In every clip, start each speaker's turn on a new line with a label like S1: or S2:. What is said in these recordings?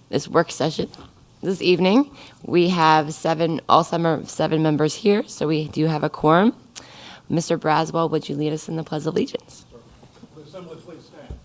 S1: this work session this evening. We have seven members here, so we do have a quorum. Mr. Braswell, would you lead us in the Pledge of Allegiance?
S2: The assembly, please stand.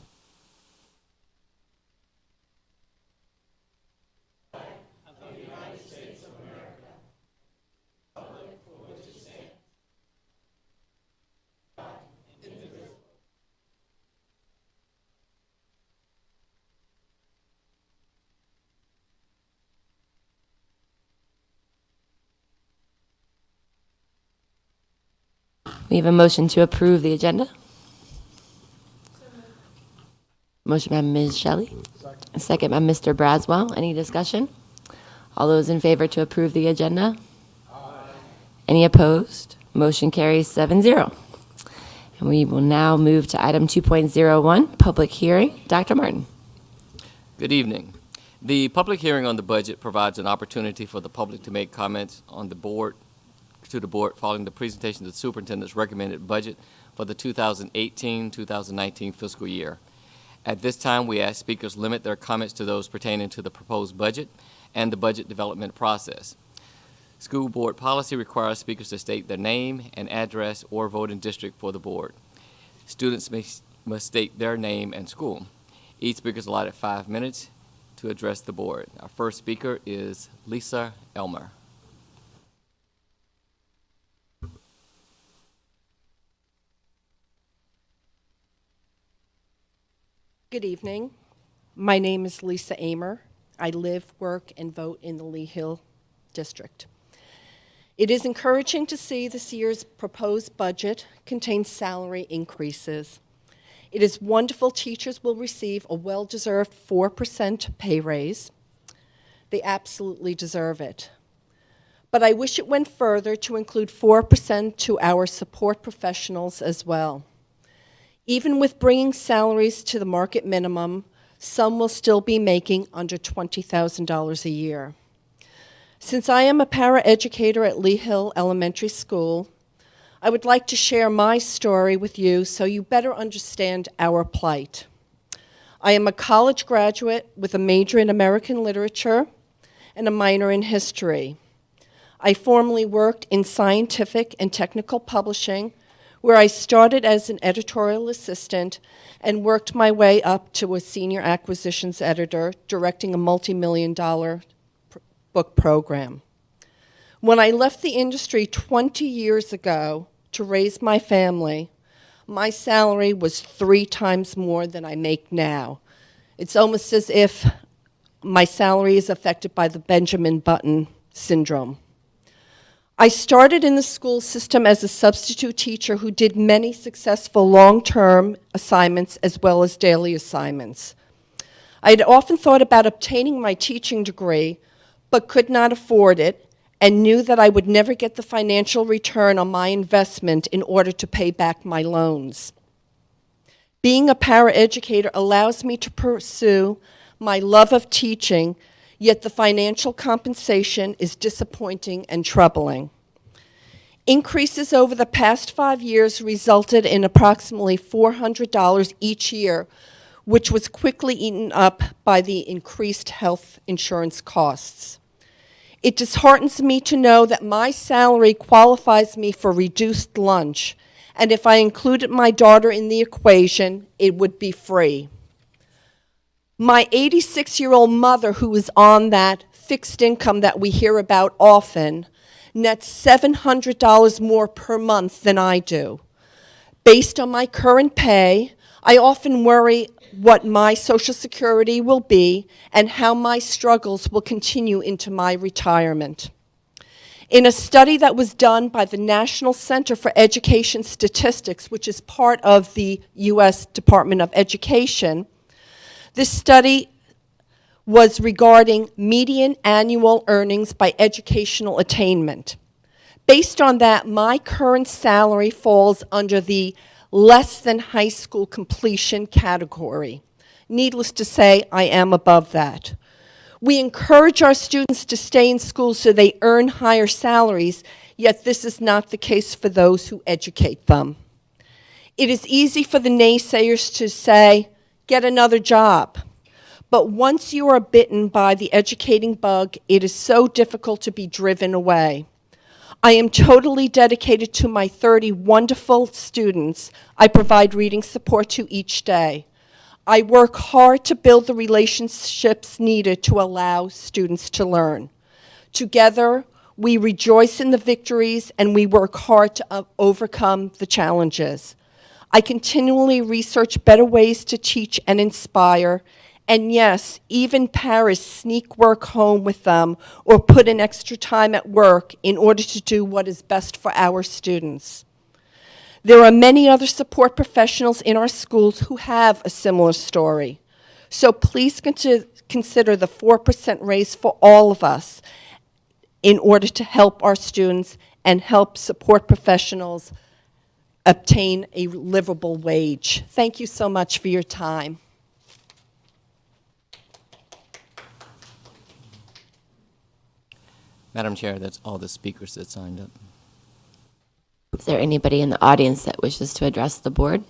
S1: We have a motion to approve the agenda. Motion by Ms. Shelley. A second by Mr. Braswell. Any discussion? All those in favor to approve the agenda? Aye. Any opposed? Motion carries 7-0. And we will now move to item 2.01, public hearing. Dr. Martin.
S3: Good evening. The public hearing on the budget provides an opportunity for the public to make comments on the board following the presentation of the superintendent's recommended budget for the 2018-2019 fiscal year. At this time, we ask speakers limit their comments to those pertaining to the proposed budget and the budget development process. School board policy requires speakers to state their name and address or voting district for the board. Students must state their name and school. Each speaker is allotted 5 minutes to address the board. Our first speaker is Lisa Elmer.
S4: Good evening. My name is Lisa Amer. I live, work, and vote in the Lee Hill District. It is encouraging to see this year's proposed budget contains salary increases. It is wonderful teachers will receive a well-deserved 4% pay raise. They absolutely deserve it. But I wish it went further to include 4% to our support professionals as well. Even with bringing salaries to the market minimum, some will still be making under $20,000 a year. Since I am a paraeducator at Lee Hill Elementary School, I would like to share my story with you so you better understand our plight. I am a college graduate with a major in American literature and a minor in history. I formerly worked in scientific and technical publishing, where I started as an editorial assistant and worked my way up to a senior acquisitions editor, directing a multi-million-dollar book program. When I left the industry 20 years ago to raise my family, my salary was 3 times more than I make now. It's almost as if my salary is affected by the Benjamin Button syndrome. I started in the school system as a substitute teacher who did many successful long-term assignments as well as daily assignments. I had often thought about obtaining my teaching degree, but could not afford it, and knew that I would never get the financial return on my investment in order to pay back my loans. Being a paraeducator allows me to pursue my love of teaching, yet the financial compensation is disappointing and troubling. Increases over the past 5 years resulted in approximately $400 each year, which was quickly eaten up by the increased health insurance costs. It disheartens me to know that my salary qualifies me for reduced lunch, and if I included my daughter in the equation, it would be free. My 86-year-old mother, who is on that fixed income that we hear about often, nets $700 more per month than I do. Based on my current pay, I often worry what my Social Security will be and how my struggles will continue into my retirement. In a study that was done by the National Center for Education Statistics, which is part of the U.S. Department of Education, this study was regarding median annual earnings by educational attainment. Based on that, my current salary falls under the less than high school completion category. Needless to say, I am above that. We encourage our students to stay in school so they earn higher salaries, yet this is not the case for those who educate them. It is easy for the naysayers to say, get another job. But once you are bitten by the educating bug, it is so difficult to be driven away. I am totally dedicated to my 30 wonderful students I provide reading support to each day. I work hard to build the relationships needed to allow students to learn. Together, we rejoice in the victories and we work hard to overcome the challenges. I continually research better ways to teach and inspire. And yes, even parents sneak work home with them or put in extra time at work in order to do what is best for our students. There are many other support professionals in our schools who have a similar story. So please consider the 4% raise for all of us in order to help our students and help support professionals obtain a livable wage. Thank you so much for your time.
S3: Madam Chair, that's all the speakers that signed up.
S1: Is there anybody in the audience that wishes to address the board?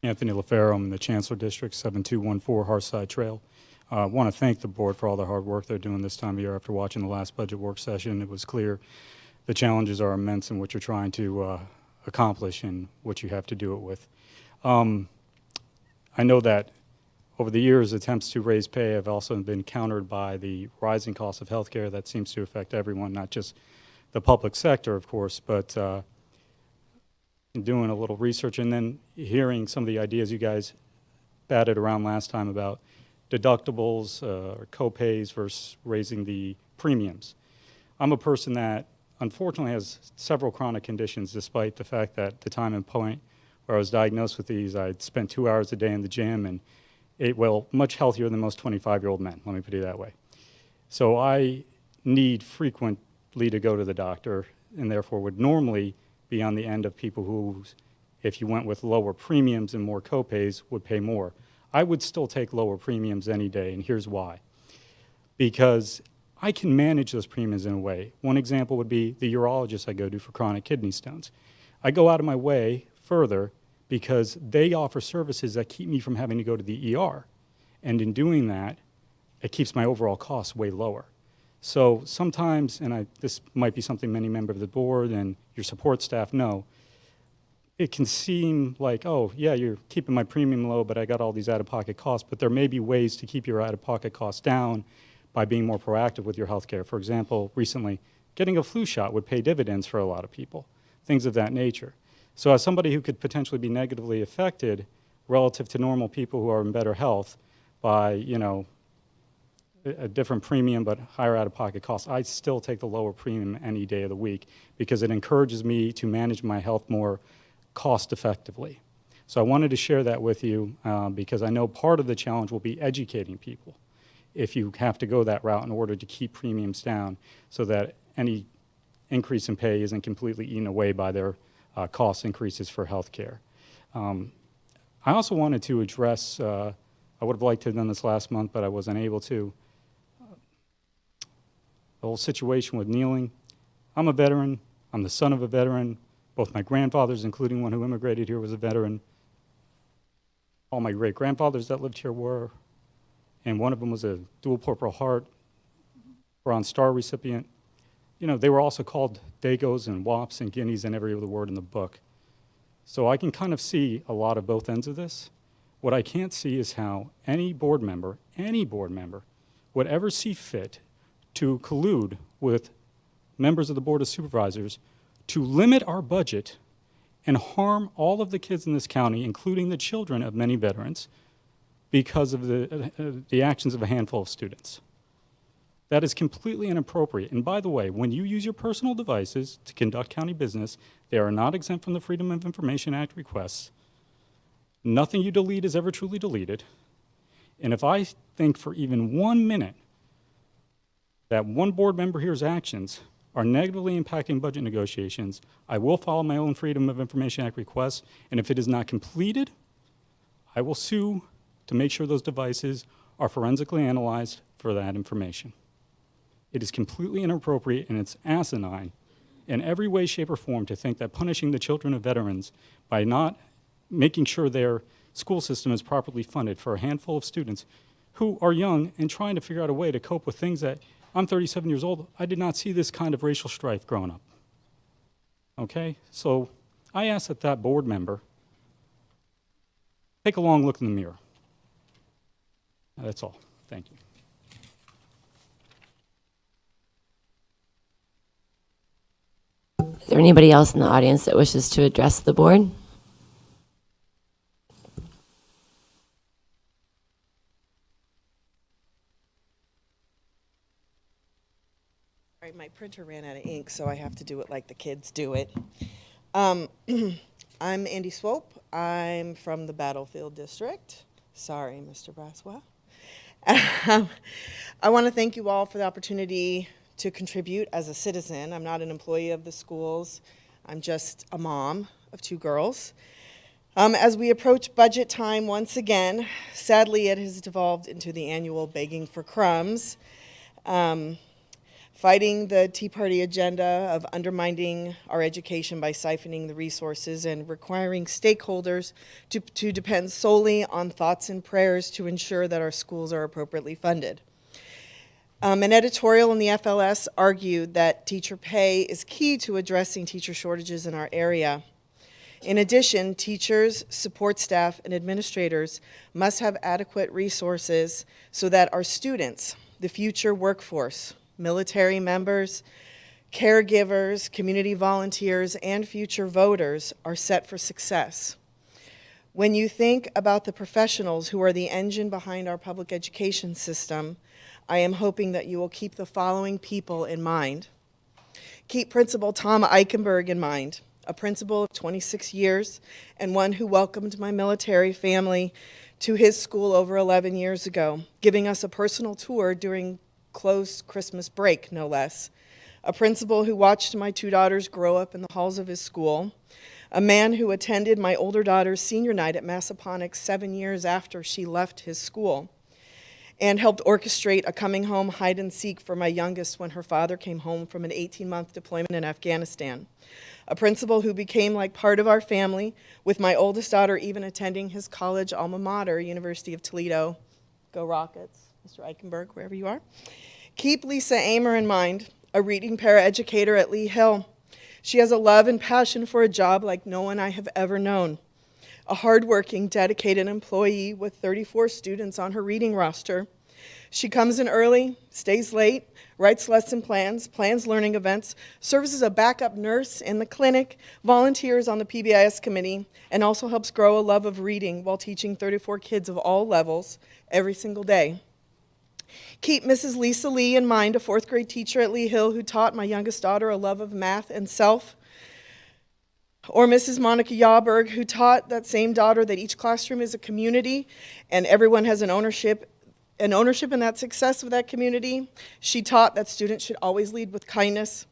S5: Anthony LaFaro, I'm in the Chancellor District, 7214 Hearthside Trail. I want to thank the board for all the hard work they're doing this time of year. After watching the last budget work session, it was clear the challenges are immense in what you're trying to accomplish and what you have to do it with. I know that over the years, attempts to raise pay have also been countered by the rising cost of healthcare that seems to affect everyone, not just the public sector, of course, but doing a little research and then hearing some of the ideas you guys batted around last time about deductibles or co-pays versus raising the premiums. I'm a person that unfortunately has several chronic conditions, despite the fact that the time and point where I was diagnosed with these, I'd spent 2 hours a day in the gym and ate well, much healthier than most 25-year-old men, let me put it that way. So I need frequently to go to the doctor and therefore would normally be on the end of people who, if you went with lower premiums and more co-pays, would pay more. I would still take lower premiums any day, and here's why. Because I can manage those premiums in a way. One example would be the urologist I go to for chronic kidney stones. I go out of my way further because they offer services that keep me from having to go to the ER. And in doing that, it keeps my overall costs way lower. So sometimes, and this might be something many members of the board and your support staff know, it can seem like, oh, yeah, you're keeping my premium low, but I got all these out-of-pocket costs. But there may be ways to keep your out-of-pocket costs down by being more proactive with your health care. For example, recently, getting a flu shot would pay dividends for a lot of people, things of that nature. So as somebody who could potentially be negatively affected relative to normal people who are in better health by, a different premium but higher out-of-pocket costs, I still take the lower premium any day of the week because it encourages me to manage my health more cost-effectively. So I wanted to share that with you because I know part of the challenge will be educating people if you have to go that route in order to keep premiums down so that any increase in pay isn't completely eaten away by their cost increases for health care. I also wanted to address, I would have liked to have done this last month, but I wasn't able to, the whole situation with kneeling. I'm a veteran. I'm the son of a veteran. Both my grandfathers, including one who immigrated here, was a veteran. All my great-grandfathers that lived here were, and one of them was a dual Purple Heart Bronze Star recipient. They were also called Dagos and Wops and Guineas and every other word in the book. So I can kind of see a lot of both ends of this. What I can't see is how any board member would ever see fit to collude with members of the Board of Supervisors to limit our budget and harm all of the kids in this county, including the children of many veterans, because of the actions of a handful of students. That is completely inappropriate. And by the way, when you use your personal devices to conduct county business, they are not exempt from the Freedom of Information Act requests. Nothing you delete is ever truly deleted. And if I think for even 1 minute that one board member here's actions are negatively impacting budget negotiations, I will follow my own Freedom of Information Act requests, and if it is not completed, I will sue to make sure those devices are forensically analyzed for that information. It is completely inappropriate and it's asinine in every way, shape, or form to think that punishing the children of veterans by not making sure their school system is properly funded for a handful of students who are young and trying to figure out a way to cope with things that I'm 37 years old. I did not see this kind of racial strife growing up. Okay? So I ask that that board member take a long look in the mirror. That's all. Thank you.
S1: Is there anybody else in the audience that wishes to address the board?
S6: All right, my printer ran out of ink, so I have to do it like the kids do it. I'm Andy Swope. I'm from the Battlefield District. Sorry, Mr. Braswell. I want to thank you all for the opportunity to contribute as a citizen. I'm not an employee of the schools. I'm just a mom of 2 girls. As we approach budget time once again, sadly it has devolved into the annual begging for crumbs. Fighting the Tea Party agenda of undermining our education by siphoning the resources and requiring stakeholders to depend solely on thoughts and prayers to ensure that our schools are appropriately funded. An editorial in the FLS argued that teacher pay is key to addressing teacher shortages in our area. In addition, teachers, support staff, and administrators must have adequate resources so that our students, the future workforce, military members, caregivers, community volunteers, and future voters are set for success. When you think about the professionals who are the engine behind our public education system, I am hoping that you will keep the following people in mind. Keep Principal Tom Eichenberg in mind, a principal of 26 years and one who welcomed my military family to his school over 11 years ago, giving us a personal tour during closed Christmas break, no less. A principal who watched my 2 daughters grow up in the halls of his school. A man who attended my older daughter's senior night at Massaponax 7 years after she left his school, and helped orchestrate a coming home hide and seek for my youngest when her father came home from an 18-month deployment in Afghanistan. A principal who became like part of our family, with my oldest daughter even attending his college alma mater, University of Toledo. Go Rockets, Mr. Eichenberg, wherever you are. Keep Lisa Amer in mind, a reading paraeducator at Lee Hill. She has a love and passion for a job like no one I have ever known. A hardworking, dedicated employee with 34 students on her reading roster. She comes in early, stays late, writes lesson plans, plans learning events, serves as a backup nurse in the clinic, volunteers on the PBIS committee, and also helps grow a love of reading while teaching 34 kids of all levels every single day. Keep Mrs. Lisa Lee in mind, a 4th grade teacher at Lee Hill who taught my youngest daughter a love of math and self. Or Mrs. Monica Yawberg, who taught that same daughter that each classroom is a community and everyone has an ownership in that success of that community. She taught that students should always lead with kindness.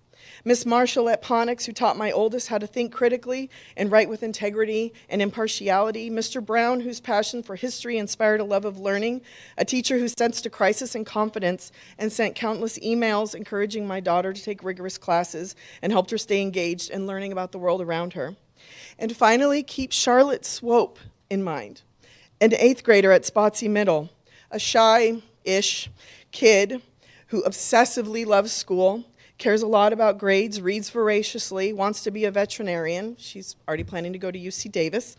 S6: Miss Marshall at Ponix, who taught my oldest how to think critically and write with integrity and impartiality. Mr. Brown, whose passion for history inspired a love of learning. A teacher who sensed a crisis in confidence and sent countless emails encouraging my daughter to take rigorous classes and helped her stay engaged in learning about the world around her. And finally, keep Charlotte Swope in mind, an 8th grader at Spotsy Middle, a shy-ish kid who obsessively loves school, cares a lot about grades, reads voraciously, wants to be a veterinarian. She's already planning to go to UC Davis.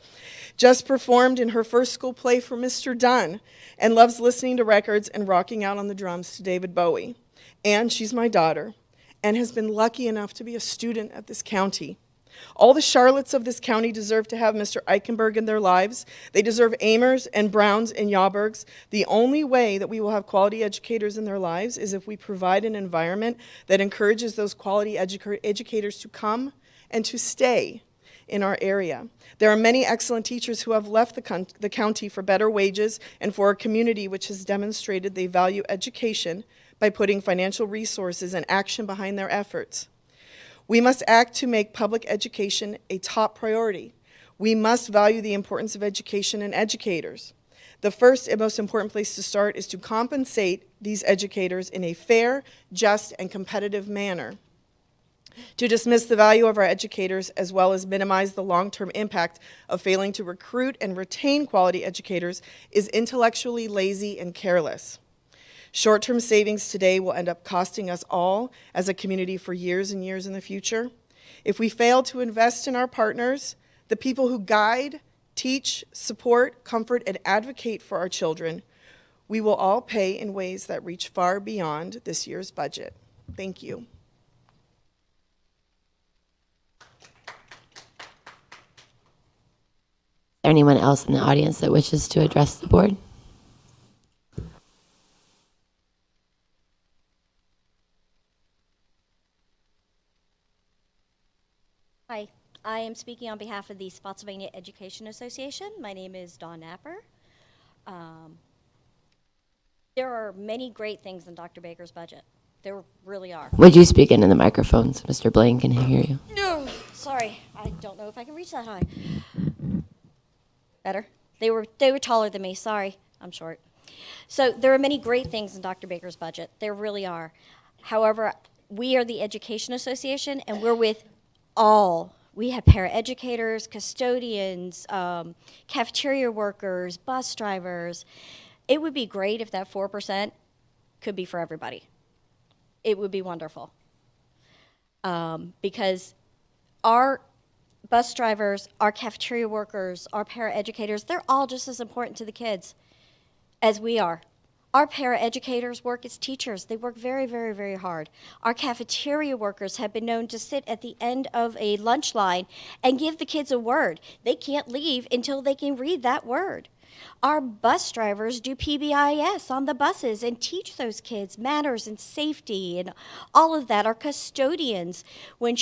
S6: Just performed in her first school play for Mr. Dunn and loves listening to records and rocking out on the drums to David Bowie. And she's my daughter and has been lucky enough to be a student at this county. All the Charlottes of this county deserve to have Mr. Eichenberg in their lives. They deserve Amers and Browns and Yawbergs. The only way that we will have quality educators in their lives is if we provide an environment that encourages those quality educators to come and to stay in our area. There are many excellent teachers who have left the county for better wages and for a community which has demonstrated they value education by putting financial resources and action behind their efforts. We must act to make public education a top priority. We must value the importance of education and educators. The first and most important place to start is to compensate these educators in a fair, just, and competitive manner. To dismiss the value of our educators as well as minimize the long-term impact of failing to recruit and retain quality educators is intellectually lazy and careless. Short-term savings today will end up costing us all as a community for years and years in the future. If we fail to invest in our partners, the people who guide, teach, support, comfort, and advocate for our children, we will all pay in ways that reach far beyond this year's budget. Thank you.
S1: Is there anyone else in the audience that wishes to address the board?
S7: Hi, I am speaking on behalf of the Spotsylvania Education Association. My name is Dawn Napper. There are many great things in Dr. Baker's budget. There really are.
S1: Would you speak into the microphones? Mr. Blaine can hear you.
S7: No, sorry, I don't know if I can reach that high. Better? They were taller than me. Sorry, I'm short. So there are many great things in Dr. Baker's budget. There really are. However, we are the Education Association, and we're with all. We have paraeducators, custodians, cafeteria workers, bus drivers. It would be great if that 4% could be for everybody. It would be wonderful. Because our bus drivers, our cafeteria workers, our paraeducators, they're all just as important to the kids as we are. Our paraeducators work as teachers. They work very, very, very hard. Our cafeteria workers have been known to sit at the end of a lunch line and give the kids a word. They can't leave until they can read that word. Our bus drivers do PBIS on the buses and teach those kids manners and safety and all of that. Our custodians, when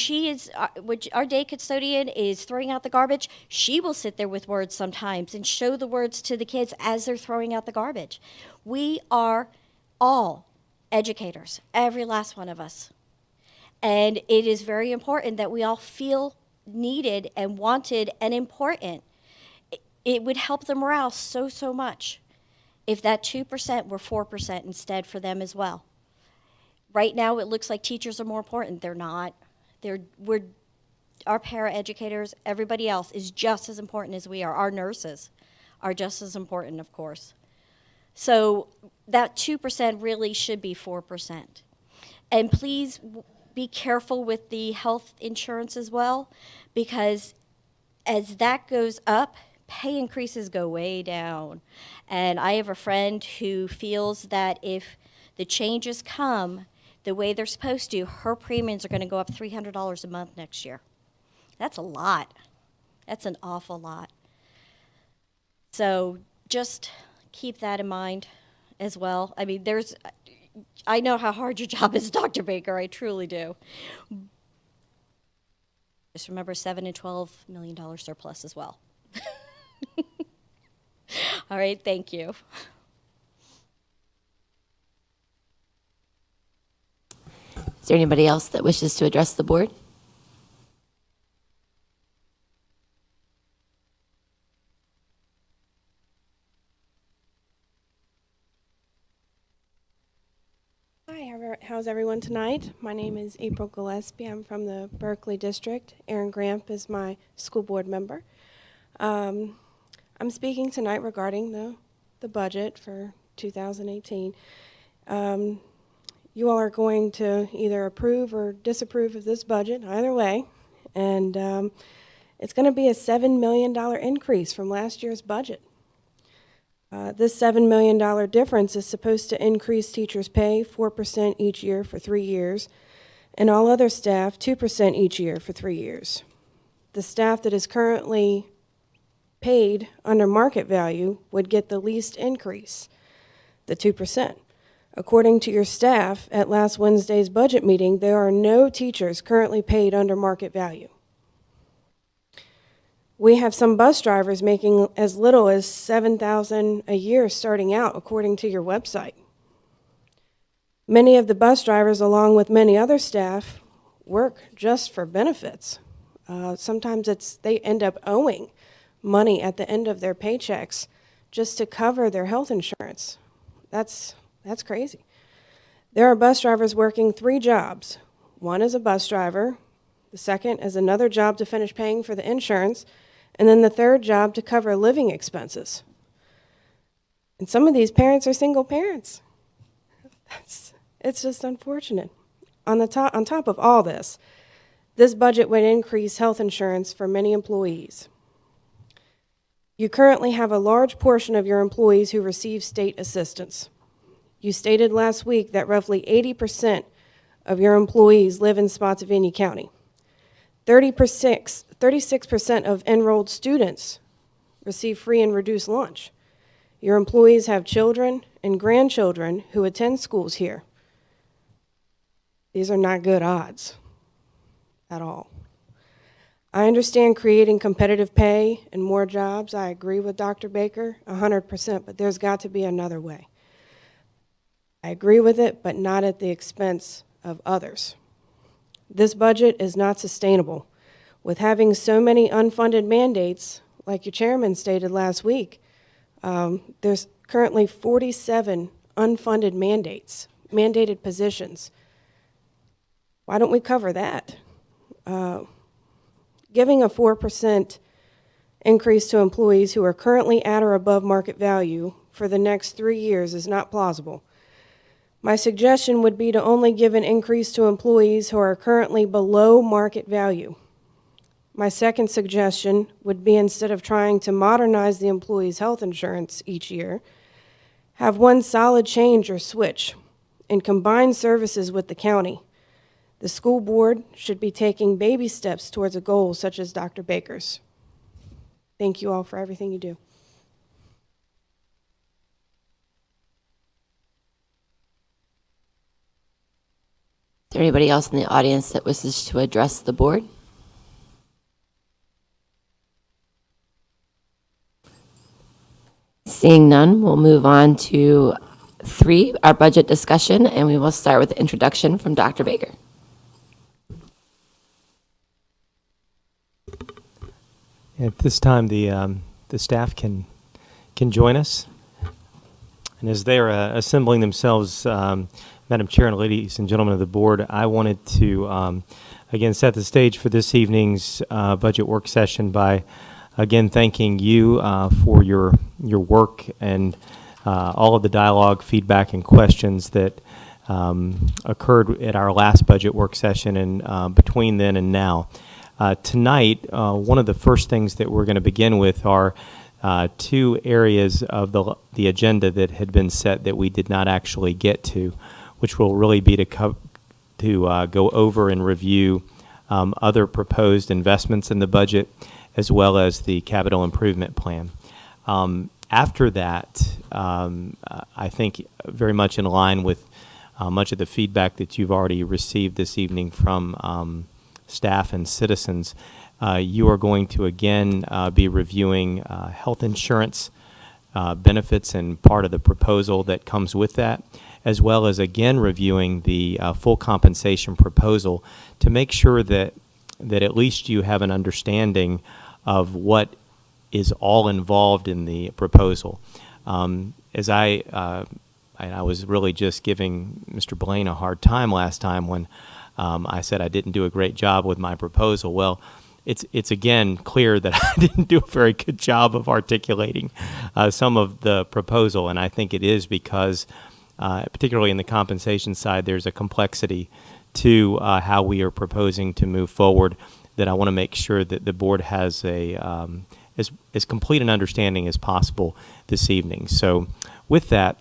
S7: our day custodian is throwing out the garbage, she will sit there with words sometimes and show the words to the kids as they're throwing out the garbage. We are all educators, every last one of us. And it is very important that we all feel needed and wanted and important. It would help the morale so, so much if that 2% were 4% instead for them as well. Right now, it looks like teachers are more important. They're not. Our paraeducators, everybody else is just as important as we are. Our nurses are just as important, of course. So that 2% really should be 4%. And please be careful with the health insurance as well, because as that goes up, pay increases go way down. And I have a friend who feels that if the changes come the way they're supposed to, her premiums are going to go up $300 a month next year. That's a lot. That's an awful lot. So just keep that in mind as well. I mean, I know how hard your job is, Dr. Baker. I truly do. Just remember $7 and $12 million surplus as well. All right, thank you.
S1: Is there anybody else that wishes to address the board?
S8: Hi, how's everyone tonight? My name is April Gillespie. I'm from the Berkeley District. Aaron Gramp is my school board member. I'm speaking tonight regarding the budget for 2018. You all are going to either approve or disapprove of this budget, either way, and it's going to be a $7 million increase from last year's budget. This $7 million difference is supposed to increase teachers' pay 4% each year for 3 years, and all other staff 2% each year for 3 years. The staff that is currently paid under market value would get the least increase, the 2%. According to your staff at last Wednesday's budget meeting, there are no teachers currently paid under market value. We have some bus drivers making as little as $7,000 a year starting out, according to your website. Many of the bus drivers, along with many other staff, work just for benefits. Sometimes they end up owing money at the end of their paychecks just to cover their health insurance. That's crazy. There are bus drivers working 3 jobs. One is a bus driver, the second is another job to finish paying for the insurance, and then the third job to cover living expenses. And some of these parents are single parents. It's just unfortunate. On top of all this, this budget would increase health insurance for many employees. You currently have a large portion of your employees who receive state assistance. You stated last week that roughly 80% of your employees live in Spotsylvania County. 36% of enrolled students receive free and reduced lunch. Your employees have children and grandchildren who attend schools here. These are not good odds at all. I understand creating competitive pay and more jobs. I agree with Dr. Baker 100%, but there's got to be another way. I agree with it, but not at the expense of others. This budget is not sustainable. With having so many unfunded mandates, like your chairman stated last week, there's currently 47 unfunded mandates, mandated positions. Why don't we cover that? Giving a 4% increase to employees who are currently at or above market value for the next 3 years is not plausible. My suggestion would be to only give an increase to employees who are currently below market value. My second suggestion would be, instead of trying to modernize the employees' health insurance each year, have one solid change or switch and combine services with the county. The school board should be taking baby steps towards a goal such as Dr. Baker's. Thank you all for everything you do.
S1: Is there anybody else in the audience that wishes to address the board? Seeing none, we'll move on to 3, our budget discussion, and we will start with the introduction from Dr. Baker.
S9: At this time, the staff can join us. And as they are assembling themselves, Madam Chair and ladies and gentlemen of the board, I wanted to, again, set the stage for this evening's budget work session by, again, thanking you for your work and all of the dialogue, feedback, and questions that occurred at our last budget work session and between then and now. Tonight, one of the first things that we're going to begin with are 2 areas of the agenda that had been set that we did not actually get to, which will really be to go over and review other proposed investments in the budget, as well as the capital improvement plan. After that, I think very much in line with much of the feedback that you've already received this evening from staff and citizens, you are going to again be reviewing health insurance benefits and part of the proposal that comes with that, as well as again reviewing the full compensation proposal to make sure that at least you have an understanding of what is all involved in the proposal. As I was really just giving Mr. Blaine a hard time last time when I said I didn't do a great job with my proposal. Well, it's again clear that I didn't do a very good job of articulating some of the proposal, and I think it is because, particularly in the compensation side, there's a complexity to how we are proposing to move forward that I want to make sure that the board has as complete an understanding as possible this evening. So with that,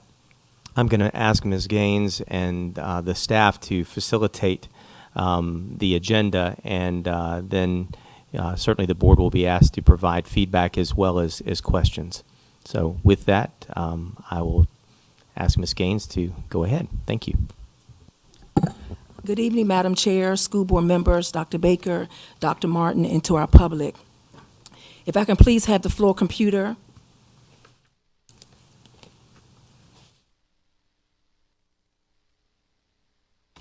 S9: I'm going to ask Ms. Gaines and the staff to facilitate the agenda, and then certainly the board will be asked to provide feedback as well as questions. So with that, I will ask Ms. Gaines to go ahead. Thank you.
S10: Good evening, Madam Chair, school board members, Dr. Baker, Dr. Martin, and to our public. If I can please have the floor computer.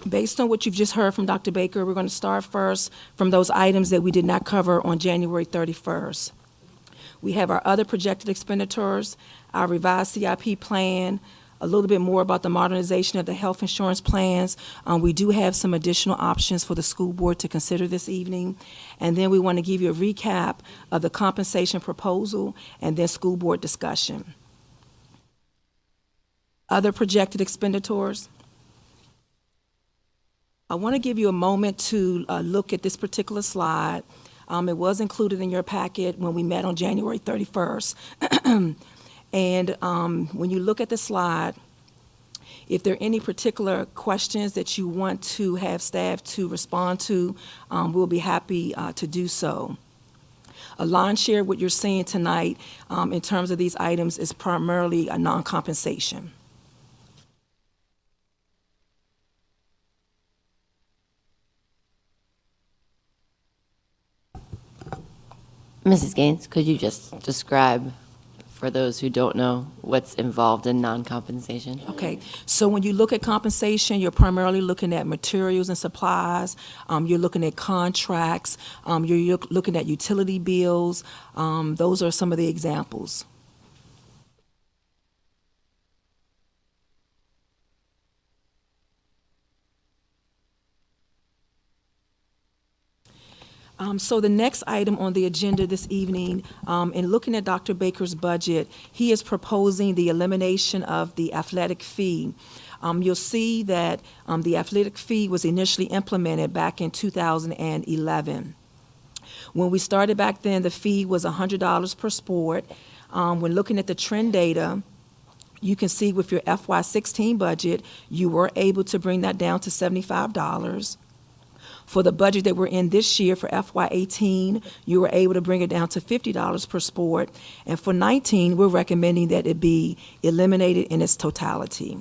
S10: Based on what you've just heard from Dr. Baker, we're going to start first from those items that we did not cover on January 31st. We have our other projected expenditures, our revised CIP plan, a little bit more about the modernization of the health insurance plans. We do have some additional options for the school board to consider this evening. And then we want to give you a recap of the compensation proposal and then school board discussion. Other projected expenditures. I want to give you a moment to look at this particular slide. It was included in your packet when we met on January 31st. And when you look at the slide, if there are any particular questions that you want to have staff to respond to, we'll be happy to do so. A line share, what you're seeing tonight in terms of these items is primarily a non-compensation.
S1: Mrs. Gaines, could you just describe, for those who don't know, what's involved in non-compensation?
S10: Okay, so when you look at compensation, you're primarily looking at materials and supplies, you're looking at contracts, you're looking at utility bills. Those are some of the examples. So the next item on the agenda this evening, in looking at Dr. Baker's budget, he is proposing the elimination of the athletic fee. You'll see that the athletic fee was initially implemented back in 2011. When we started back then, the fee was $100 per sport. When looking at the trend data, you can see with your FY16 budget, you were able to bring that down to $75. For the budget that we're in this year, for FY18, you were able to bring it down to $50 per sport. And for 19, we're recommending that it be eliminated in its totality.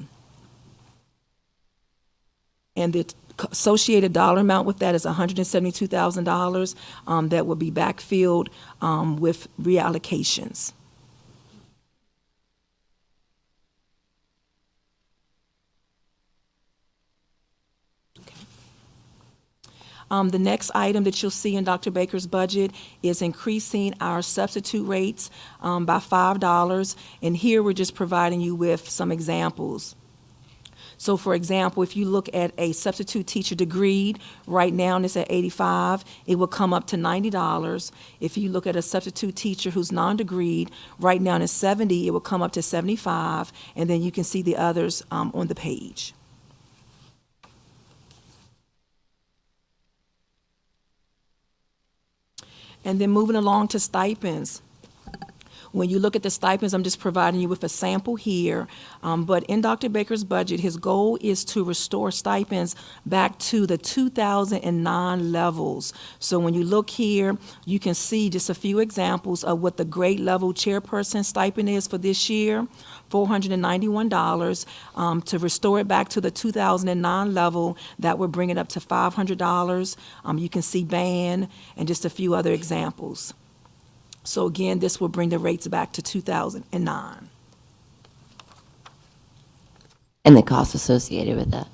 S10: And the associated dollar amount with that is $172,000 that will be backfilled with reallocations. The next item that you'll see in Dr. Baker's budget is increasing our substitute rates by $5. And here we're just providing you with some examples. So for example, if you look at a substitute teacher degreed, right now it's at $85, it will come up to $90. If you look at a substitute teacher who's non-degreed, right now it's $70, it will come up to $75, and then you can see the others on the page. And then moving along to stipends. When you look at the stipends, I'm just providing you with a sample here. But in Dr. Baker's budget, his goal is to restore stipends back to the 2009 levels. So when you look here, you can see just a few examples of what the grade level chairperson stipend is for this year, $491. To restore it back to the 2009 level, that would bring it up to $500. You can see band and just a few other examples. So again, this will bring the rates back to 2009.
S1: And the cost associated with that?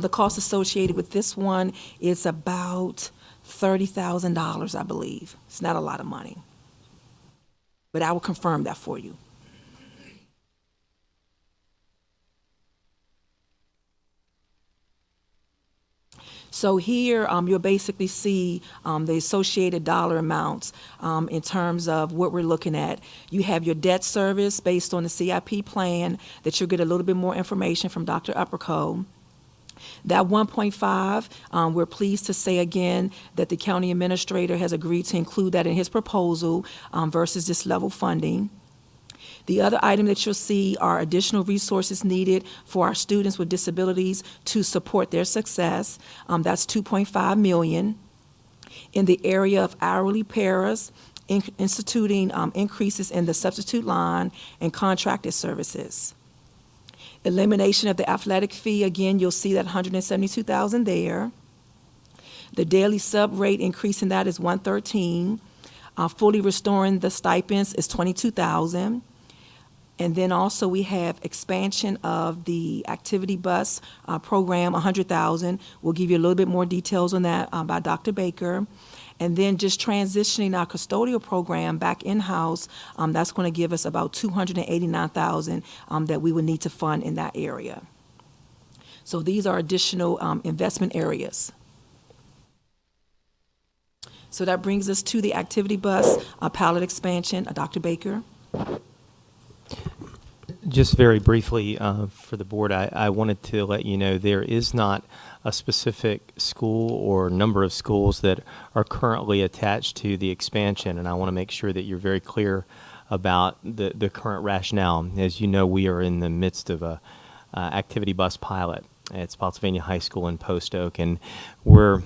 S10: The cost associated with this one is about $30,000, I believe. It's not a lot of money. But I will confirm that for you. So here, you'll basically see the associated dollar amounts in terms of what we're looking at. You have your debt service based on the CIP plan that you'll get a little bit more information from Dr. Upperco. That 1.5, we're pleased to say again that the county administrator has agreed to include that in his proposal versus this level funding. The other item that you'll see are additional resources needed for our students with disabilities to support their success. That's $2.5 million. In the area of hourly paras, instituting increases in the substitute line and contracted services. Elimination of the athletic fee, again, you'll see that $172,000 there. The daily sub rate increase in that is $113. Fully restoring the stipends is $22,000. And then also we have expansion of the activity bus program, $100,000. We'll give you a little bit more details on that by Dr. Baker. And then just transitioning our custodial program back in-house, that's going to give us about $289,000 that we would need to fund in that area. So these are additional investment areas. So that brings us to the activity bus, pilot expansion. Dr. Baker?
S9: Just very briefly for the board, I wanted to let you know there is not a specific school or number of schools that are currently attached to the expansion, and I want to make sure that you're very clear about the current rationale. As you know, we are in the midst of a activity bus pilot at Spotsylvania High School in Post Oak, and we're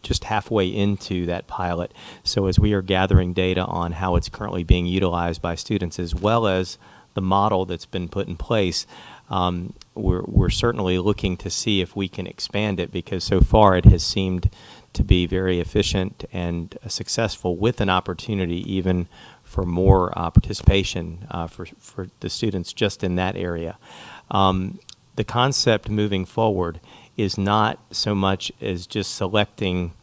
S9: just halfway into that pilot. So as we are gathering data on how it's currently being utilized by students, as well as the model that's been put in place, we're certainly looking to see if we can expand it, because so far it has seemed to be very efficient and successful, with an opportunity even for more participation for the students just in that area. The concept moving forward is not so much as just selecting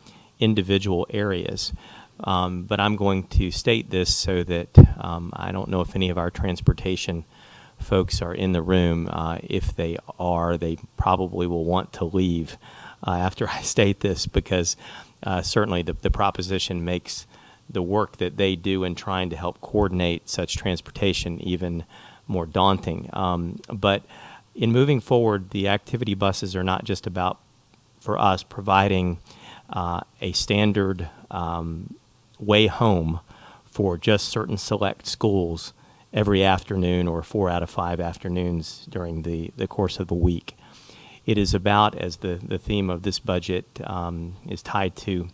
S9: individual areas, but I'm going to state this so that I don't know if any of our transportation folks are in the room. If they are, they probably will want to leave after I state this, because certainly the proposition makes the work that they do in trying to help coordinate such transportation even more daunting. But in moving forward, the activity buses are not just about, for us, providing a standard way home for just certain select schools every afternoon or 4 out of 5 afternoons during the course of the week. It is about, as the theme of this budget is tied to,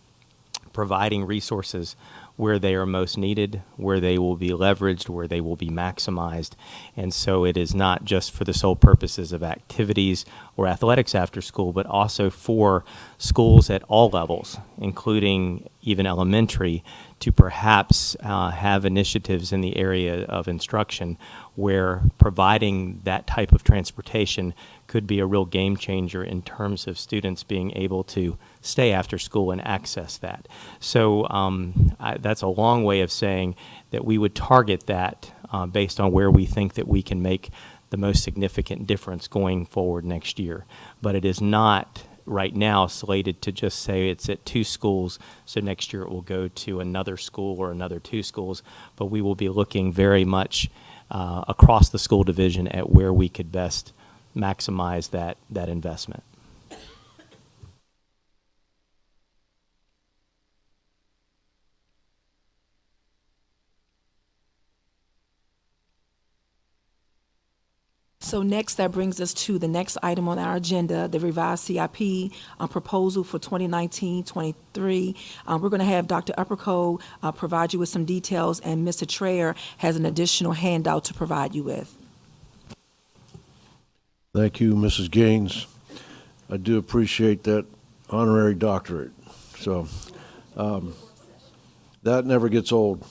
S9: providing resources where they are most needed, where they will be leveraged, where they will be maximized. And so it is not just for the sole purposes of activities or athletics after school, but also for schools at all levels, including even elementary, to perhaps have initiatives in the area of instruction where providing that type of transportation could be a real game changer in terms of students being able to stay after school and access that. So that's a long way of saying that we would target that based on where we think that we can make the most significant difference going forward next year. But it is not right now slated to just say it's at 2 schools, so next year it will go to another school or another 2 schools, but we will be looking very much across the school division at where we could best maximize that investment.
S10: So next, that brings us to the next item on our agenda, the revised CIP proposal for 2019-23. We're going to have Dr. Upperco provide you with some details, and Mr. Traer has an additional handout to provide you with.
S2: Thank you, Mrs. Gaines. I do appreciate that honorary doctorate. So that never gets old.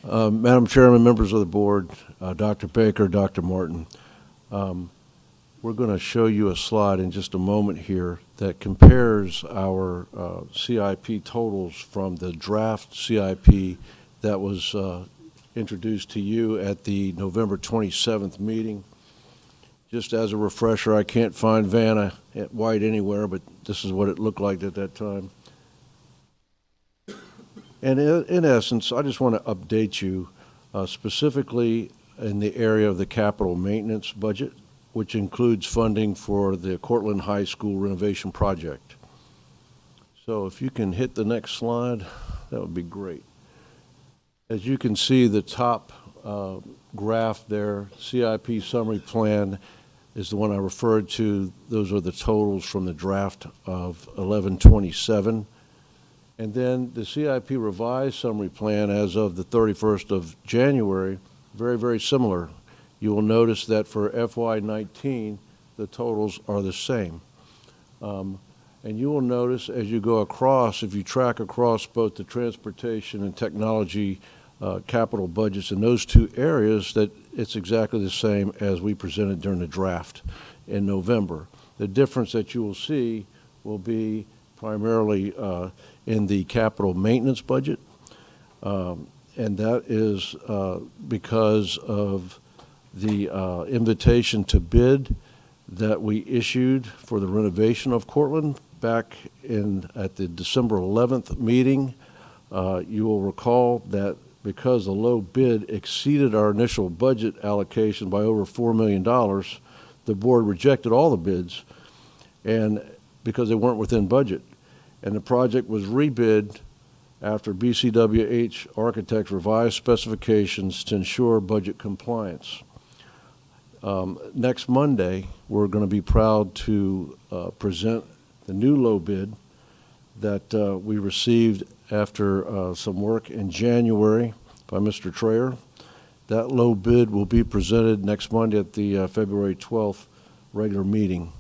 S2: Madam Chairman, members of the board, Dr. Baker, Dr. Martin, we're going to show you a slide in just a moment here that compares our CIP totals from the draft CIP that was introduced to you at the November 27th meeting. Just as a refresher, I can't find Vanna White anywhere, but this is what it looked like at that time. And in essence, I just want to update you specifically in the area of the capital maintenance budget, which includes funding for the Cortland High School renovation project. So if you can hit the next slide, that would be great. As you can see, the top graph there, CIP summary plan, is the one I referred to. Those are the totals from the draft of 11/27. And then the CIP revised summary plan as of the 31st of January, very, very similar. You will notice that for FY19, the totals are the same. And you will notice as you go across, if you track across both the transportation and technology capital budgets in those 2 areas, that it's exactly the same as we presented during the draft in November. The difference that you will see will be primarily in the capital maintenance budget. And that is because of the invitation to bid that we issued for the renovation of Cortland back at the December 11th meeting. You will recall that because the low bid exceeded our initial budget allocation by over $4 million, the board rejected all the bids and because they weren't within budget. And the project was rebid after BCWH Architects revised specifications to ensure budget compliance. Next Monday, we're going to be proud to present the new low bid that we received after some work in January by Mr. Trayer. That low bid will be presented next Monday at the February 12th regular meeting.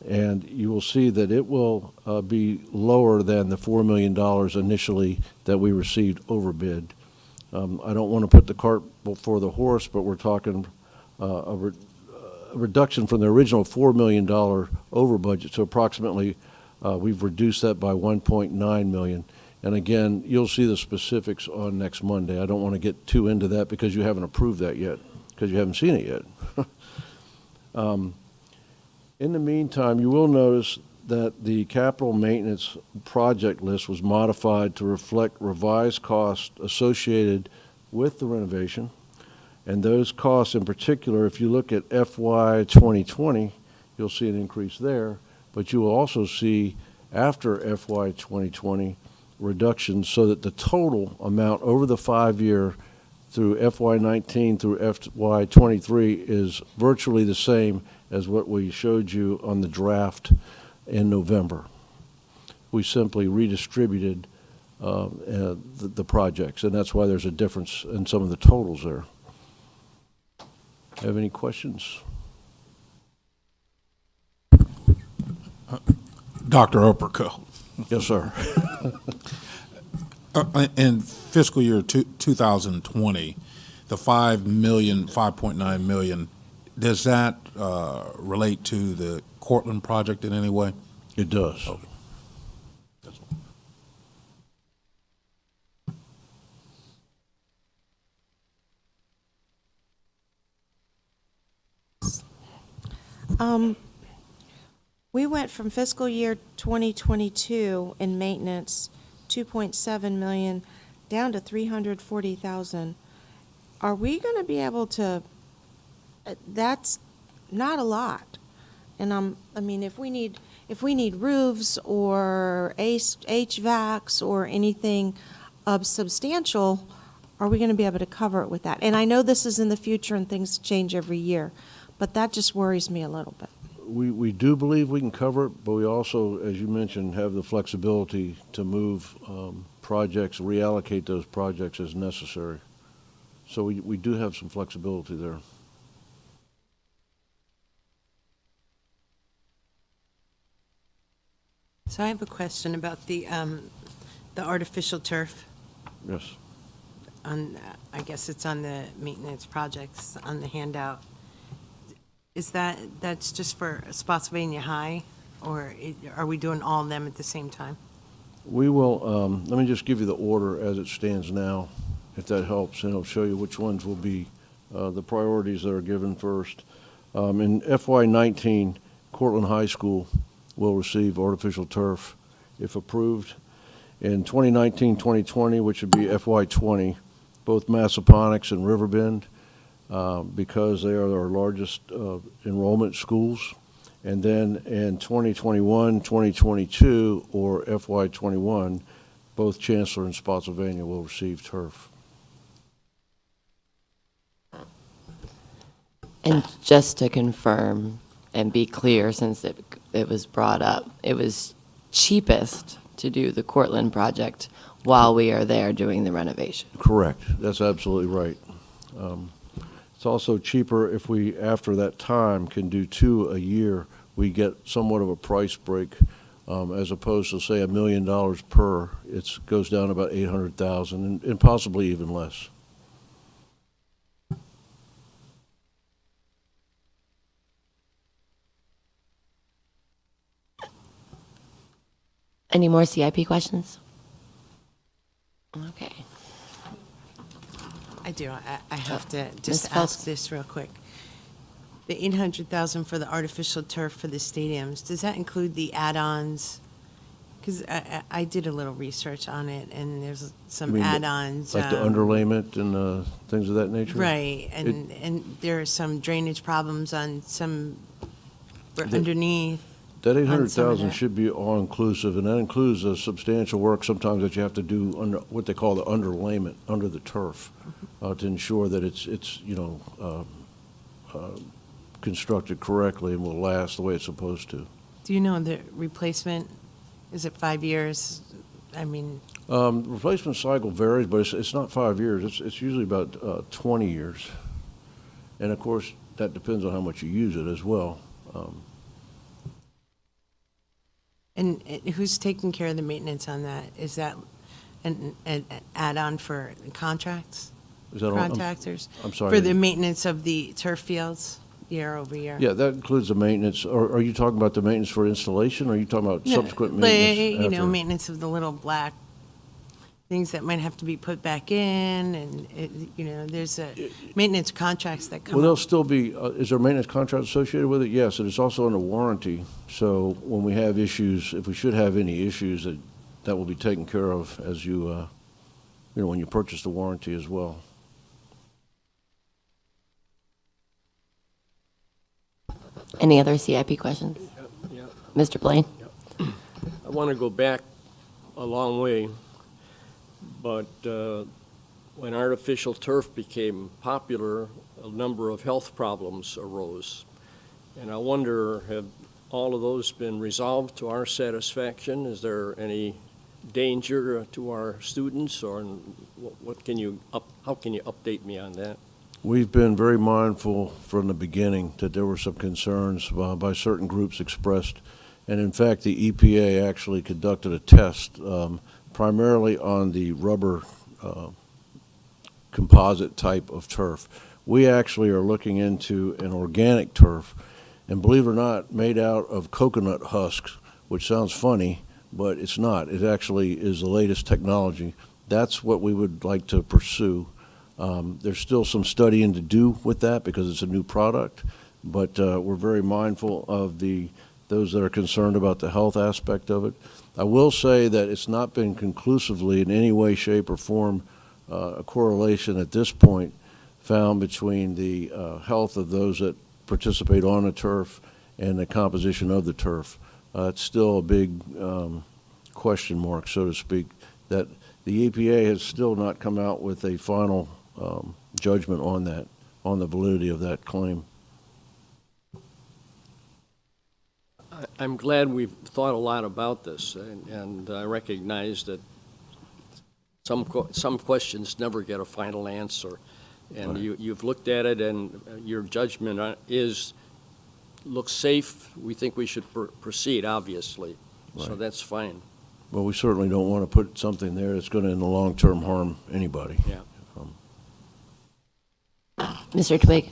S2: And you will see that it will be lower than the $4 million initially that we received over bid. I don't want to put the cart before the horse, but we're talking a reduction from the original $4 million over budget. So approximately we've reduced that by $1.9 million. And again, you'll see the specifics on next Monday. I don't want to get too into that because you haven't approved that yet, because you haven't seen it yet. In the meantime, you will notice that the capital maintenance project list was modified to reflect revised costs associated with the renovation. And those costs in particular, if you look at FY 2020, you'll see an increase there. But you will also see after FY 2020 reductions so that the total amount over the 5-year through FY 19 through FY 23 is virtually the same as what we showed you on the draft in November. We simply redistributed the projects, and that's why there's a difference in some of the totals there. Have any questions?
S11: Dr. Upperco.
S2: Yes, sir.
S11: In fiscal year 2020, the $5.9 million, does that relate to the Cortland project in any way?
S2: It does.
S11: Okay.
S12: We went from fiscal year 2022 in maintenance, 2.7 million, down to 340,000. Are we going to be able to? That's not a lot, and I mean, if we need roofs or HVACs or anything substantial, are we going to be able to cover it with that? And I know this is in the future and things change every year, but that just worries me a little bit.
S2: We do believe we can cover it, but we also, as you mentioned, have the flexibility to move projects, reallocate those projects as necessary. So we do have some flexibility there.
S13: So I have a question about the artificial turf.
S2: Yes.
S13: I guess it's on the maintenance projects on the handout. Is that's just for Spotsylvania High, or are we doing all of them at the same time?
S2: We will, let me just give you the order as it stands now, if that helps, and I'll show you which ones will be the priorities that are given first. In FY19, Cortland High School will receive artificial turf if approved. In 2019-2020, which would be FY20, both Massaponax and Riverbend, because they are our largest enrollment schools. And then in 2021, 2022, or FY21, both Chancellor and Spotsylvania will receive turf.
S1: And just to confirm and be clear, since it was brought up, it was cheapest to do the Cortland project while we are there doing the renovation.
S2: Correct. That's absolutely right. It's also cheaper if we, after that time, can do 2 a year. We get somewhat of a price break, as opposed to, say, $1 million per. It goes down about 800,000 and possibly even less.
S1: Any more CIP questions? Okay.
S13: I do. I have to
S1: Ms.
S13: just
S1: Phelps?
S13: ask this real quick. The 800,000 for the artificial turf for the stadiums, does that include the add-ons? Because I did a little research on it, and there's
S2: You
S13: some
S2: mean
S13: add-ons.
S2: Like the underlayment and things of that nature?
S13: Right, and there are some drainage problems on some, for
S2: The-
S13: underneath.
S2: That
S13: on some of
S2: 800,000
S13: that.
S2: should be all-inclusive, and that includes a substantial work sometimes that you have to do under what they call the underlayment, under the turf, to ensure that it's constructed correctly and will last the way it's supposed to.
S13: Do you know the replacement? Is it 5 years? I mean,
S2: Replacement cycle varies, but it's not 5 years. It's usually about 20 years. And of course, that depends on how much you use it as well.
S13: and who's taking care of the maintenance on that? Is that an add-on for contracts?
S2: Is that all?
S13: Contractors?
S2: I'm sorry.
S13: For the maintenance of the turf fields, year over year?
S2: Yeah, that includes the maintenance. Or are you talking about the maintenance for installation, or are you talking about subsequent maintenance?
S13: You know,
S2: after?
S13: maintenance of the little black things that might have to be put back in, and, you know, there's maintenance contracts that come
S2: Well, there'll
S13: up.
S2: still be, is there a maintenance contract associated with it? Yes, it is also under warranty. So when we have issues, if we should have any issues, that will be taken care of as you when you purchase the warranty as well.
S1: Any other CIP questions?
S14: Yeah.
S1: Mr. Blaine?
S14: I want to go back a long way, but when artificial turf became popular, a number of health problems arose. And I wonder, have all of those been resolved to our satisfaction? Is there any danger to our students, or how can you update me on that?
S2: We've been very mindful from the beginning that there were some concerns by certain groups expressed. And in fact, the EPA actually conducted a test primarily on the rubber composite type of turf. We actually are looking into an organic turf, and believe it or not, made out of coconut husks, which sounds funny, but it's not. It actually is the latest technology. That's what we would like to pursue. There's still some studying to do with that because it's a new product, but we're very mindful of those that are concerned about the health aspect of it. I will say that it's not been conclusively in any way, shape, or form a correlation at this point found between the health of those that participate on the turf and the composition of the turf. It's still a big question mark, so to speak, that the EPA has still not come out with a final judgment on that, on the validity of that claim.
S14: I'm glad we've thought a lot about this, and I recognize that some questions never get a final answer. And
S2: Right.
S14: you've looked at it, and your judgment looks safe. We think we should proceed, obviously. So
S2: Right.
S14: that's fine.
S2: But we certainly don't want to put something there that's going to, in the long term, harm anybody.
S14: Yeah.
S1: Mr. Twig?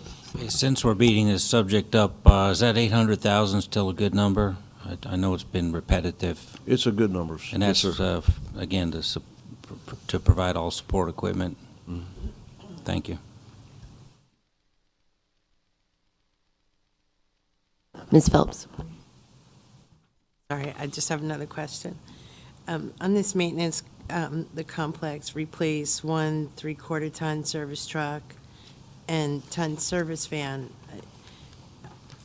S15: Since we're beating this subject up, is that 800,000 still a good number? I know it's been repetitive.
S2: It's a good number.
S15: And
S2: Yes,
S15: that's,
S2: sir.
S15: again, to provide all support equipment.
S2: Mhm.
S15: Thank you.
S1: Ms. Phelps?
S13: Sorry, I just have another question. On this maintenance, the complex replace 1 3/4-ton service truck and ton service van.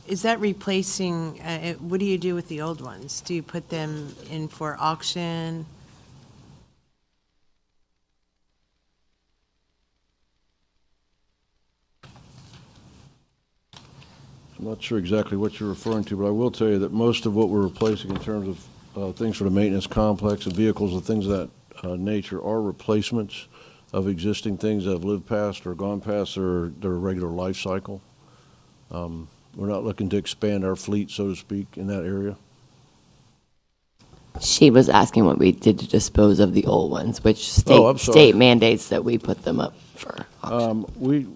S13: Is that replacing, what do you do with the old ones? Do you put them in for auction?
S2: I'm not sure exactly what you're referring to, but I will tell you that most of what we're replacing in terms of things for the maintenance complex and vehicles and things of that nature are replacements of existing things that have lived past or gone past their regular life cycle. We're not looking to expand our fleet, so to speak, in that area.
S1: She was asking what we did to dispose of the old ones, which
S2: I'm sorry.
S1: state mandates that we put them up for auction.
S2: We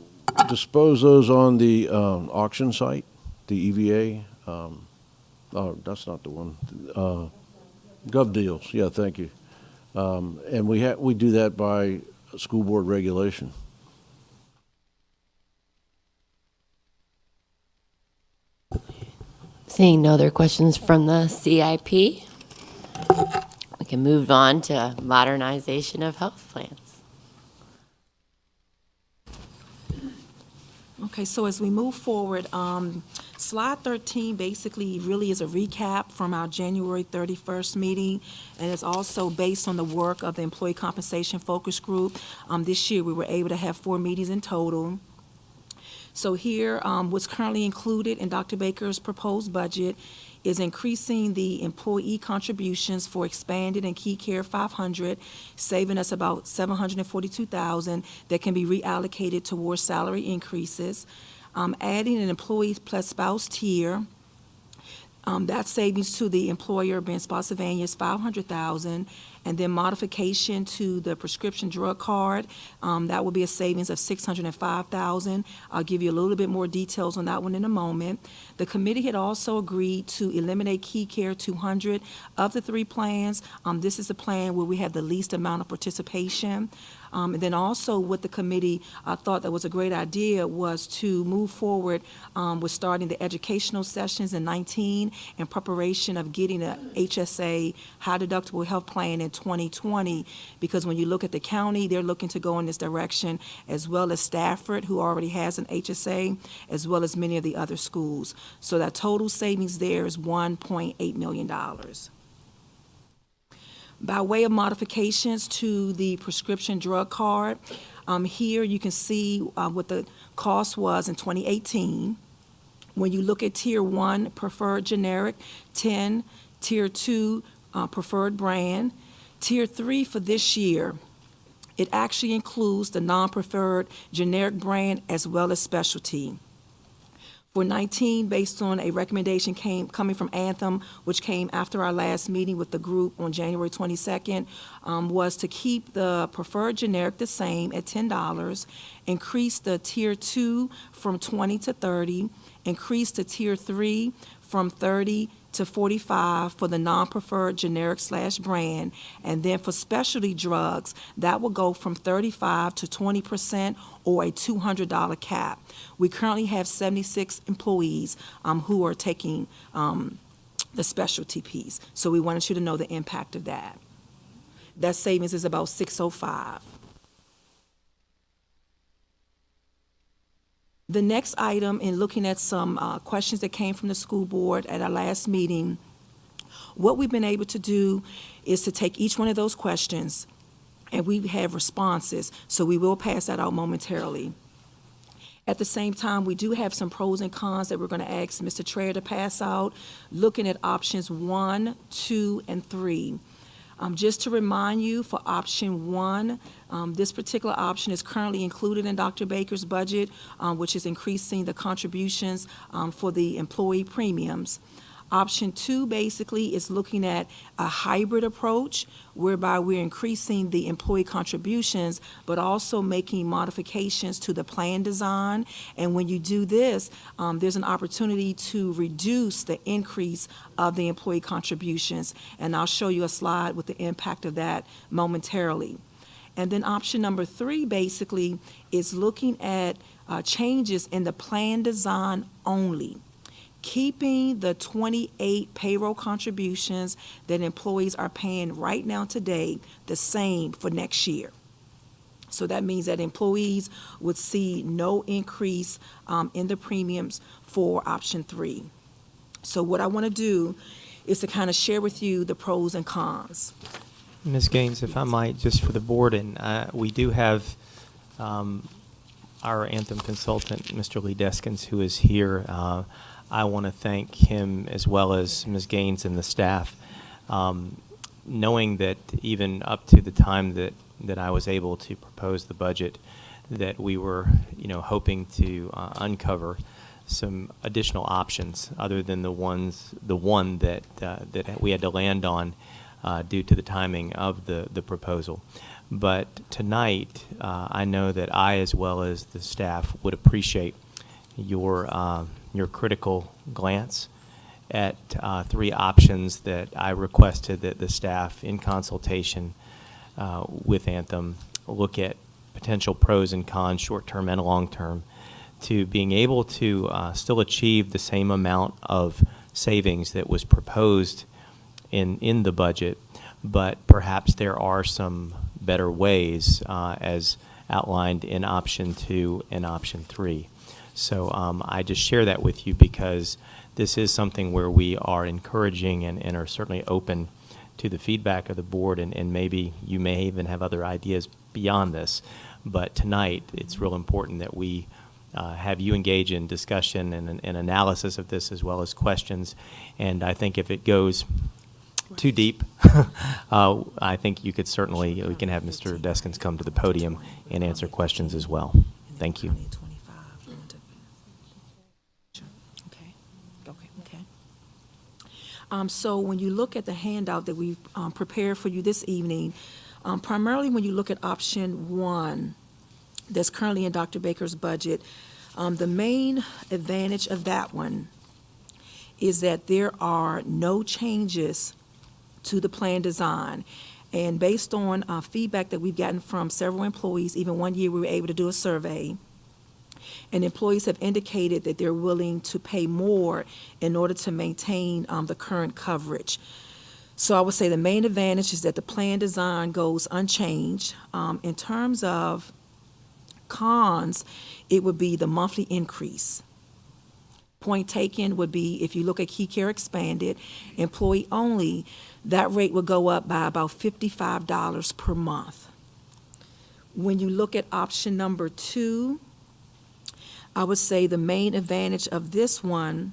S2: dispose those on the auction site, the EVA. Oh, that's not the one. Gov deals, yeah, thank you. And we do that by school board regulation.
S1: Seeing no other questions from the CIP, we can move on to modernization of health plans.
S10: Okay, so as we move forward, slide 13 basically really is a recap from our January 31st meeting, and it's also based on the work of the Employee Compensation Focus Group. This year, we were able to have 4 meetings in total. So here, what's currently included in Dr. Baker's proposed budget is increasing the employee contributions for expanded and key care 500, saving us about $742,000 that can be reallocated towards salary increases. Adding an employee plus spouse tier, that savings to the employer being Spotsylvania is $500,000, and then modification to the prescription drug card, that will be a savings of $605,000. I'll give you a little bit more details on that one in a moment. The committee had also agreed to eliminate Key Care 200 of the 3 plans. This is the plan where we have the least amount of participation. And then also what the committee thought that was a great idea was to move forward with starting the educational sessions in 19 in preparation of getting a HSA, high deductible health plan in 2020, because when you look at the county, they're looking to go in this direction, as well as Stafford, who already has an HSA, as well as many of the other schools. So that total savings there is $1.8 million. By way of modifications to the prescription drug card, here you can see what the cost was in 2018. When you look at Tier 1 preferred generic, 10, Tier 2 preferred brand, Tier 3 for this year, it actually includes the non-preferred generic brand as well as specialty. For 19, based on a recommendation coming from Anthem, which came after our last meeting with the group on January 22nd, was to keep the preferred generic the same at $10, increase the Tier 2 from 20 to 30, increase the Tier 3 from 30 to 45 for the non-preferred generic/brand, and then for specialty drugs, that will go from 35 to 20% or a $200 cap. We currently have 76 employees who are taking the specialty piece, so we wanted you to know the impact of that. That savings is about $605. The next item, in looking at some questions that came from the school board at our last meeting, what we've been able to do is to take each one of those questions, and we have responses, so we will pass that out momentarily. At the same time, we do have some pros and cons that we're going to ask Mr. Traer to pass out, looking at options 1, 2, and 3. Just to remind you, for option 1, this particular option is currently included in Dr. Baker's budget, which is increasing the contributions for the employee premiums. Option 2 basically is looking at a hybrid approach whereby we're increasing the employee contributions but also making modifications to the plan design. And when you do this, there's an opportunity to reduce the increase of the employee contributions. And I'll show you a slide with the impact of that momentarily. And then option number 3 basically is looking at changes in the plan design only, keeping the 28 payroll contributions that employees are paying right now today the same for next year. So that means that employees would see no increase in the premiums for option 3. So what I want to do is to kind of share with you the pros and cons.
S9: Ms. Gaines, if I might, just for the board, and we do have our Anthem consultant, Mr. Lee Deskins, who is here. I want to thank him as well as Ms. Gaines and the staff, knowing that even up to the time that I was able to propose the budget, that we were, hoping to uncover some additional options other than the one that we had to land on due to the timing of the proposal. But tonight, I know that I, as well as the staff, would appreciate your critical glance at 3 options that I requested that the staff, in consultation with Anthem, look at potential pros and cons, short-term and long-term, to being able to still achieve the same amount of savings that was proposed in the budget, but perhaps there are some better ways as outlined in option 2 and option 3. So I just share that with you because this is something where we are encouraging and are certainly open to the feedback of the board, and maybe you may even have other ideas beyond this. But tonight, it's real important that we have you engage in discussion and analysis of this as well as questions. And I think if it goes too deep, I think you could certainly, we can have Mr. Deskins come to the podium and answer questions as well. Thank you.
S10: So when you look at the handout that we've prepared for you this evening, primarily when you look at option 1 that's currently in Dr. Baker's budget, the main advantage of that one is that there are no changes to the plan design. And based on feedback that we've gotten from several employees, even one year we were able to do a survey, and employees have indicated that they're willing to pay more in order to maintain the current coverage. So I would say the main advantage is that the plan design goes unchanged. In terms of cons, it would be the monthly increase. Point taken would be if you look at Key Care Expanded, employee only, that rate would go up by about $55 per month. When you look at option number 2, I would say the main advantage of this one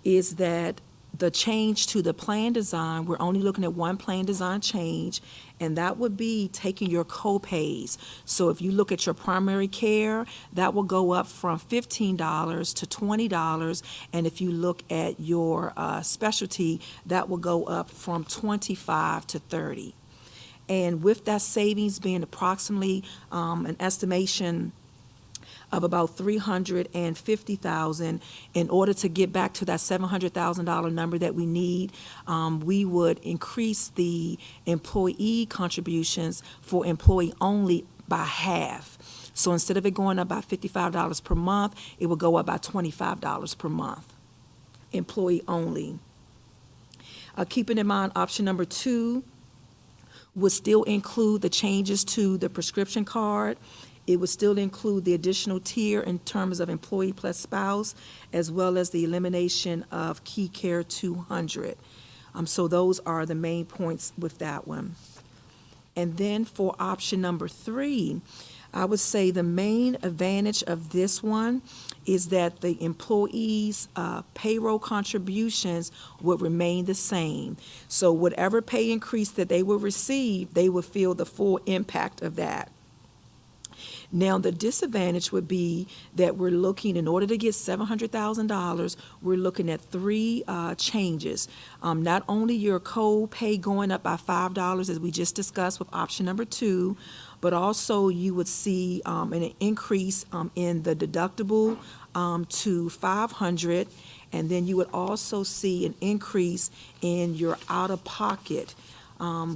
S10: is that the change to the plan design, we're only looking at one plan design change, and that would be taking your co-pays. So if you look at your primary care, that will go up from $15 to $20, and if you look at your specialty, that will go up from $25 to $30. And with that savings being approximately an estimation of about $350,000, in order to get back to that $700,000 number that we need, we would increase the employee contributions for employee only by half. So instead of it going up by $55 per month, it would go up by $25 per month, employee only. Keeping in mind, option number 2 would still include the changes to the prescription card. It would still include the additional tier in terms of employee plus spouse, as well as the elimination of Key Care 200. So those are the main points with that one. And then for option number 3, I would say the main advantage of this one is that the employees' payroll contributions would remain the same. So whatever pay increase that they will receive, they will feel the full impact of that. Now, the disadvantage would be that we're looking, in order to get $700,000, we're looking at 3 changes. Not only your co-pay going up by $5, as we just discussed with option number 2, but also you would see an increase in the deductible to $500, and then you would also see an increase in your out-of-pocket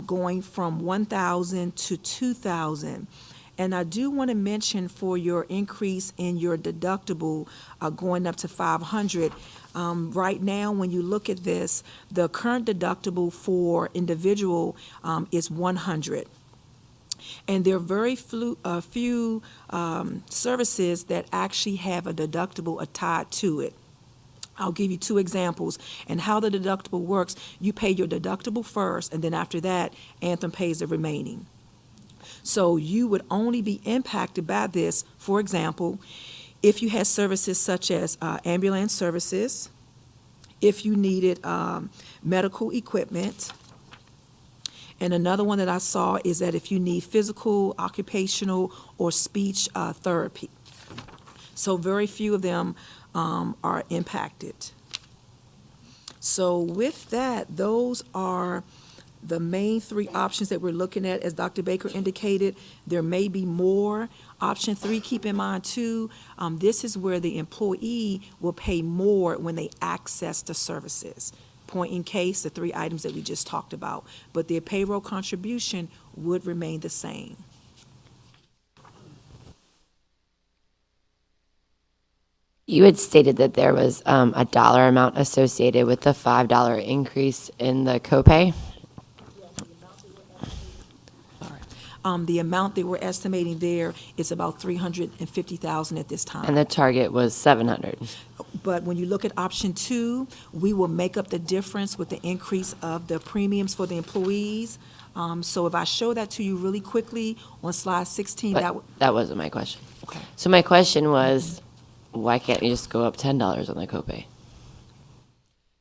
S10: going from $1,000 to $2,000. And I do want to mention for your increase in your deductible going up to $500, right now when you look at this, the current deductible for individual is $100. And there are very few services that actually have a deductible tied to it. I'll give you 2 examples. And how the deductible works, you pay your deductible first, and then after that, Anthem pays the remaining. So you would only be impacted by this, for example, if you had services such as ambulance services, if you needed medical equipment, and another one that I saw is that if you need physical, occupational, or speech therapy. So very few of them are impacted. So with that, those are The main three options that we're looking at, as Dr. Baker indicated, there may be more. Option 3, keep in mind too, this is where the employee will pay more when they access the services. Point in case, the 3 items that we just talked about, but their payroll contribution would remain the same.
S1: You had stated that there was a dollar amount associated with the $5 increase in the copay.
S10: The amount that we're estimating there is about $350,000 at this time.
S1: And the target was 700.
S10: But when you look at option 2, we will make up the difference with the increase of the premiums for the employees. So if I show that to you really quickly on slide 16,
S1: But that wasn't my question.
S10: Okay.
S1: So my question was, why can't you just go up $10 on the copay?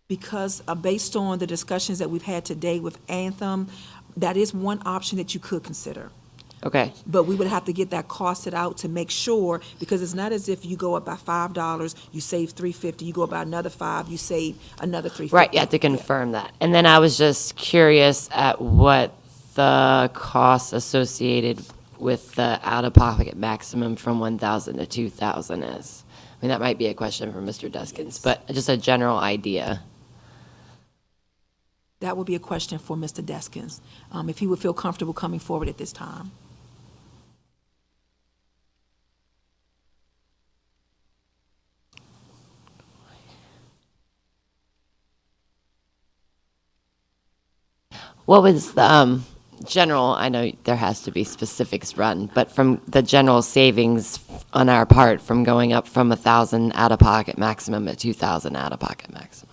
S10: Because based on the discussions that we've had today with Anthem, that is one option that you could consider.
S1: Okay.
S10: But we would have to get that costed out to make sure, because it's not as if you go up by $5, you save $350, you go up by another $5, you save another $350.
S1: Right, you have to confirm that. And then I was just curious at what the cost associated with the out-of-pocket maximum from 1,000 to 2,000 is. I mean, that might be a question for Mr. Deskins, but just a general idea.
S10: That would be a question for Mr. Deskins, if he would feel comfortable coming forward at this time.
S1: What was the general, I know there has to be specifics run, but from the general savings on our part from going up from 1,000 out-of-pocket maximum to 2,000 out-of-pocket maximum?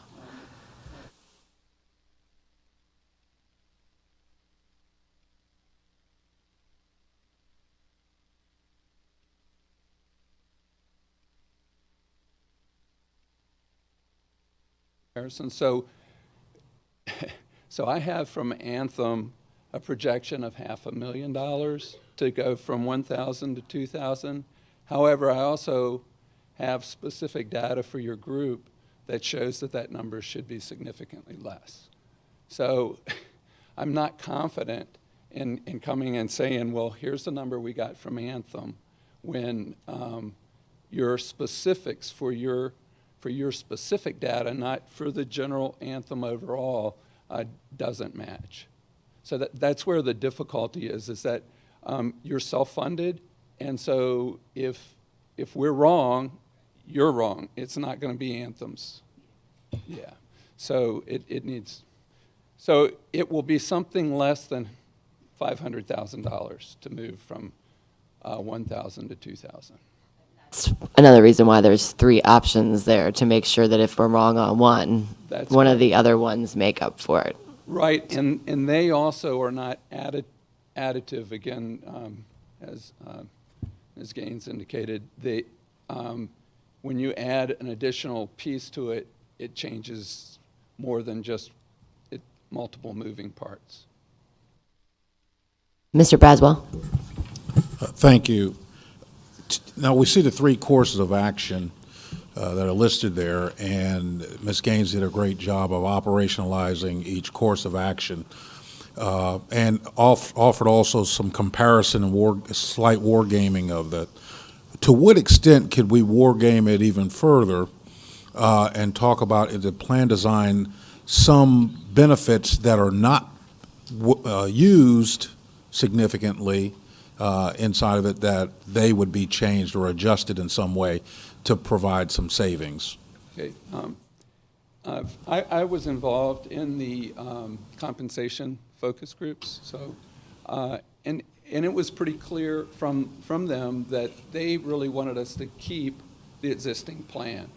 S16: Harrison, so I have from Anthem a projection of $500,000 to go from 1,000 to 2,000. However, I also have specific data for your group that shows that that number should be significantly less. So I'm not confident in coming and saying, well, here's the number we got from Anthem, when your specifics for your specific data, not for the general Anthem overall, doesn't match. So that's where the difficulty is that you're self-funded, and so if we're wrong, you're wrong. It's not going to be Anthem's. Yeah. So so it will be something less than $500,000 to move from 1,000 to 2,000.
S1: That's another reason why there's 3 options there, to make sure that if we're wrong on one, one of the other ones make up for it.
S16: Right, and they also are not additive, again, as Ms. Gaines indicated. When you add an additional piece to it, it changes more than just multiple moving parts.
S1: Mr. Braswell?
S11: Thank you. Now, we see the 3 courses of action that are listed there, and Ms. Gaines did a great job of operationalizing each course of action, and offered also some comparison and slight wargaming of that. To what extent could we wargame it even further and talk about in the plan design some benefits that are not used significantly inside of it, that they would be changed or adjusted in some way to provide some savings?
S16: Okay. I was involved in the compensation focus groups, so and it was pretty clear from them that they really wanted us to keep the existing plan.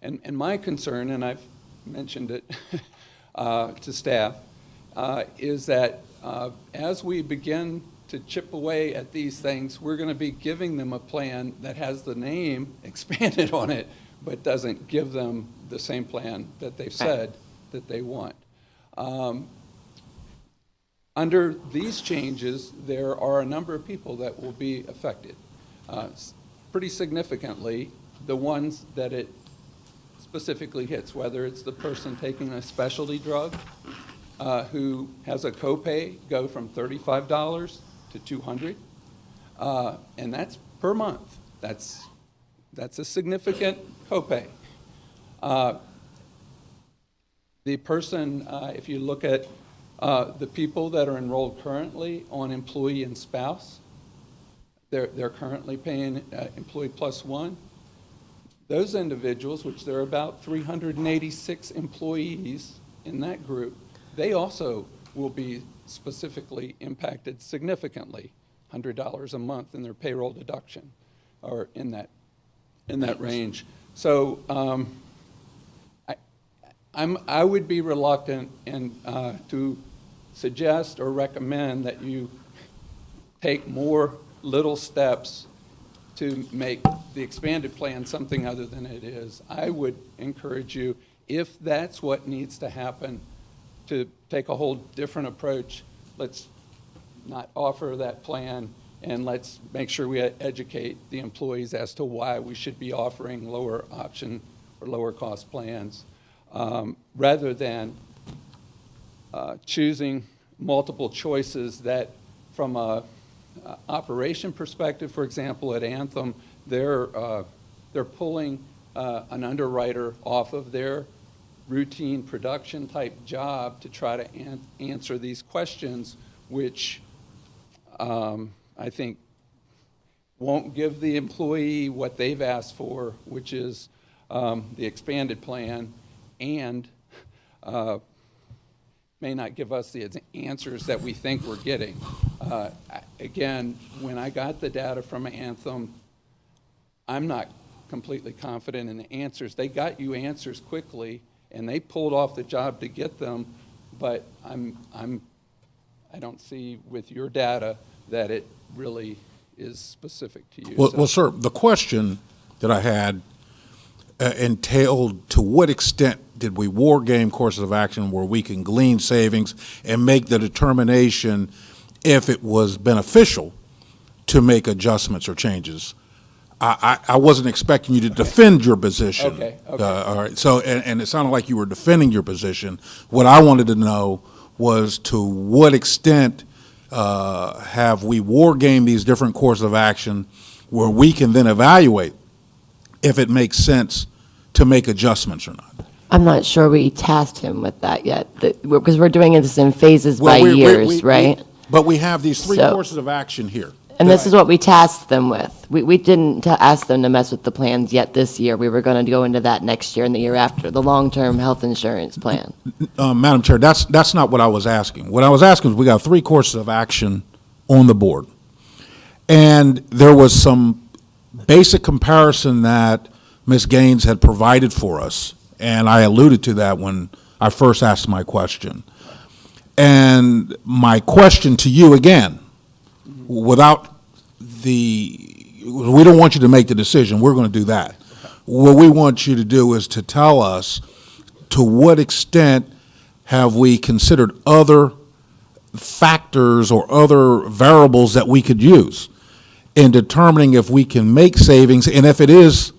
S16: And my concern, and I've mentioned it to staff, is that as we begin to chip away at these things, we're going to be giving them a plan that has the name expanded on it, but doesn't give them the same plan that they've said that they want. Under these changes, there are a number of people that will be affected. Pretty significantly, the ones that it specifically hits, whether it's the person taking a specialty drug who has a copay go from $35 to $200, and that's per month. That's a significant copay. The person, if you look at the people that are enrolled currently on employee and spouse, they're currently paying employee plus one. Those individuals, which there are about 386 employees in that group, they also will be specifically impacted significantly, $100 a month in their payroll deduction, or in that range. So I would be reluctant to suggest or recommend that you take more little steps to make the expanded plan something other than it is. I would encourage you, if that's what needs to happen, to take a whole different approach. Let's not offer that plan, and let's make sure we educate the employees as to why we should be offering lower option or lower cost plans, rather than choosing multiple choices that, from a operation perspective, for example, at Anthem, they're pulling an underwriter off of their routine production type job to try to answer these questions, which I think won't give the employee what they've asked for, which is the expanded plan, and may not give us the answers that we think we're getting. Again, when I got the data from Anthem, I'm not completely confident in the answers. They got you answers quickly, and they pulled off the job to get them, but I don't see with your data that it really is specific to you.
S11: Well, sir, the question that I had entailed, to what extent did we war game courses of action where we can glean savings and make the determination if it was beneficial to make adjustments or changes? I wasn't expecting you to defend your position.
S16: Okay.
S11: All right. So, and it sounded like you were defending your position. What I wanted to know was, to what extent have we war gamed these different courses of action where we can then evaluate if it makes sense to make adjustments or not?
S1: I'm not sure we tasked him with that yet, because we're doing this in phases by
S11: Well,
S1: years, right?
S11: But we have these three
S1: So-
S11: courses of action here.
S1: And this is what we tasked them with. We didn't ask them to mess with the plans yet this year. We were going to go into that next year and the year after, the long-term health insurance plan.
S11: Madam Chair, that's not what I was asking. What I was asking was, we got three courses of action on the board. And there was some basic comparison that Ms. Gaines had provided for us, and I alluded to that when I first asked my question. And my question to you again, without we don't want you to make the decision, we're going to do that. What we want you to do is to tell us, to what extent have we considered other factors or other variables that we could use in determining if we can make savings, and if it is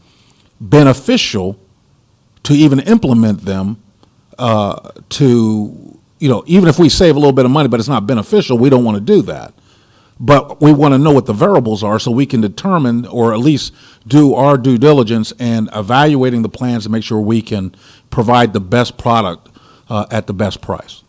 S11: beneficial to even implement them, even if we save a little bit of money but it's not beneficial, we don't want to do that. But we want to know what the variables are so we can determine, or at least do our due diligence in evaluating the plans to make sure we can provide the best product at the best price.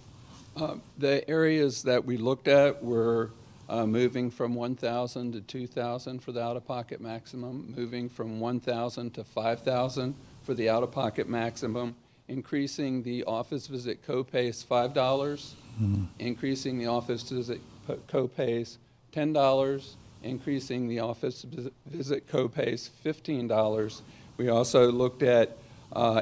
S16: The areas that we looked at were moving from 1,000 to 2,000 for the out-of-pocket maximum, moving from 1,000 to 5,000 for the out-of-pocket maximum, increasing the office visit copays $5, increasing the office visit copays $10, increasing the office visit copays $15. We also looked at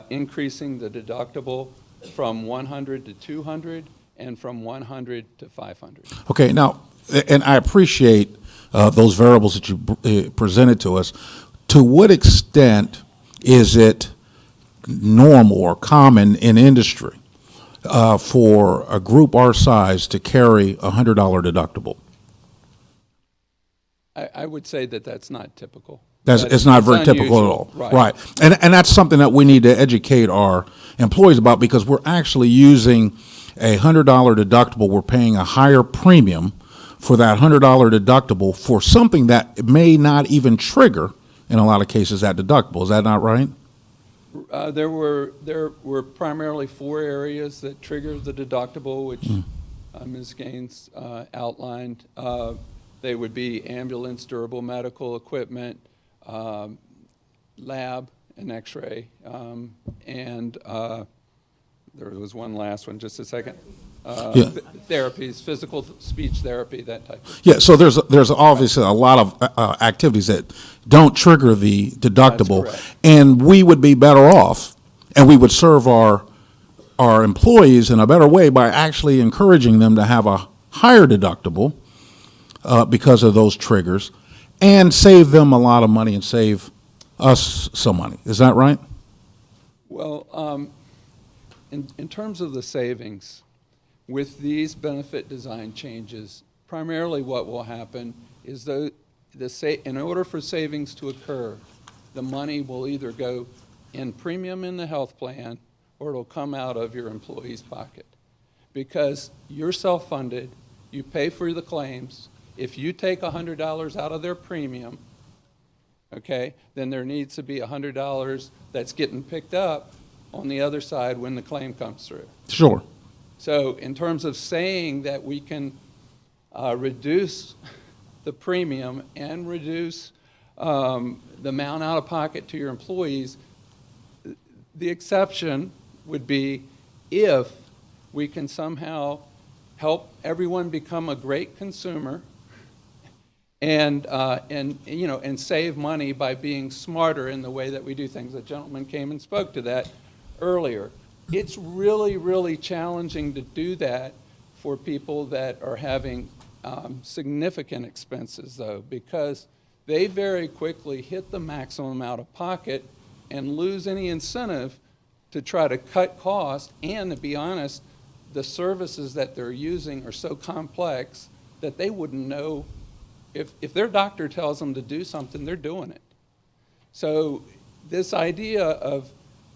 S16: increasing the deductible from $100 to $200 and from $100 to $500.
S11: Okay, now, and I appreciate those variables that you presented to us. To what extent is it normal or common in industry for a group our size to carry a $100 deductible?
S16: I would say that that's not typical.
S11: It's not very typical at all.
S16: Right.
S11: And that's something that we need to educate our employees about, because we're actually using a $100 deductible, we're paying a higher premium for that $100 deductible for something that may not even trigger, in a lot of cases, that deductible. Is that not right?
S16: There were primarily 4 areas that triggered the deductible, which Ms. Gaines outlined. They would be ambulance, durable medical equipment, lab and x-ray, and there was one last one, just a second. Therapies, physical speech therapy, that type of thing.
S11: Yeah, so there's obviously a lot of activities that don't trigger the deductible,
S16: That's correct.
S11: and we would be better off, and we would serve our employees in a better way by actually encouraging them to have a higher deductible because of those triggers, and save them a lot of money and save us some money. Is that right?
S16: Well, in terms of the savings, with these benefit design changes, primarily what will happen is in order for savings to occur, the money will either go in premium in the health plan or it'll come out of your employee's pocket. Because you're self-funded, you pay for the claims. If you take $100 out of their premium, okay, then there needs to be $100 that's getting picked up on the other side when the claim comes through.
S11: Sure.
S16: So in terms of saying that we can reduce the premium and reduce the amount out of pocket to your employees, the exception would be if we can somehow help everyone become a great consumer and save money by being smarter in the way that we do things. The gentleman came and spoke to that earlier. It's really, really challenging to do that for people that are having significant expenses, though, because they very quickly hit the maximum out of pocket and lose any incentive to try to cut costs. And to be honest, the services that they're using are so complex that they wouldn't know. If their doctor tells them to do something, they're doing it. So this idea of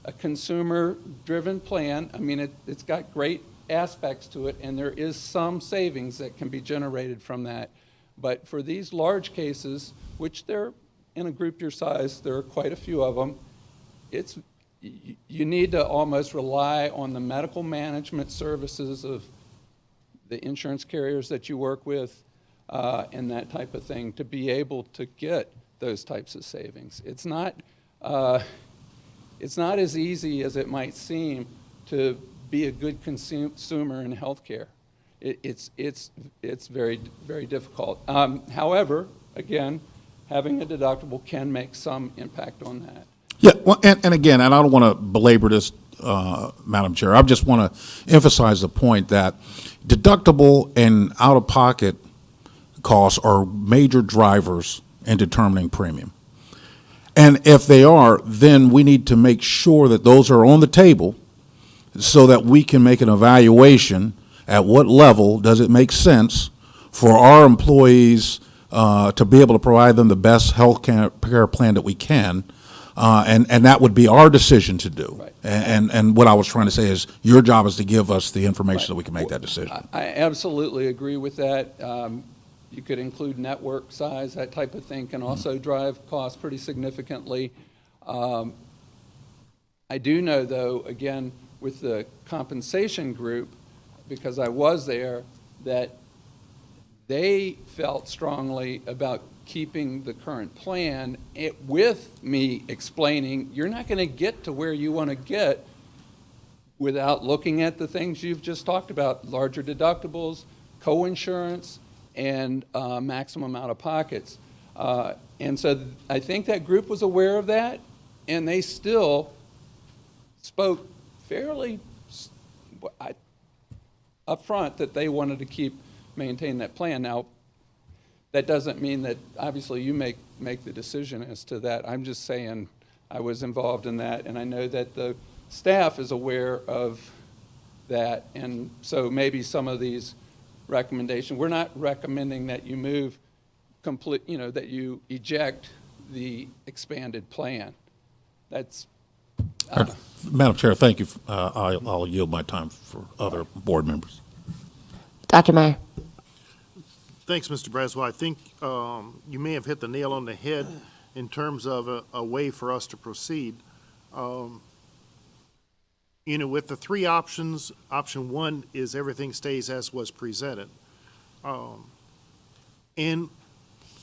S16: a consumer-driven plan, I mean, it's got great aspects to it, and there is some savings that can be generated from that. But for these large cases, which they're in a group your size, there are quite a few of them, you need to almost rely on the medical management services of the insurance carriers that you work with and that type of thing to be able to get those types of savings. It's not as easy as it might seem to be a good consumer in healthcare. It's very, very difficult. However, again, having a deductible can make some impact on that.
S11: Yeah, well, and again, and I don't want to belabor this, Madam Chair. I just want to emphasize the point that deductible and out-of-pocket costs are major drivers in determining premium. And if they are, then we need to make sure that those are on the table so that we can make an evaluation at what level does it make sense for our employees to be able to provide them the best health care plan that we can. And that would be our decision to do.
S16: Right.
S11: And what I was trying to say is your job is to give us the information so we can make that decision.
S16: I absolutely agree with that. You could include network size, that type of thing can also drive costs pretty significantly. I do know, though, again, with the compensation group, because I was there, that they felt strongly about keeping the current plan with me explaining you're not going to get to where you want to get without looking at the things you've just talked about, larger deductibles, co-insurance, and maximum out-of-pockets. And so I think that group was aware of that, and they still spoke fairly upfront that they wanted to maintain that plan. Now, that doesn't mean that obviously you make the decision as to that. I'm just saying I was involved in that, and I know that the staff is aware of that, and so maybe some of these recommendations, we're not recommending that you move that you eject the expanded plan.
S11: Madam Chair, thank you. I'll yield my time for other board members.
S1: Dr. Meyer.
S17: Thanks, Mr. Braswell. I think you may have hit the nail on the head in terms of a way for us to proceed. With the three options, option one is everything stays as was presented. In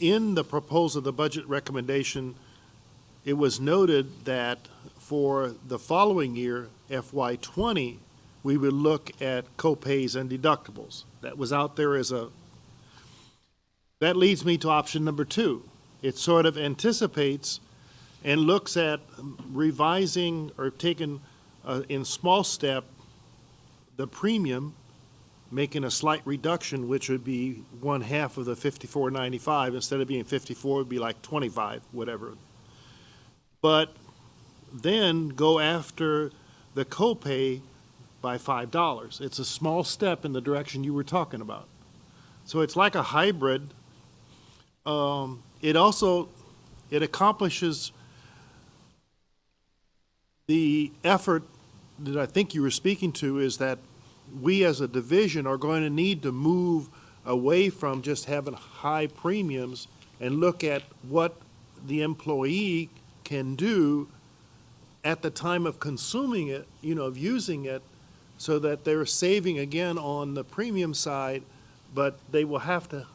S17: the proposal, the budget recommendation, it was noted that for the following year, FY20, we would look at co-pays and deductibles. That was out there as that leads me to option number two. It sort of anticipates and looks at revising or taking in small step the premium, making a slight reduction, which would be 1/2 of the $54.95. Instead of being 54, it would be like 25, whatever. But then go after the copay by $5. It's a small step in the direction you were talking about. So it's like a hybrid. It accomplishes the effort that I think you were speaking to, is that we as a division are going to need to move away from just having high premiums and look at what the employee can do at the time of consuming it, of using it, so that they're saving again on the premium side, but they will have to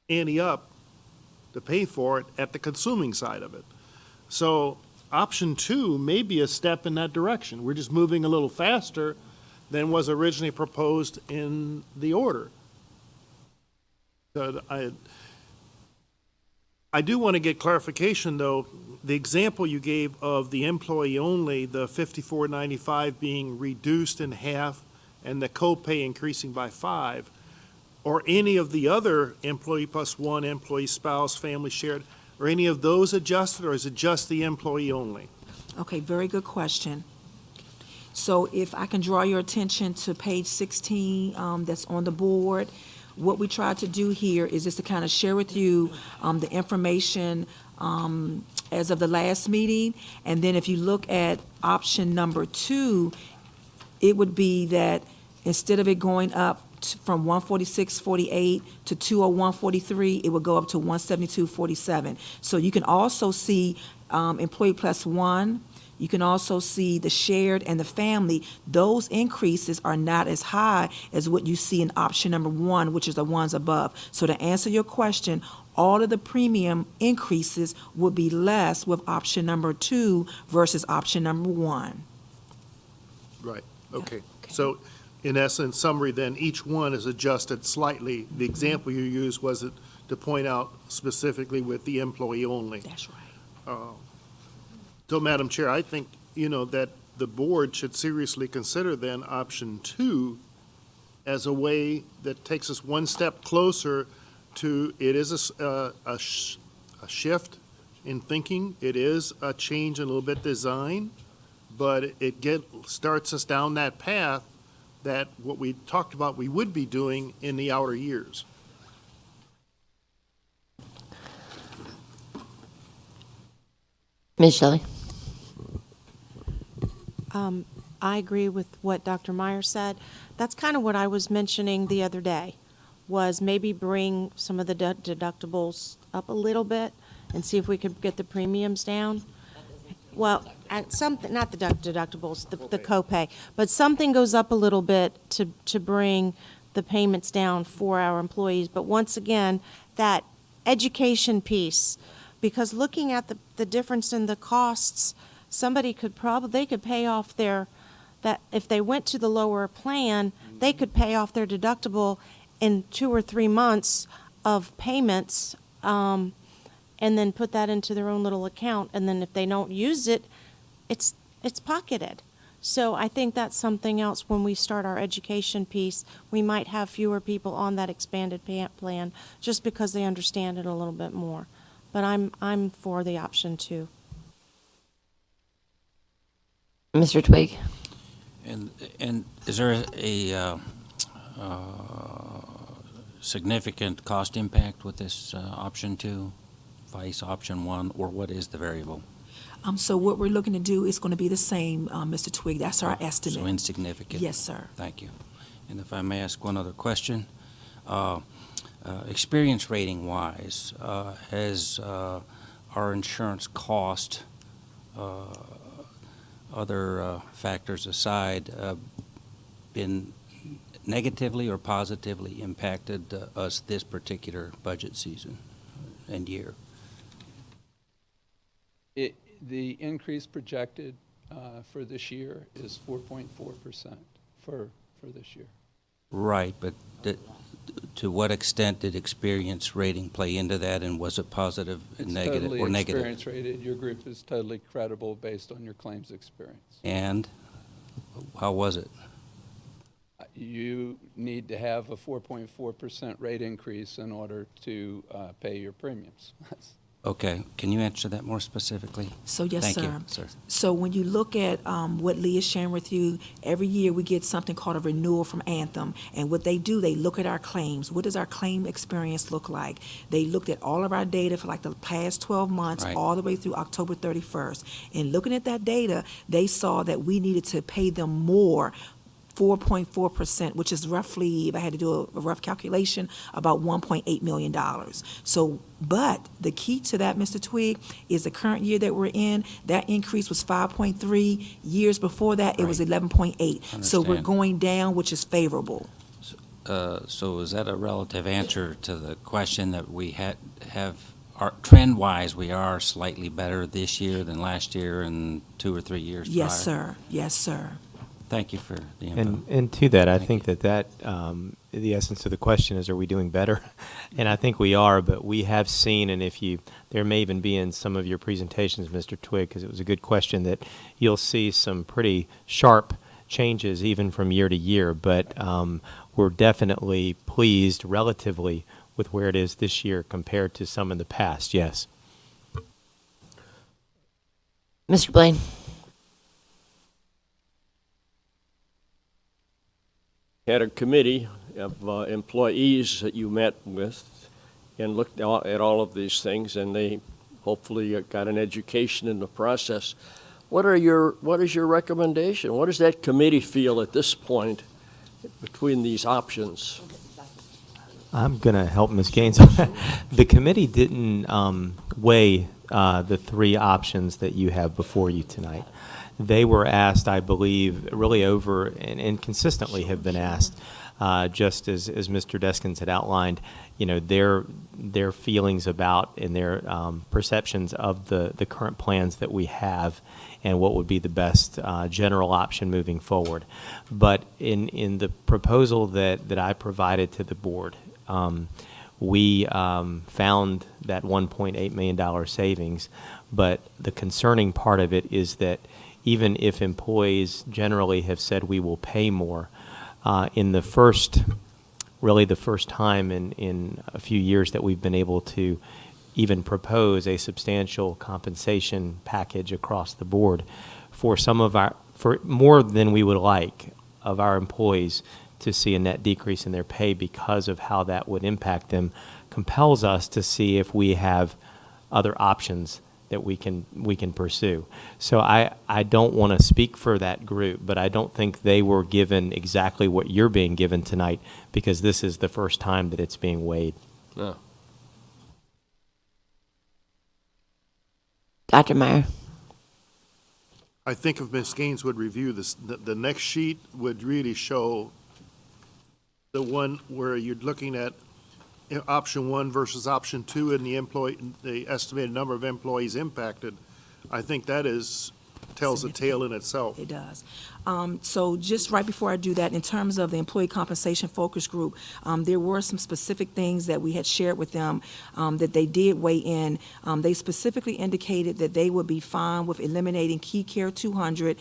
S17: ante up to pay for it at the consuming side of it. So option two may be a step in that direction. We're just moving a little faster than was originally proposed in the order. So I do want to get clarification, though. The example you gave of the employee only, the $54.95 being reduced in half and the copay increasing by 5, or any of the other employee plus one, employee spouse, family shared, are any of those adjusted, or is it just the employee only?
S10: Okay, very good question. So if I can draw your attention to page 16 that's on the board, what we tried to do here is just to kind of share with you the information as of the last meeting. And then if you look at option number 2, it would be that instead of it going up from 146.48 to 201.43, it would go up to 172.47. So you can also see employee plus one. You can also see the shared and the family. Those increases are not as high as what you see in option number 1, which is the ones above. So to answer your question, all of the premium increases would be less with option number 2 versus option number 1.
S17: Right, okay. So in essence, summary then, each one is adjusted slightly. The example you used was to point out specifically with the employee only.
S10: That's right.
S17: So, Madam Chair, I think, that the board should seriously consider then option 2 as a way that takes us one step closer to, it is a shift in thinking, it is a change in a little bit design, but it starts us down that path that what we talked about we would be doing in the outer years.
S1: Ms. Shelley.
S12: I agree with what Dr. Meyer said. That's kind of what I was mentioning the other day, was maybe bring some of the deductibles up a little bit and see if we could get the premiums down. Well, at something, not the deductibles, the copay, but something goes up a little bit to bring the payments down for our employees. But once again, that education piece, because looking at the difference in the costs, somebody could they could pay off that if they went to the lower plan, they could pay off their deductible in 2 or 3 months of payments, and then put that into their own little account. And then if they don't use it, it's pocketed. So I think that's something else when we start our education piece. We might have fewer people on that expanded plan just because they understand it a little bit more. But I'm for the option 2.
S1: Mr. Twig.
S15: And is there a significant cost impact with this option 2, vice option 1, or what is the variable?
S10: So what we're looking to do is going to be the same, Mr. Twig. That's our
S15: So
S10: estimate.
S15: insignificant?
S10: Yes, sir.
S15: Thank you. And if I may ask one other question, experience rating wise, has our insurance cost, other factors aside, been negatively or positively impacted us this particular budget season and year?
S16: The increase projected for this year is 4.4% for this year.
S15: Right, but to what extent did experience rating play into that, and was it positive and
S16: It's
S15: negative
S16: totally
S15: or negative?
S16: experience rated. Your group is totally credible based on your claims experience.
S15: And how was it?
S16: You need to have a 4.4% rate increase in order to pay your premiums.
S15: Okay, can you answer that more specifically?
S10: So, yes,
S15: Thank
S10: sir.
S15: you, sir.
S10: So when you look at what Lee is sharing with you, every year we get something called a renewal from Anthem. And what they do, they look at our claims. What does our claim experience look like? They looked at all of our data for like the past 12 months,
S15: Right.
S10: all the way through October 31st. And looking at that data, they saw that we needed to pay them more, 4.4%, which is roughly, if I had to do a rough calculation, about $1.8 million. So, but the key to that, Mr. Twig, is the current year that we're in, that increase was 5.3. Years before that, it was
S15: Right.
S10: 11.8. So we're
S15: Understand.
S10: going down, which is favorable.
S15: So is that a relative answer to the question that we have, trend-wise, we are slightly better this year than last year and 2 or 3 years prior?
S10: Yes, sir. Yes, sir.
S15: Thank you for the info.
S9: And to that, I
S15: Thank
S9: think that the essence of the question is, are we doing better? And I think we are, but we have seen, and there may even be in some of your presentations, Mr. Twig, because it was a good question, that you'll see some pretty sharp changes even from year to year, but we're definitely pleased relatively with where it is this year compared to some in the past, yes.
S1: Mr. Blaine?
S14: Had a committee of employees that you met with and looked at all of these things, and they hopefully got an education in the process. What is your recommendation? What does that committee feel at this point between these options?
S9: I'm going to help Ms. Gaines. The committee didn't weigh the 3 options that you have before you tonight. They were asked, I believe, really over and consistently have been asked, just as Mr. Deskins had outlined, their feelings about and their perceptions of the current plans that we have and what would be the best general option moving forward. But in the proposal that I provided to the board, we found that $1.8 million savings, but the concerning part of it is that even if employees generally have said we will pay more, in the first time in a few years that we've been able to even propose a substantial compensation package across the board for more than we would like of our employees to see a net decrease in their pay because of how that would impact them, compels us to see if we have other options that we can pursue. So I don't want to speak for that group, but I don't think they were given exactly what you're being given tonight, because this is the first time that it's being weighed.
S14: No.
S1: Dr. Meyer?
S17: I think if Ms. Gaines would review this, the next sheet would really show the one where you're looking at option 1 versus option 2 and the estimated number of employees impacted. I think that tells a tale in itself.
S10: It does. So just right before I do that, in terms of the employee compensation focus group, there were some specific things that we had shared with them that they did weigh in. They specifically indicated that they would be fine with eliminating Key Care 200,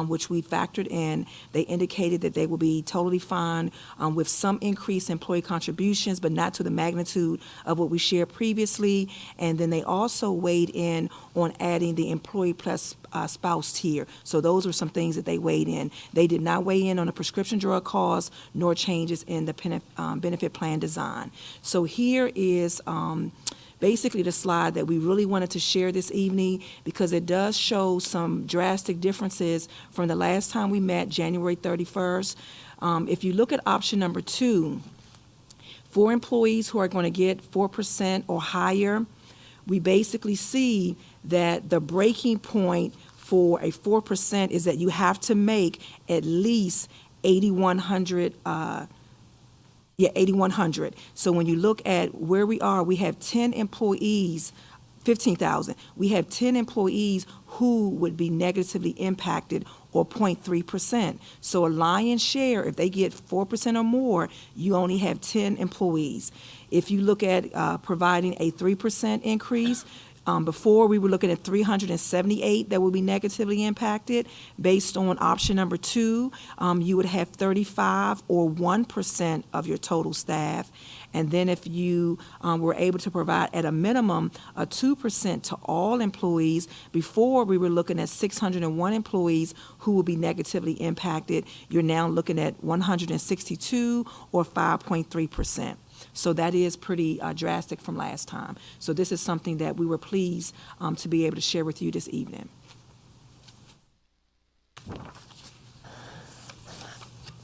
S10: which we factored in. They indicated that they will be totally fine with some increase in employee contributions, but not to the magnitude of what we shared previously. And then they also weighed in on adding the employee plus spouse tier. So those were some things that they weighed in. They did not weigh in on the prescription drug costs nor changes in the benefit plan design. So here is basically the slide that we really wanted to share this evening because it does show some drastic differences from the last time we met, January 31st. If you look at option number 2, for employees who are going to get 4% or higher, we basically see that the breaking point for a 4% is that you have to make at least 8,100. 8,100. So when you look at where we are, we have 10 employees, 15,000. We have 10 employees who would be negatively impacted, or 0.3%. So a lion's share, if they get 4% or more, you only have 10 employees. If you look at providing a 3% increase, before we were looking at 378 that would be negatively impacted. Based on option number 2, you would have 35 or 1% of your total staff. And then if you were able to provide at a minimum a 2% to all employees, before we were looking at 601 employees who will be negatively impacted, you're now looking at 162 or 5.3%. So that is pretty drastic from last time. So this is something that we were pleased to be able to share with you this evening.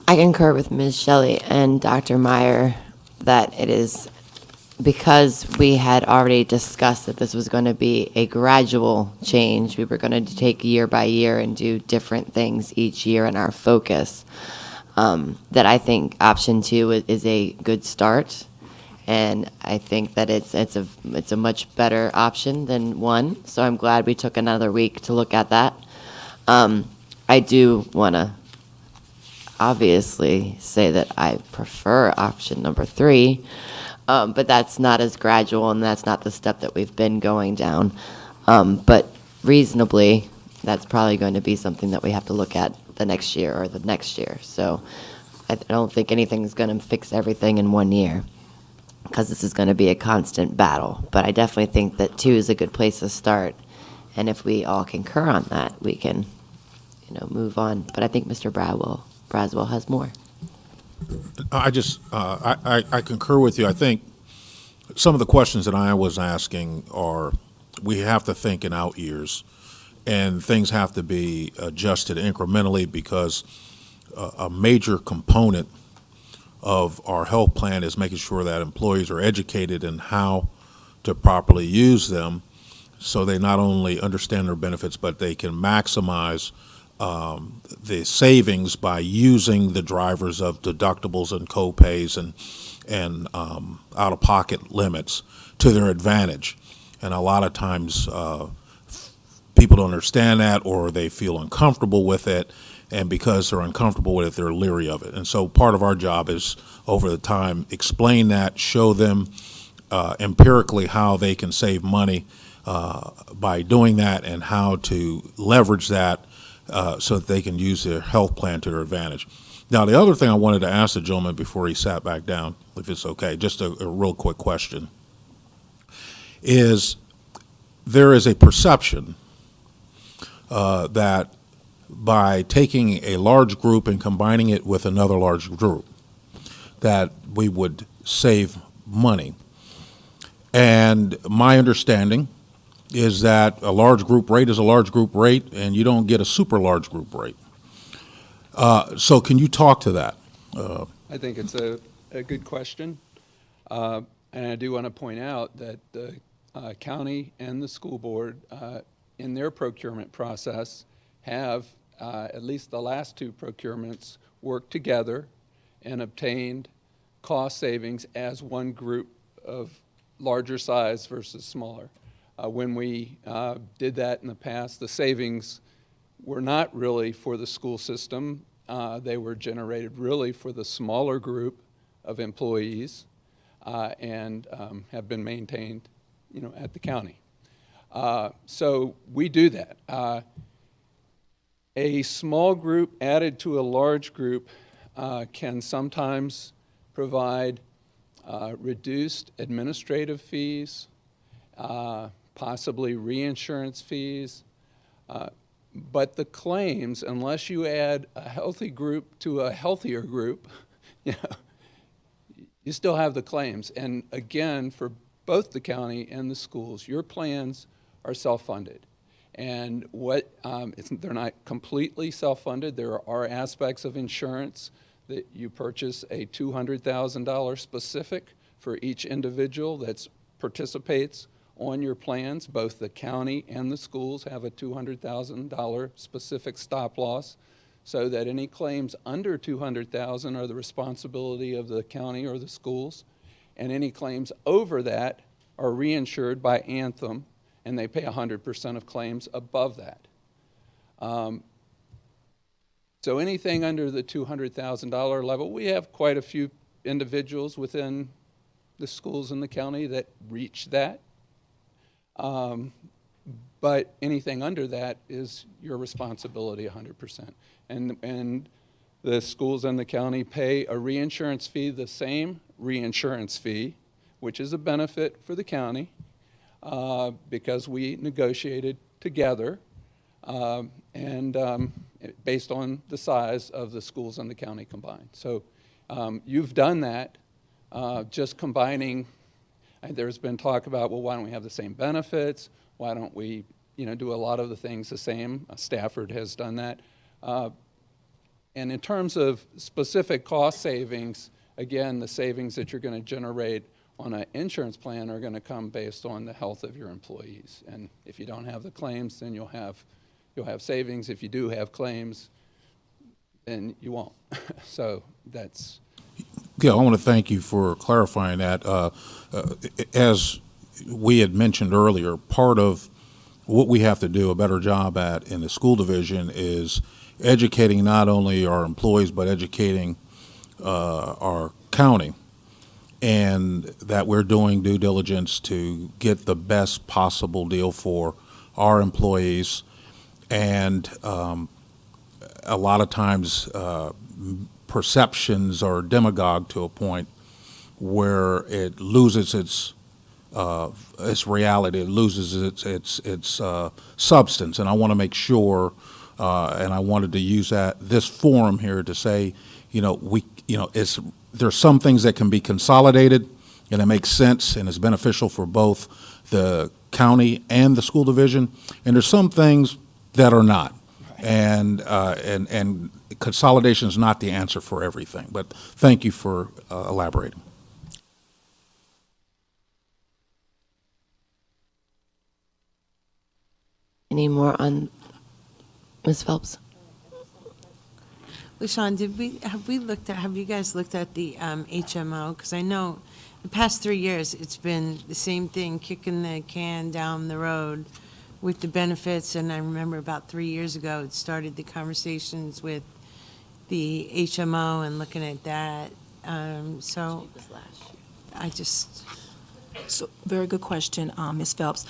S1: I concur with Ms. Shelley and Dr. Meyer that it is because we had already discussed that this was going to be a gradual change. We were going to take year by year and do different things each year in our focus. That I think option 2 is a good start, and I think that it's a much better option than 1. So I'm glad we took another week to look at that. I do want to obviously say that I prefer option number 3, but that's not as gradual, and that's not the step that we've been going down. But reasonably, that's probably going to be something that we have to look at the next year or the next year. So I don't think anything's going to fix everything in 1 year, because this is going to be a constant battle. But I definitely think that 2 is a good place to start. And if we all concur on that, we can, move on. But I think Mr. Braswell has more.
S11: I concur with you. I think some of the questions that I was asking are, we have to think in out years, and things have to be adjusted incrementally, because a major component of our health plan is making sure that employees are educated in how to properly use them, so they not only understand their benefits, but they can maximize the savings by using the drivers of deductibles and co-pays and out-of-pocket limits to their advantage. And a lot of times people don't understand that, or they feel uncomfortable with it, and because they're uncomfortable with it, they're leery of it. And so part of our job is, over the time, explain that, show them empirically how they can save money by doing that, and how to leverage that so that they can use their health plan to their advantage. Now, the other thing I wanted to ask the gentleman before he sat back down, if it's okay, just a real quick question, is there is a perception that by taking a large group and combining it with another large group, that we would save money. And my understanding is that a large group rate is a large group rate, and you don't get a super large group rate. So can you talk to that?
S16: I think it's a good question. And I do want to point out that the county and the school board, in their procurement process, have, at least the last 2 procurements, worked together and obtained cost savings as one group of larger size versus smaller. When we did that in the past, the savings were not really for the school system. They were generated really for the smaller group of employees and have been maintained, at the county. So we do that. A small group added to a large group can sometimes provide reduced administrative fees, possibly reinsurance fees, but the claims, unless you add a healthy group to a healthier group, you still have the claims. And again, for both the county and the schools, your plans are self-funded. And they're not completely self-funded. There are aspects of insurance that you purchase a $200,000 specific for each individual that participates on your plans. Both the county and the schools have a $200,000 specific stop loss, so that any claims under $200,000 are the responsibility of the county or the schools, and any claims over that are reinsured by Anthem, and they pay 100% of claims above that. So anything under the $200,000 level, we have quite a few individuals within the schools in the county that reach that. But anything under that is your responsibility 100%. And the schools in the county pay a reinsurance fee, the same reinsurance fee, which is a benefit for the county because we negotiated together and based on the size of the schools in the county combined. So you've done that, just combining. There's been talk about, well, why don't we have the same benefits? Why don't we, do a lot of the things the same? Stafford has done that. And in terms of specific cost savings, again, the savings that you're going to generate on an insurance plan are going to come based on the health of your employees. And if you don't have the claims, then you'll have savings. If you do have claims, then you won't. So that's...
S11: Yeah, I want to thank you for clarifying that. As we had mentioned earlier, part of what we have to do a better job at in the school division is educating not only our employees, but educating our county, and that we're doing due diligence to get the best possible deal for our employees. And a lot of times perceptions are demagogued to a point where it loses its reality, it loses its substance. And I want to make sure, and I wanted to use this forum here to say, there's some things that can be consolidated, and it makes sense and is beneficial for both the county and the school division, and there's some things that are not. And consolidation is not the answer for everything. But thank you for elaborating.
S1: Any more on Ms. Phelps?
S13: LaShawn, have you guys looked at the HMO? Because I know the past 3 years, it's been the same thing, kicking the can down the road with the benefits. And I remember about 3 years ago, it started the conversations with the HMO and looking at that. So
S10: very good question, Ms. Phelps.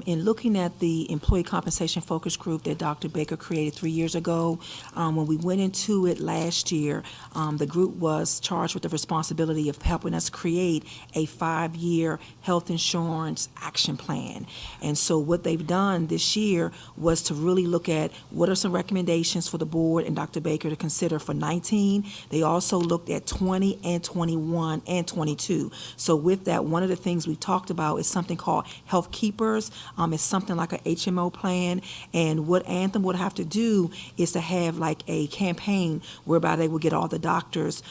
S10: In looking at the employee compensation focus group that Dr. Baker created 3 years ago, when we went into it last year, the group was charged with the responsibility of helping us create a 5-year health insurance action plan. And so what they've done this year was to really look at what are some recommendations for the board and Dr. Baker to consider for 19. They also looked at 20 and 21 and 22. So with that, one of the things we talked about is something called Health Keepers. It's something like a HMO plan, and what Anthem would have to do is to have like a campaign whereby they would get all the doctors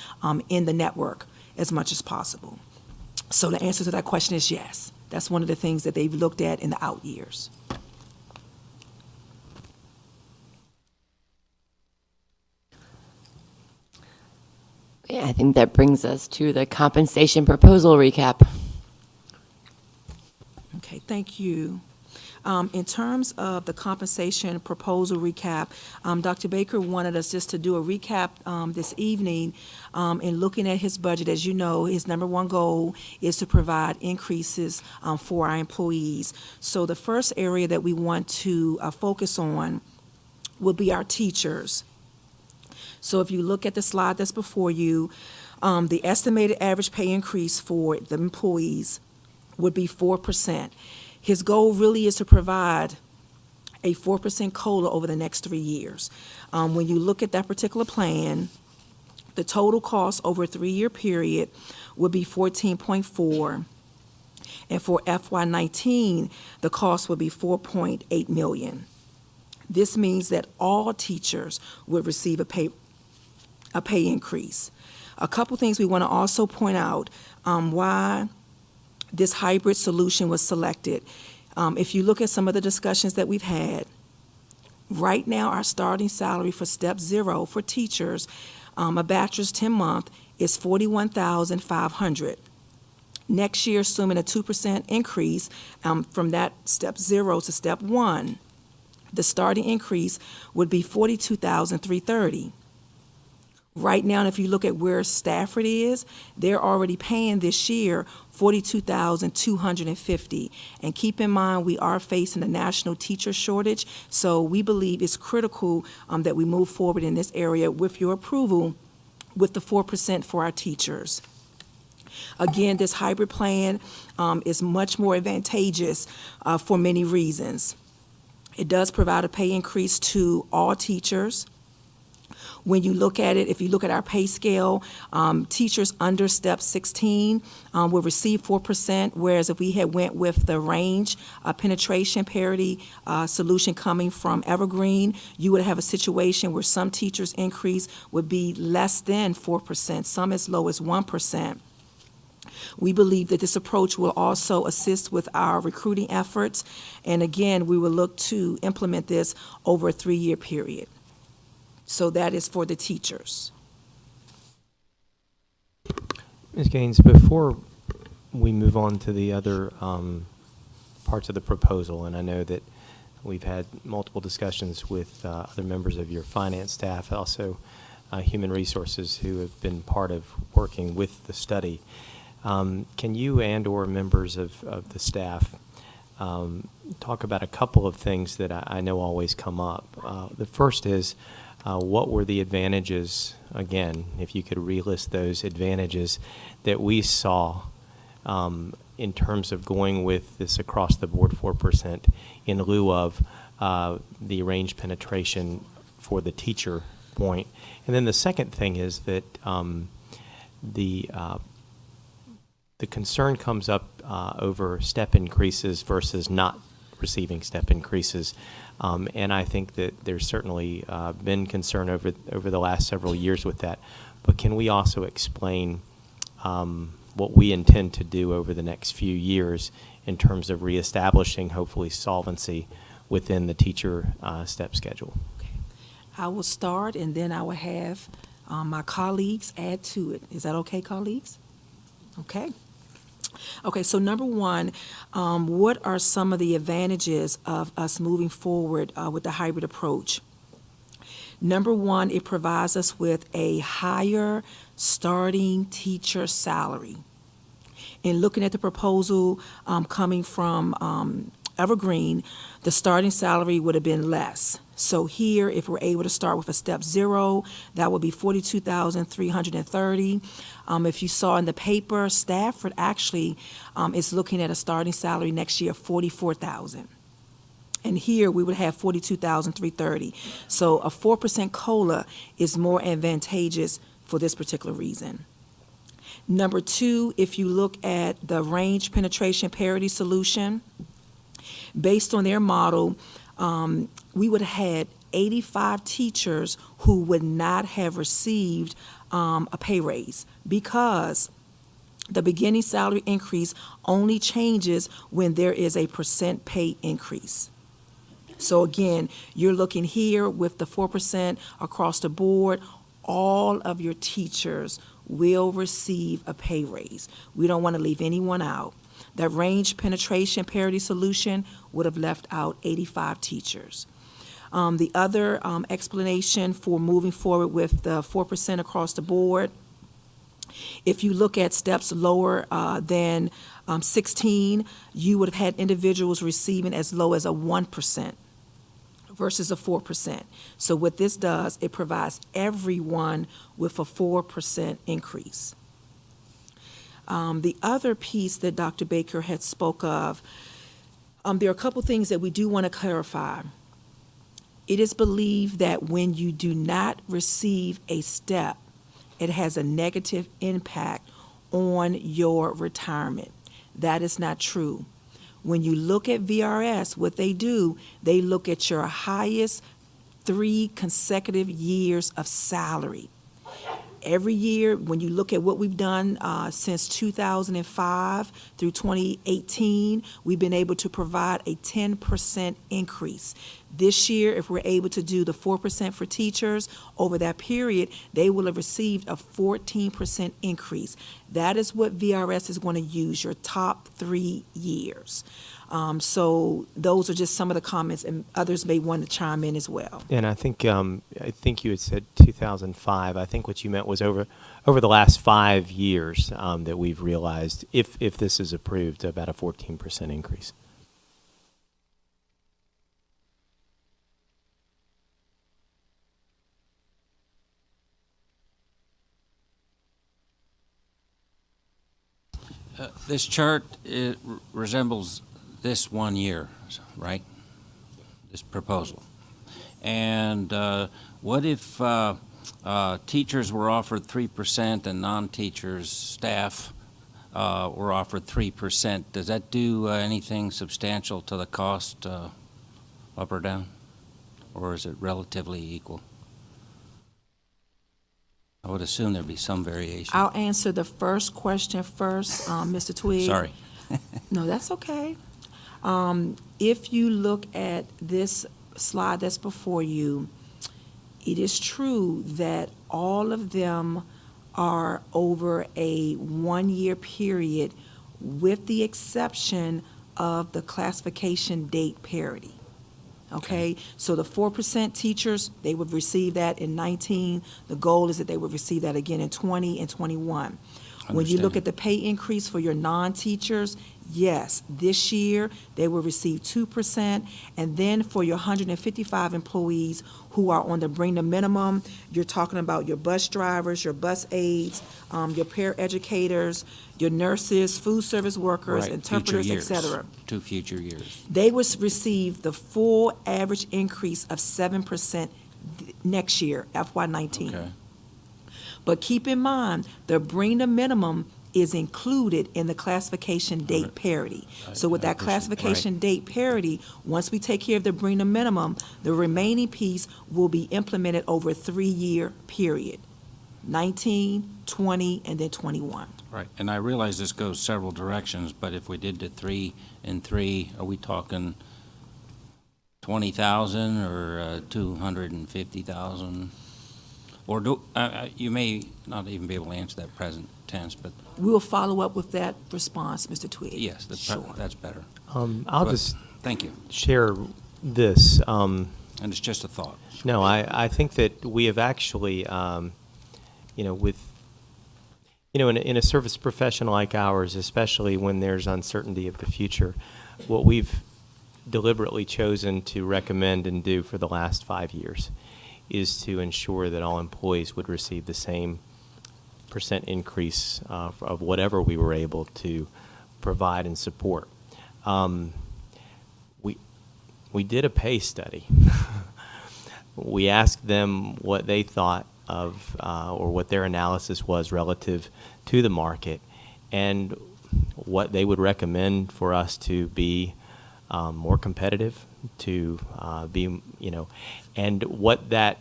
S10: in the network as much as possible. So the answer to that question is yes. That's one of the things that they've looked at in the out years.
S1: Yeah, I think that brings us to the compensation proposal recap.
S10: Okay, thank you. In terms of the compensation proposal recap, Dr. Baker wanted us just to do a recap this evening in looking at his budget. As you know, his number one goal is to provide increases for our employees. So the first area that we want to focus on will be our teachers. So if you look at the slide that's before you, the estimated average pay increase for the employees would be 4%. His goal really is to provide a 4% COLA over the next 3 years. When you look at that particular plan, the total cost over a 3-year period would be 14.4, And for FY19, the cost would be $4.8 million. This means that all teachers would receive a pay increase. A couple things we want to also point out why this hybrid solution was selected. If you look at some of the discussions that we've had, right now our starting salary for step 0 for teachers, a bachelor's 10-month, is $41,500. Next year, assuming a 2% increase from that step 0 to step 1, the starting increase would be $42,330. Right now, if you look at where Stafford is, they're already paying this year $42,250. And keep in mind, we are facing a national teacher shortage, so we believe it's critical that we move forward in this area with your approval with the 4% for our teachers. Again, this hybrid plan is much more advantageous for many reasons. It does provide a pay increase to all teachers. When you look at it, if you look at our pay scale, teachers under step 16 will receive 4%, whereas if we had went with the range penetration parity solution coming from Evergreen, you would have a situation where some teachers' increase would be less than 4%, some as low as 1%. We believe that this approach will also assist with our recruiting efforts, and again, we will look to implement this over a 3-year period. So that is for the teachers.
S9: Ms. Gaines, before we move on to the other parts of the proposal, and I know that we've had multiple discussions with other members of your finance staff, also human resources who have been part of working with the study. Can you and/or members of the staff talk about a couple of things that I know always come up? The first is, what were the advantages, again, if you could relist those advantages that we saw in terms of going with this across-the-board 4% in lieu of the range penetration for the teacher point? And then the second thing is that the concern comes up over step increases versus not receiving step increases. And I think that there's certainly been concern over the last several years with that. But can we also explain what we intend to do over the next few years in terms of reestablishing, hopefully, solvency within the teacher step schedule?
S10: Okay. I will start, and then I will have my colleagues add to it. Is that okay, colleagues? Okay. Okay, so number one, what are some of the advantages of us moving forward with the hybrid approach? Number one, it provides us with a higher starting teacher salary. In looking at the proposal coming from Evergreen, the starting salary would have been less. So here, if we're able to start with a step 0, that would be $42,330. If you saw in the paper, Stafford actually is looking at a starting salary next year of $44,000. And here we would have $42,330. So a 4% COLA is more advantageous for this particular reason. Number two, if you look at the range penetration parity solution, based on their model, we would have had 85 teachers who would not have received a pay raise because the beginning salary increase only changes when there is a % pay increase. So again, you're looking here with the 4% across the board, all of your teachers will receive a pay raise. We don't want to leave anyone out. That range penetration parity solution would have left out 85 teachers. The other explanation for moving forward with the 4% across the board, if you look at steps lower than 16, you would have had individuals receiving as low as a 1% versus a 4%. So what this does, it provides everyone with a 4% increase. The other piece that Dr. Baker had spoke of, there are a couple things that we do want to clarify. It is believed that when you do not receive a step, it has a negative impact on your retirement. That is not true. When you look at VRS, what they do, they look at your highest 3 consecutive years of salary. Every year, when you look at what we've done since 2005 through 2018, we've been able to provide a 10% increase. This year, if we're able to do the 4% for teachers over that period, they will have received a 14% increase. That is what VRS is going to use, your top 3 years. So those are just some of the comments, and others may want to chime in as well.
S9: And I think you had said 2005. I think what you meant was over the last 5 years that we've realized, if this is approved, about a 14% increase.
S15: This chart, it resembles this 1 year, right? This proposal. And what if teachers were offered 3% and non-teachers, staff, were offered 3%? Does that do anything substantial to the cost, up or down? Or is it relatively equal? I would assume there'd be some variation.
S10: I'll answer the first question first, Mr. Twigg.
S15: Sorry.
S10: No, that's okay. If you look at this slide that's before you, it is true that all of them are over a 1-year period, with the exception of the classification date parity. Okay, so the 4% teachers, they would receive that in 19. The goal is that they would receive that again in 20 and 21. When you look at the pay increase for your non-teachers, yes, this year they will receive 2%, and then for your 155 employees who are on the bring the minimum, you're talking about your bus drivers, your bus aides, your paraeducators, your nurses, food service workers,
S15: Right,
S10: interpreters,
S15: future
S10: et cetera.
S15: 2 future years.
S10: They will receive the full average increase of 7% next year, FY19.
S15: Okay.
S10: But keep in mind, the bring the minimum is included in the classification date parity. So with that classification date parity, once we take care of the bring the minimum, the remaining piece will be implemented over a 3-year period, 19, 20, and then 21.
S15: Right, and I realize this goes several directions, but if we did the 3 and 3, are we talking 20,000 or 250,000? Or you may not even be able to answer that present tense, but
S10: We will follow up with that response, Mr. Twigg.
S15: yes,
S10: Sure.
S15: that's better.
S9: I'll just
S15: Thank you.
S9: share this.
S15: And it's just a thought.
S9: No, I think that we have actually, in a service profession like ours, especially when there's uncertainty of the future, what we've deliberately chosen to recommend and do for the last 5 years is to ensure that all employees would receive the same percent increase of whatever we were able to provide and support. We did a pay study. We asked them what they thought of or what their analysis was relative to the market and what they would recommend for us to be more competitive, to be, and what that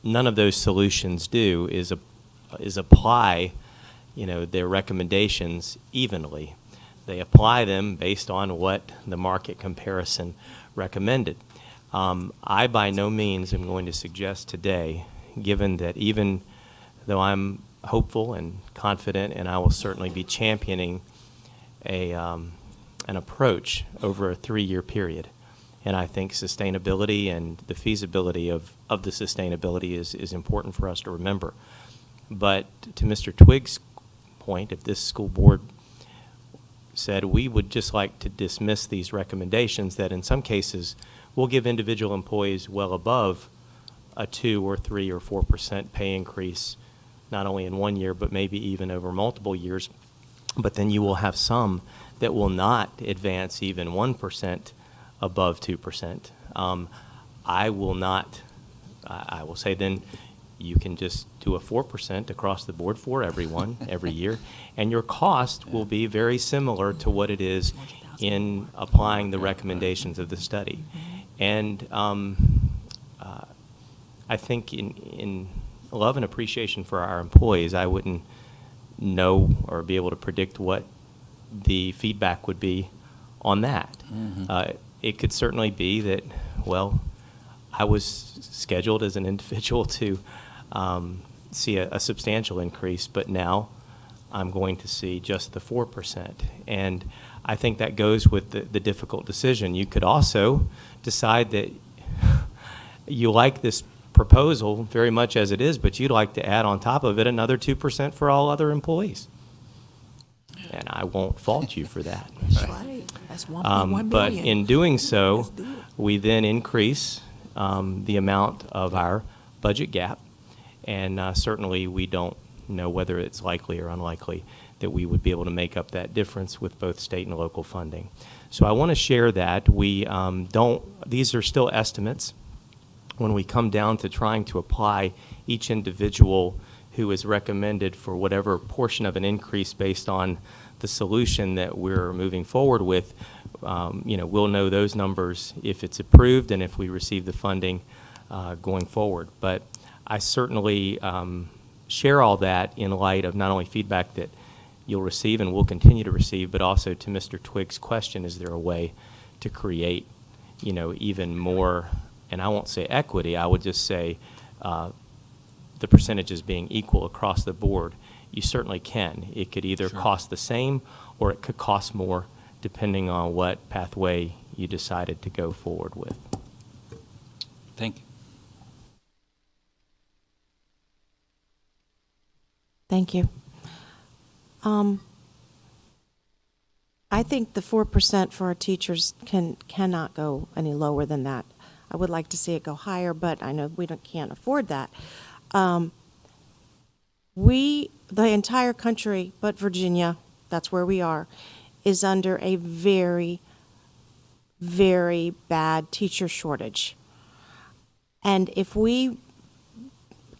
S9: none of those solutions do is apply, their recommendations evenly. They apply them based on what the market comparison recommended. I by no means am going to suggest today, given that even though I'm hopeful and confident, and I will certainly be championing an approach over a 3-year period. And I think sustainability and the feasibility of the sustainability is important for us to remember. But to Mr. Twig's point, if this school board said we would just like to dismiss these recommendations, that in some cases will give individual employees well above a 2 or 3 or 4% pay increase, not only in 1 year, but maybe even over multiple years. But then you will have some that will not advance even 1% above 2%. I will say then you can just do a 4% across the board for everyone every year, and your cost will be very similar to what it is in applying the recommendations of the study. And I think in love and appreciation for our employees, I wouldn't know or be able to predict what the feedback would be on that. It could certainly be that, well, I was scheduled as an individual to see a substantial increase, but now I'm going to see just the 4%. And I think that goes with the difficult decision. You could also decide that you like this proposal very much as it is, but you'd like to add on top of it another 2% for all other employees. And I won't fault you for that.
S10: Right. That's 1.1 million.
S9: But in doing so, we then increase the amount of our budget gap, and certainly we don't know whether it's likely or unlikely that we would be able to make up that difference with both state and local funding. So I want to share that. We these are still estimates. When we come down to trying to apply each individual who is recommended for whatever portion of an increase based on the solution that we're moving forward with, we'll know those numbers if it's approved and if we receive the funding going forward. But I certainly share all that in light of not only feedback that you'll receive and will continue to receive, but also to Mr. Twig's question, is there a way to create, even more, and I won't say equity, I would just say the percentages being equal across the board. You certainly can. It could either cost the same or it could cost more depending on what pathway you decided to go forward with.
S15: Thank you.
S12: Thank you. I think the 4% for our teachers cannot go any lower than that. I would like to see it go higher, but I know we can't afford that. The entire country, but Virginia, that's where we are, is under a very, very bad teacher shortage. And if we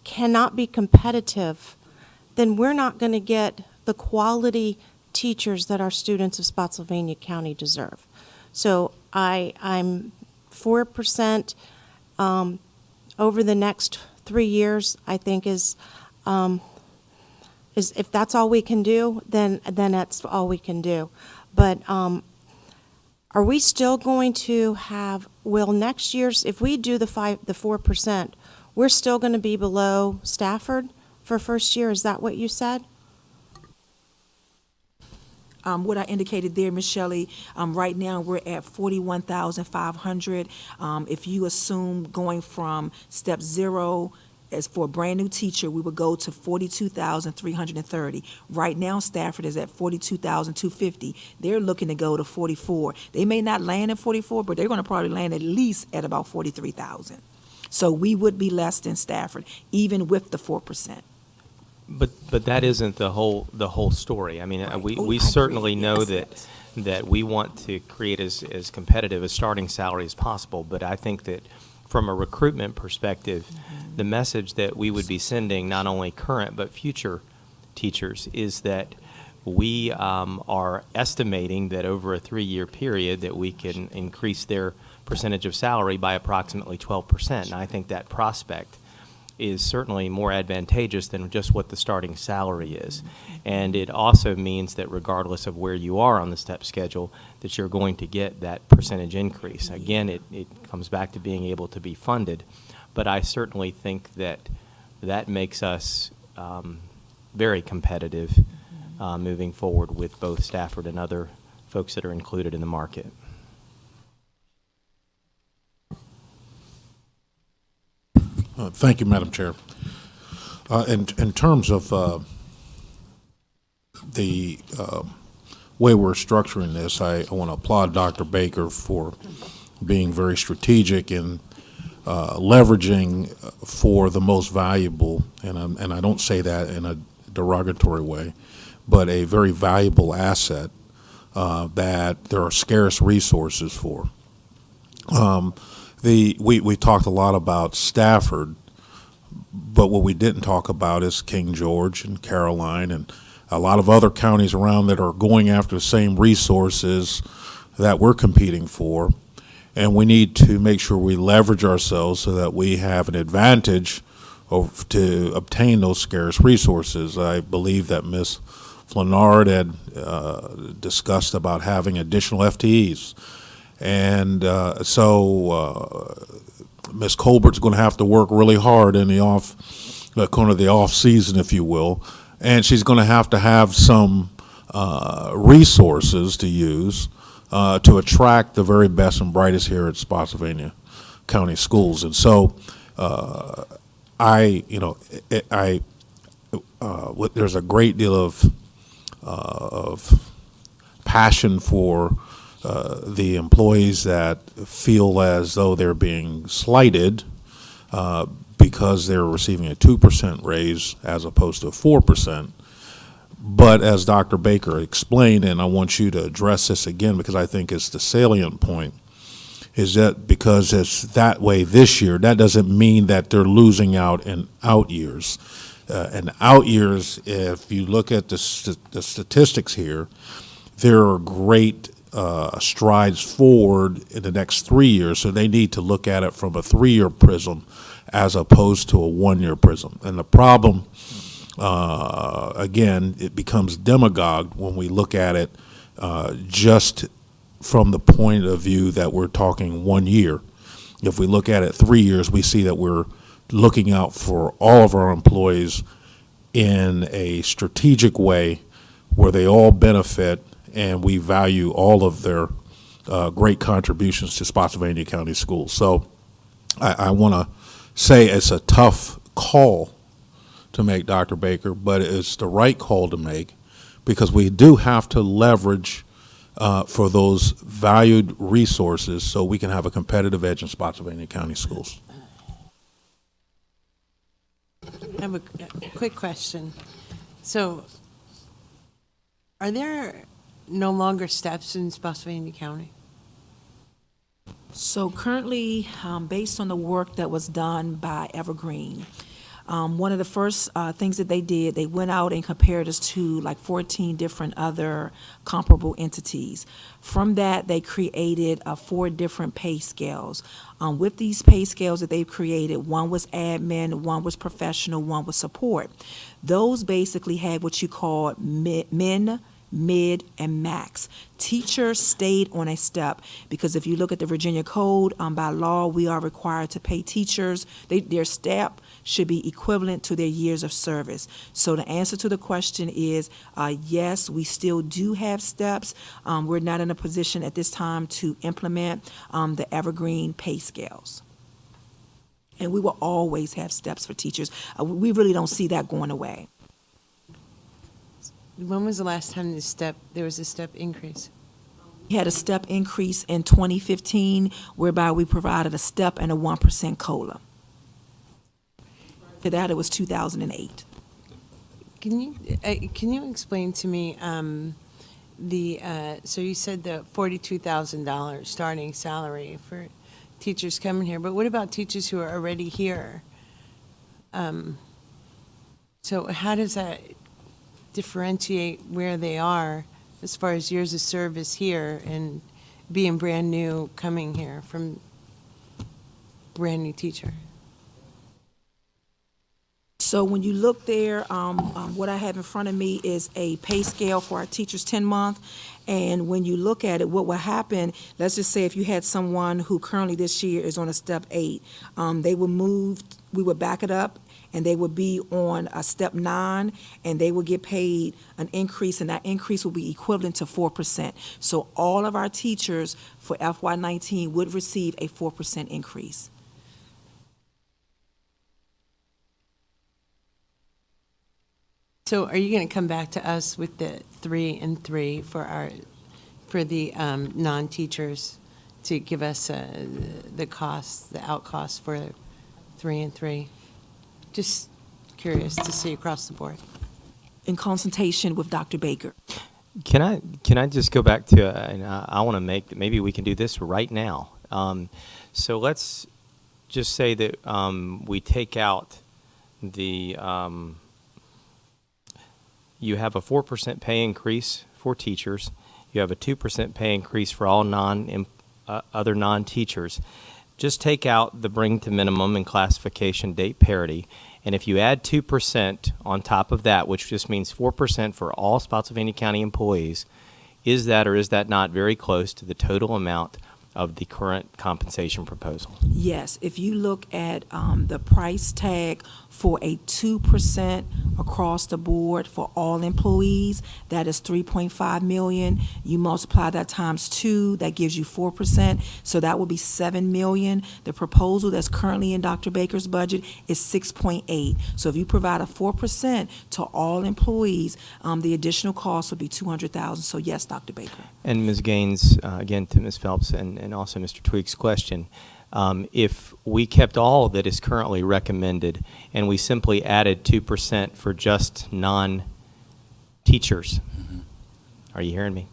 S12: cannot be competitive, then we're not going to get the quality teachers that our students of Spotsylvania County deserve. So I'm 4% over the next 3 years, I think is if that's all we can do, then that's all we can do. But are we still going to have, next year's, if we do the 4%, we're still going to be below Stafford for first year? Is that what you said?
S10: What I indicated there, Ms. Shelley, right now we're at 41,500. If you assume going from step 0 as for a brand new teacher, we would go to 42,330. Right now, Stafford is at 42,250. They're looking to go to 44. They may not land at 44, but they're going to probably land at least at about 43,000. So we would be less than Stafford, even with the 4%.
S9: But that isn't the whole story. I mean, we certainly know that we want to create as competitive a starting salary as possible. But I think that from a recruitment perspective, the message that we would be sending not only current but future teachers is that we are estimating that over a 3-year period that we can increase their percentage of salary by approximately 12%. And I think that prospect is certainly more advantageous than just what the starting salary is. And it also means that regardless of where you are on the step schedule, that you're going to get that percentage increase. Again, it comes back to being able to be funded, but I certainly think that makes us very competitive moving forward with both Stafford and other folks that are included in the market.
S11: Thank you, Madam Chair. In terms of the way we're structuring this, I want to applaud Dr. Baker for being very strategic in leveraging for the most valuable, and I don't say that in a derogatory way, but a very valuable asset that there are scarce resources for. We talked a lot about Stafford, But what we didn't talk about is King George and Caroline and a lot of other counties around that are going after the same resources that we're competing for. And we need to make sure we leverage ourselves so that we have an advantage to obtain those scarce resources. I believe that Ms. Flanard had discussed about having additional FTEs. And so Ms. Colbert's going to have to work really hard in the off season, if you will, and she's going to have some resources to use to attract the very best and brightest here at Spotsylvania County Schools. And so there's a great deal of passion for the employees that feel as though they're being slighted because they're receiving a 2% raise as opposed to 4%. But as Dr. Baker explained, and I want you to address this again because I think it's the salient point, is that because it's that way this year, that doesn't mean that they're losing out in out years. And out years, if you look at the statistics here, there are great strides forward in the next 3 years, so they need to look at it from a 3-year prism as opposed to a 1-year prism. And the problem, again, it becomes demagogue when we look at it just from the point of view that we're talking 1 year. If we look at it 3 years, we see that we're looking out for all of our employees in a strategic way where they all benefit and we value all of their great contributions to Spotsylvania County Schools. So I want to say it's a tough call to make, Dr. Baker, but it's the right call to make because we do have to leverage for those valued resources so we can have a competitive edge in Spotsylvania County Schools.
S13: I have a quick question. So, are there no longer steps in Spotsylvania County?
S10: So currently, based on the work that was done by Evergreen, one of the first things that they did, they went out and compared us to like 14 different other comparable entities. From that, they created 4 different pay scales. With these pay scales that they've created, one was admin, one was professional, one was support. Those basically had what you call min, mid, and max. Teachers stayed on a step because if you look at the Virginia Code, by law, we are required to pay teachers. Their step should be equivalent to their years of service. So the answer to the question is yes, we still do have steps. We're not in a position at this time to implement the Evergreen pay scales. And we will always have steps for teachers. We really don't see that going away.
S13: When was the last time there was a step increase?
S10: We had a step increase in 2015, whereby we provided a step and a 1% COLA. To that, it was 2008.
S13: Can you explain to me so you said the $42,000 starting salary for teachers coming here, but what about teachers who are already here? So how does that differentiate where they are as far as years of service here and being brand new coming here from brand new teacher?
S10: So when you look there, what I have in front of me is a pay scale for our teachers 10-month. And when you look at it, what will happen, let's just say if you had someone who currently this year is on a step 8, they will move, we would back it up, and they would be on a step 9, and they would get paid an increase, and that increase will be equivalent to 4%. So all of our teachers for FY19 would receive a 4% increase.
S13: So are you going to come back to us with the 3 and 3 for the non-teachers to give us the costs, the out costs for 3 and 3? Just curious to see across the board.
S10: In consultation with Dr. Baker.
S9: Can I just go back to, and I want to make, maybe we can do this right now. So let's just say that we take out the you have a 4% pay increase for teachers. You have a 2% pay increase for all other non-teachers. Just take out the bring to minimum and classification date parity, and if you add 2% on top of that, which just means 4% for all Spotsylvania County employees, is that or is that not very close to the total amount of the current compensation proposal?
S10: Yes, if you look at the price tag for a 2% across the board for all employees, that is 3.5 million. You multiply that times 2, that gives you 4%, so that would be 7 million. The proposal that's currently in Dr. Baker's budget is 6.8. So if you provide a 4% to all employees, the additional cost would be 200,000. So yes, Dr. Baker.
S9: And Ms. Gaines, again to Ms. Phelps and also Mr. Tweek's question, if we kept all that is currently recommended and we simply added 2% for just non-teachers, are you hearing me?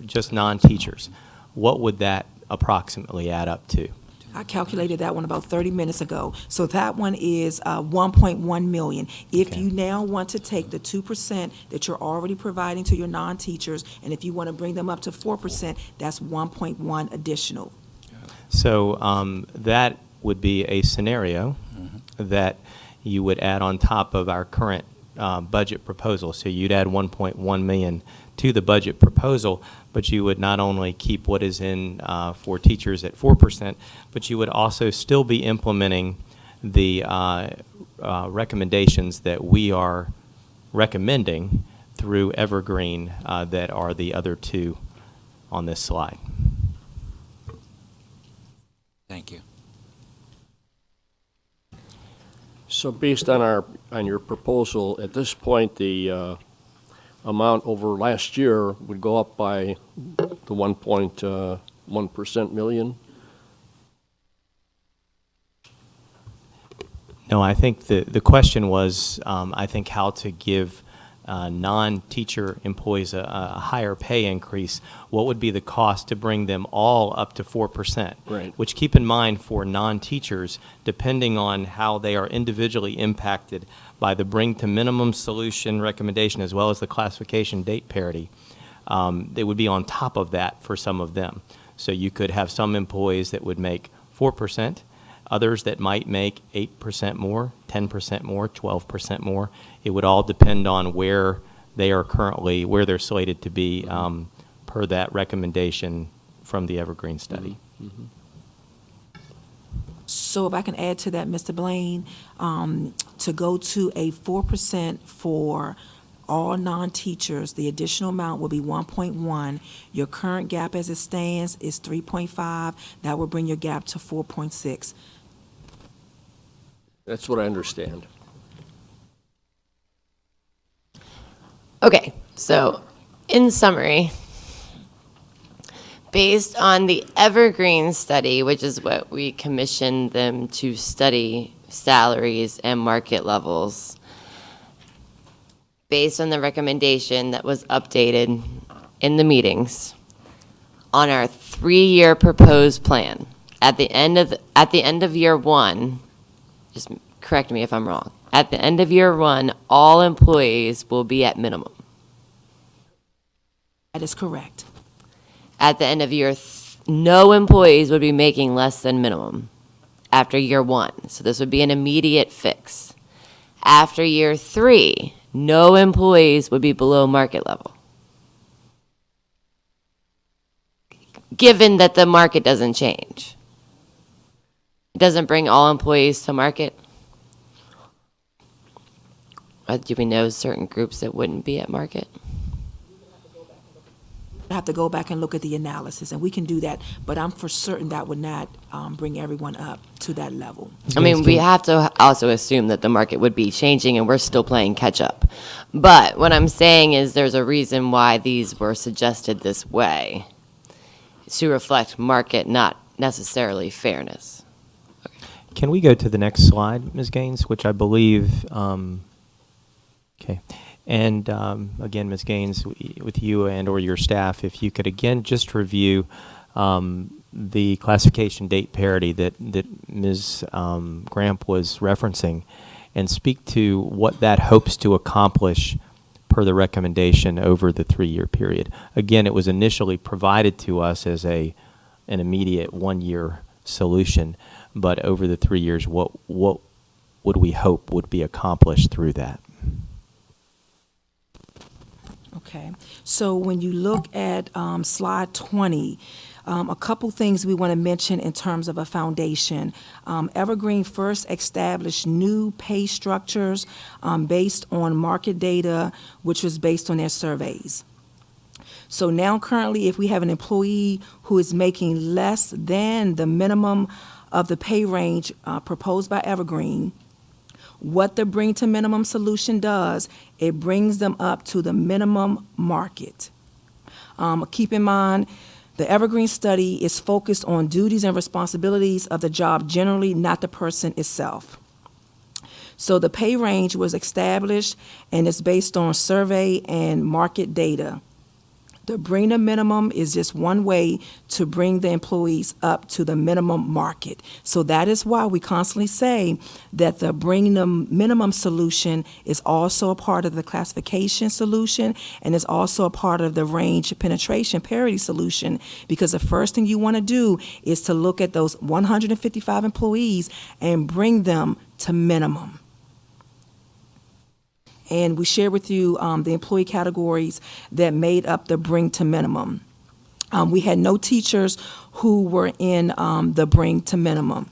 S9: Just non-teachers, what would that approximately add up to?
S10: I calculated that one about 30 minutes ago. So that one is 1.1 million. If you now want to take the 2% that you're already providing to your non-teachers, and if you want to bring them up to 4%, that's 1.1 additional.
S9: So that would be a scenario that you would add on top of our current budget proposal. So you'd add 1.1 million to the budget proposal, but you would not only keep what is in for teachers at 4%, but you would also still be implementing the recommendations that we are recommending through Evergreen that are the other two on this slide.
S15: Thank you.
S14: So based on your proposal, at this point, the amount over last year would go up by the 1.1% million?
S9: No, I think the question was, I think, how to give non-teacher employees a higher pay increase. What would be the cost to bring them all up to 4%?
S14: Right.
S9: Which, keep in mind, for non-teachers, depending on how they are individually impacted by the bring to minimum solution recommendation as well as the classification date parity, they would be on top of that for some of them. So you could have some employees that would make 4%, others that might make 8% more, 10% more, 12% more. It would all depend on where they are currently, where they're slated to be per that recommendation from the Evergreen study.
S14: Mm-hmm.
S10: So if I can add to that, Mr. Blaine, to go to a 4% for all non-teachers, the additional amount will be 1.1. Your current gap as it stands is 3.5. That will bring your gap to 4.6.
S14: That's what I understand.
S1: Okay, so in summary, based on the Evergreen study, which is what we commissioned them to study salaries and market levels, based on the recommendation that was updated in the meetings, on our 3-year proposed plan, at the end of year 1, just correct me if I'm wrong, at the end of year 1, all employees will be at minimum.
S10: That is correct.
S1: At the end of year, no employees would be making less than minimum after year 1. So this would be an immediate fix. After year 3, no employees would be below market level. Given that the market doesn't change. It doesn't bring all employees to market. Do we know certain groups that wouldn't be at market?
S10: I have to go back and look at the analysis, and we can do that, but I'm for certain that would not bring everyone up to that level.
S1: I mean, we have to also assume that the market would be changing and we're still playing catch up. But what I'm saying is there's a reason why these were suggested this way, to reflect market, not necessarily fairness.
S9: Can we go to the next slide, Ms. Gaines, which I believe, okay. And again, Ms. Gaines, with you and or your staff, if you could again just review the classification date parity that Ms. Gramp was referencing, and speak to what that hopes to accomplish per the recommendation over the 3-year period. Again, it was initially provided to us as an immediate 1-year solution, but over the 3 years, what would we hope would be accomplished through that?
S10: Okay, so when you look at slide 20, a couple things we want to mention in terms of a foundation. Evergreen first established new pay structures based on market data, which was based on their surveys. So now currently, if we have an employee who is making less than the minimum of the pay range proposed by Evergreen, what the Bring to Minimum solution does, it brings them up to the minimum market. Keep in mind, the Evergreen study is focused on duties and responsibilities of the job generally, not the person itself. So the pay range was established and it's based on survey and market data. The Bring to Minimum is just one way to bring the employees up to the minimum market. So that is why we constantly say that the Bring to Minimum solution is also a part of the classification solution and is also a part of the range penetration parity solution, because the first thing you want to do is to look at those 155 employees and bring them to minimum. And we share with you the employee categories that made up the Bring to Minimum. We had no teachers who were in the Bring to Minimum.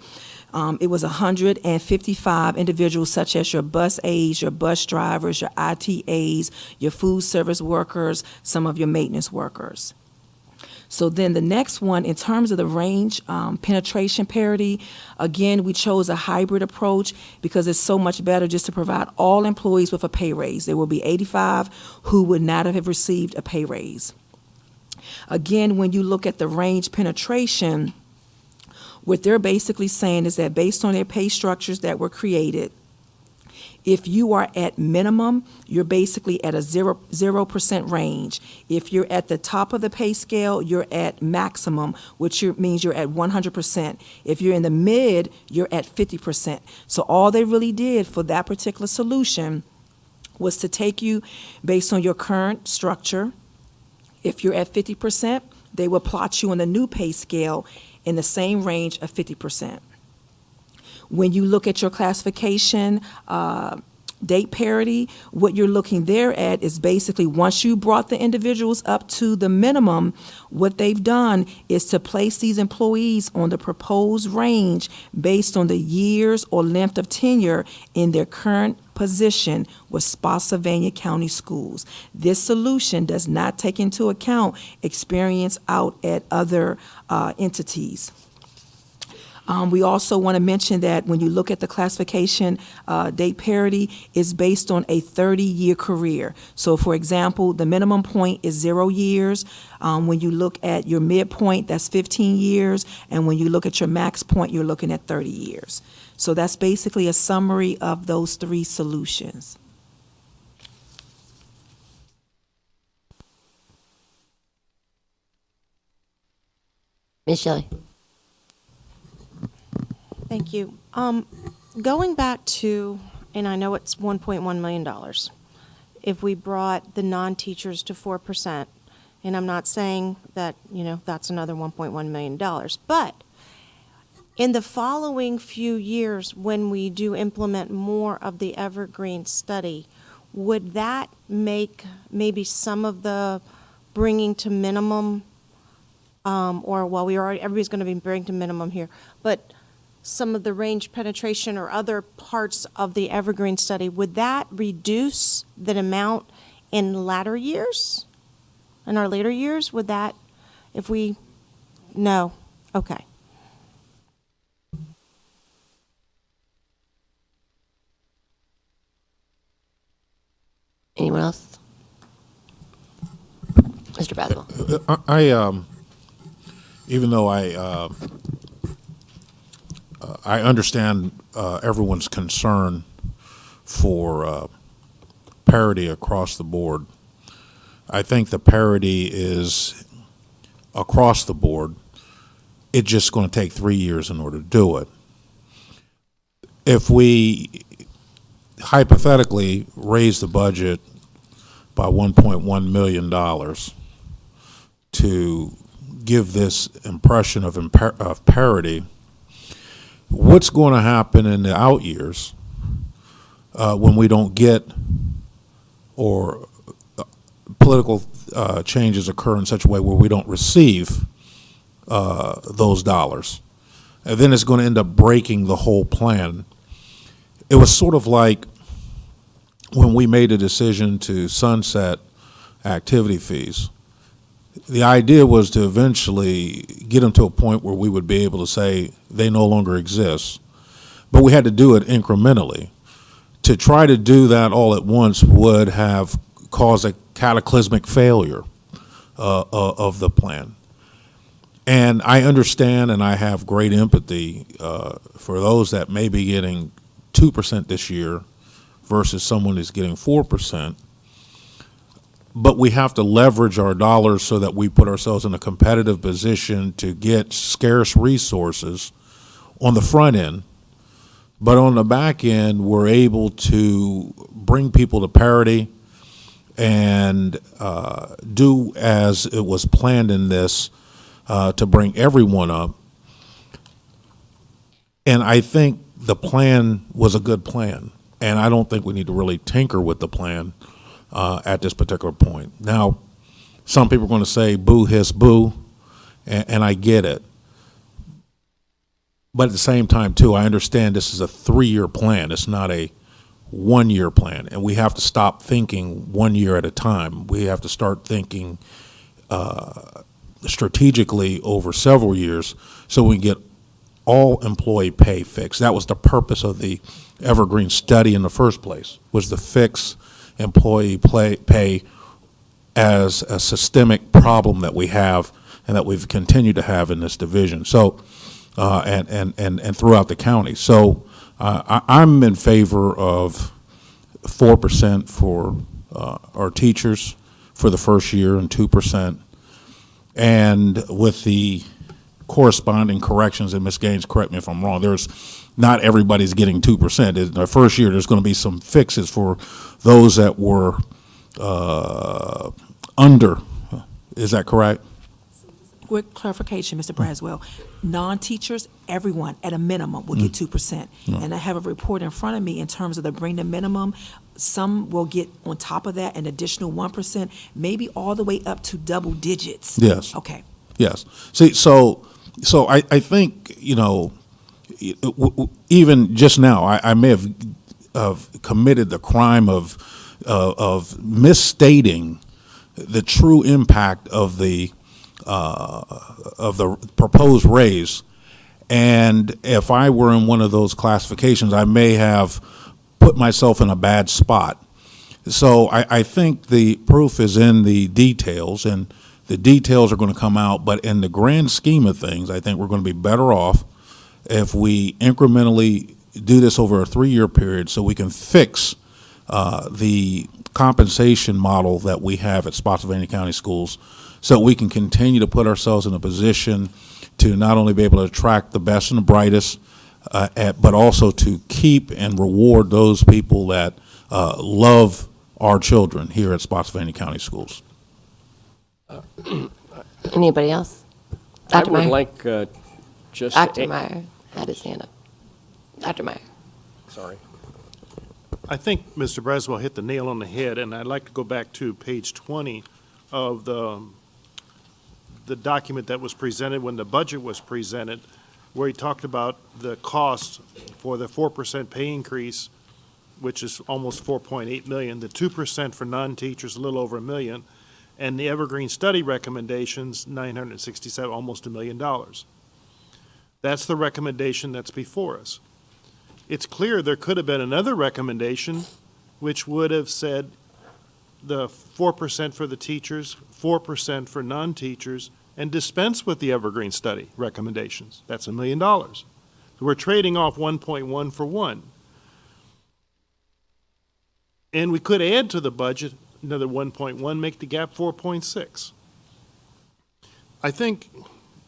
S10: It was 155 individuals, such as your bus aides, your bus drivers, your ITAs, your food service workers, some of your maintenance workers. So then the next one, in terms of the range penetration parity, again, we chose a hybrid approach because it's so much better just to provide all employees with a pay raise. There will be 85 who would not have received a pay raise. Again, when you look at the range penetration, what they're basically saying is that based on their pay structures that were created, if you are at minimum, you're basically at a 0% range. If you're at the top of the pay scale, you're at maximum, which means you're at 100%. If you're in the mid, you're at 50%. So all they really did for that particular solution was to take you based on your current structure. If you're at 50%, they will plot you on the new pay scale in the same range of 50%. When you look at your classification, date parity, what you're looking there at is basically once you brought the individuals up to the minimum, what they've done is to place these employees on the proposed range based on the years or length of tenure in their current position with Spotsylvania County Schools. This solution does not take into account experience out at other entities. We also want to mention that when you look at the classification, date parity is based on a 30-year career. So, for example, the minimum point is 0 years. When you look at your midpoint, that's 15 years. And when you look at your max point, you're looking at 30 years. So that's basically a summary of those 3 solutions.
S1: Ms. Shelley.
S12: Thank you. Going back to, and I know it's $1.1 million, if we brought the non-teachers to 4%, and I'm not saying that, that's another $1.1 million, but in the following few years, when we do implement more of the Evergreen study, would that make maybe some of the bringing to minimum, everybody's going to be bringing to minimum here, but some of the range penetration or other parts of the Evergreen study, would that reduce the amount in latter years? In our later years, would that, no, okay.
S1: Anyone else? Mr. Braswell.
S11: I even though I understand everyone's concern for parity across the board. I think the parity is across the board. It's just going to take 3 years in order to do it. If we hypothetically raise the budget by $1.1 million to give this impression of parity, what's going to happen in the out years when we don't get or political changes occur in such a way where we don't receive those dollars? And then it's going to end up breaking the whole plan. It was sort of like when we made a decision to sunset activity fees. The idea was to eventually get them to a point where we would be able to say they no longer exist, but we had to do it incrementally. To try to do that all at once would have caused a cataclysmic failure of the plan. And I understand and I have great empathy for those that may be getting 2% this year versus someone who's getting 4%. But we have to leverage our dollars so that we put ourselves in a competitive position to get scarce resources on the front end. But on the back end, we're able to bring people to parity and do as it was planned in this to bring everyone up. And I think the plan was a good plan. And I don't think we need to really tinker with the plan at this particular point. Now, some people are going to say, boo, hiss, boo, and I get it. But at the same time, too, I understand this is a 3-year plan. It's not a 1-year plan. And we have to stop thinking 1 year at a time. We have to start thinking strategically over several years so we can get all employee pay fixed. That was the purpose of the Evergreen study in the first place, was to fix employee pay as a systemic problem that we have and that we've continued to have in this division. So, and throughout the county. So I'm in favor of 4% for our teachers for the first year and 2%. And with the corresponding corrections, and Ms. Gaines, correct me if I'm wrong, not everybody's getting 2%. In the first year, there's going to be some fixes for those that were under. Is that correct?
S10: Quick clarification, Mr. Braswell. Non-teachers, everyone at a minimum will get 2%. And I have a report in front of me in terms of the bring the minimum. Some will get on top of that an additional 1%, maybe all the way up to double digits.
S11: Yes.
S10: Okay.
S11: Yes. See, so I think, even just now, I may have committed the crime of misstating the true impact of the proposed raise. And if I were in one of those classifications, I may have put myself in a bad spot. So I think the proof is in the details, and the details are going to come out. But in the grand scheme of things, I think we're going to be better off if we incrementally do this over a 3-year period so we can fix the compensation model that we have at Spotsylvania County Schools, so we can continue to put ourselves in a position to not only be able to attract the best and the brightest, but also to keep and reward those people that love our children here at Spotsylvania County Schools.
S1: Anybody else?
S14: I
S1: Dr.
S14: would
S1: Meyer?
S14: like just...
S1: Dr. Meyer had his hand up. Dr. Meyer.
S14: Sorry.
S17: I think Mr. Braswell hit the nail on the head, and I'd like to go back to page 20 of the document that was presented when the budget was presented, where he talked about the cost for the 4% pay increase, which is almost 4.8 million, the 2% for non-teachers, a little over $1 million, and the Evergreen study recommendations, 967, almost $1 million. That's the recommendation that's before us. It's clear there could have been another recommendation which would have said the 4% for the teachers, 4% for non-teachers, and dispense with the Evergreen study recommendations. That's $1 million. So we're trading off 1.1 for 1. And we could add to the budget another 1.1, make the gap 4.6. I think,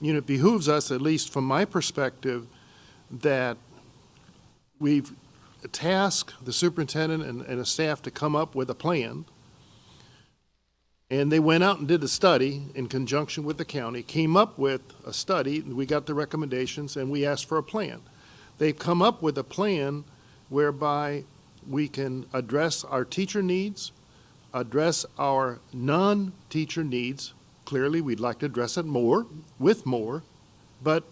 S17: it behooves us, at least from my perspective, that we've tasked the superintendent and the staff to come up with a plan. And they went out and did a study in conjunction with the county, came up with a study, we got the recommendations, and we asked for a plan. They've come up with a plan whereby we can address our teacher needs, address our non-teacher needs. Clearly, we'd like to address it more, with more, but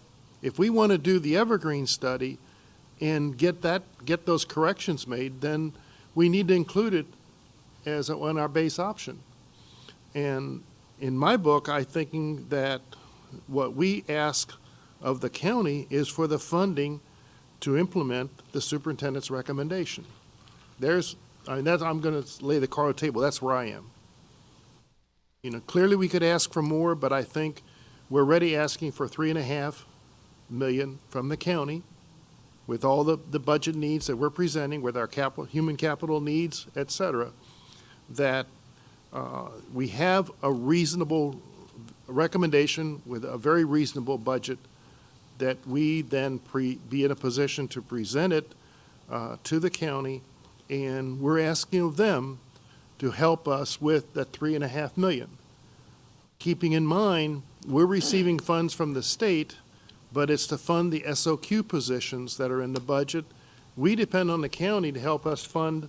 S17: if we want to do the Evergreen study and get those corrections made, then we need to include it as on our base option. And in my book, I'm thinking that what we ask of the county is for the funding to implement the superintendent's recommendation. I'm going to lay the card on the table. That's where I am. You know, clearly we could ask for more, but I think we're already asking for $3.5 million from the county with all the budget needs that we're presenting, with our human capital needs, et cetera, that we have a reasonable recommendation with a very reasonable budget that we then be in a position to present it to the county, and we're asking of them to help us with that $3.5 million. Keeping in mind, we're receiving funds from the state, but it's to fund the SOQ positions that are in the budget. We depend on the county to help us fund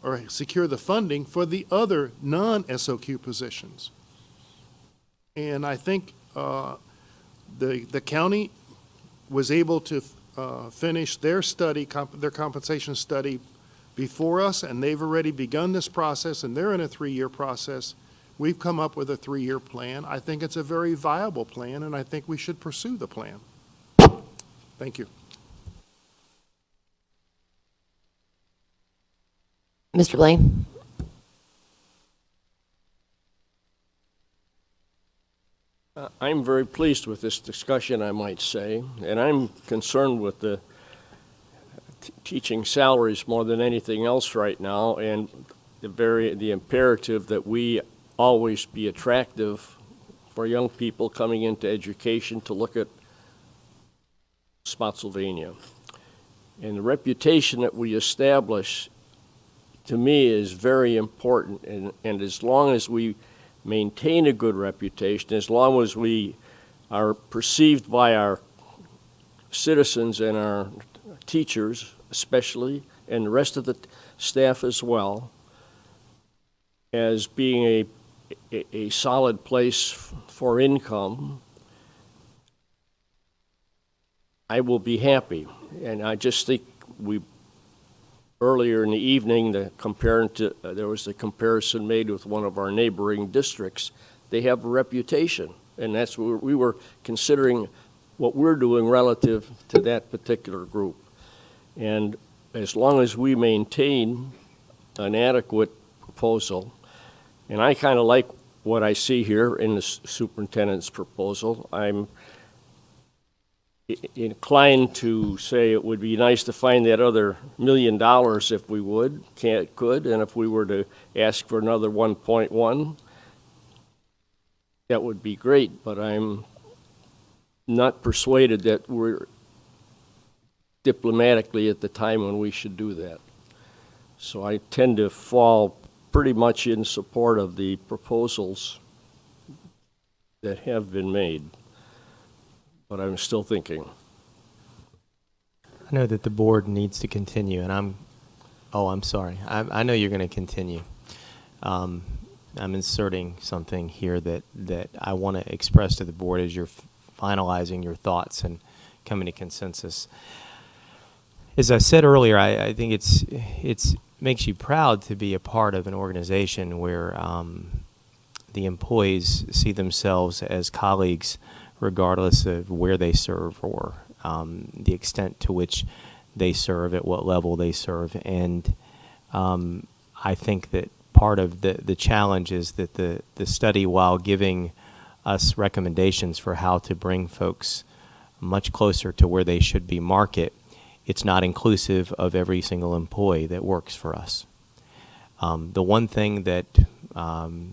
S17: or secure the funding for the other non-SOQ positions. And I think the county was able to finish their study, their compensation study before us, and they've already begun this process, and they're in a 3-year process. We've come up with a 3-year plan. I think it's a very viable plan, and I think we should pursue the plan. Thank you.
S1: Mr. Blaine?
S14: I'm very pleased with this discussion, I might say, and I'm concerned with the teaching salaries more than anything else right now, and the imperative that we always be attractive for young people coming into education to look at Spotsylvania. And the reputation that we establish, to me, is very important, and as long as we maintain a good reputation, as long as we are perceived by our citizens and our teachers especially, and the rest of the staff as well, as being a solid place for income, I will be happy. And I just think earlier in the evening, there was a comparison made with one of our neighboring districts. They have a reputation, and that's what we were considering what we're doing relative to that particular group. And as long as we maintain an adequate proposal, and I kind of like what I see here in the superintendent's proposal, I'm inclined to say it would be nice to find that other $1 million if we could, and if we were to ask for another 1.1, that would be great, but I'm not persuaded that we're diplomatically at the time when we should do that. So I tend to fall pretty much in support of the proposals that have been made, but I'm still thinking.
S9: I know that the board needs to continue, and I'm sorry. I know you're going to continue. I'm inserting something here that I want to express to the board as you're finalizing your thoughts and coming to consensus. As I said earlier, I think it's makes you proud to be a part of an organization where the employees see themselves as colleagues regardless of where they serve or the extent to which they serve, at what level they serve. And I think that part of the challenge is that the study, while giving us recommendations for how to bring folks much closer to where they should be market, it's not inclusive of every single employee that works for us. The one thing that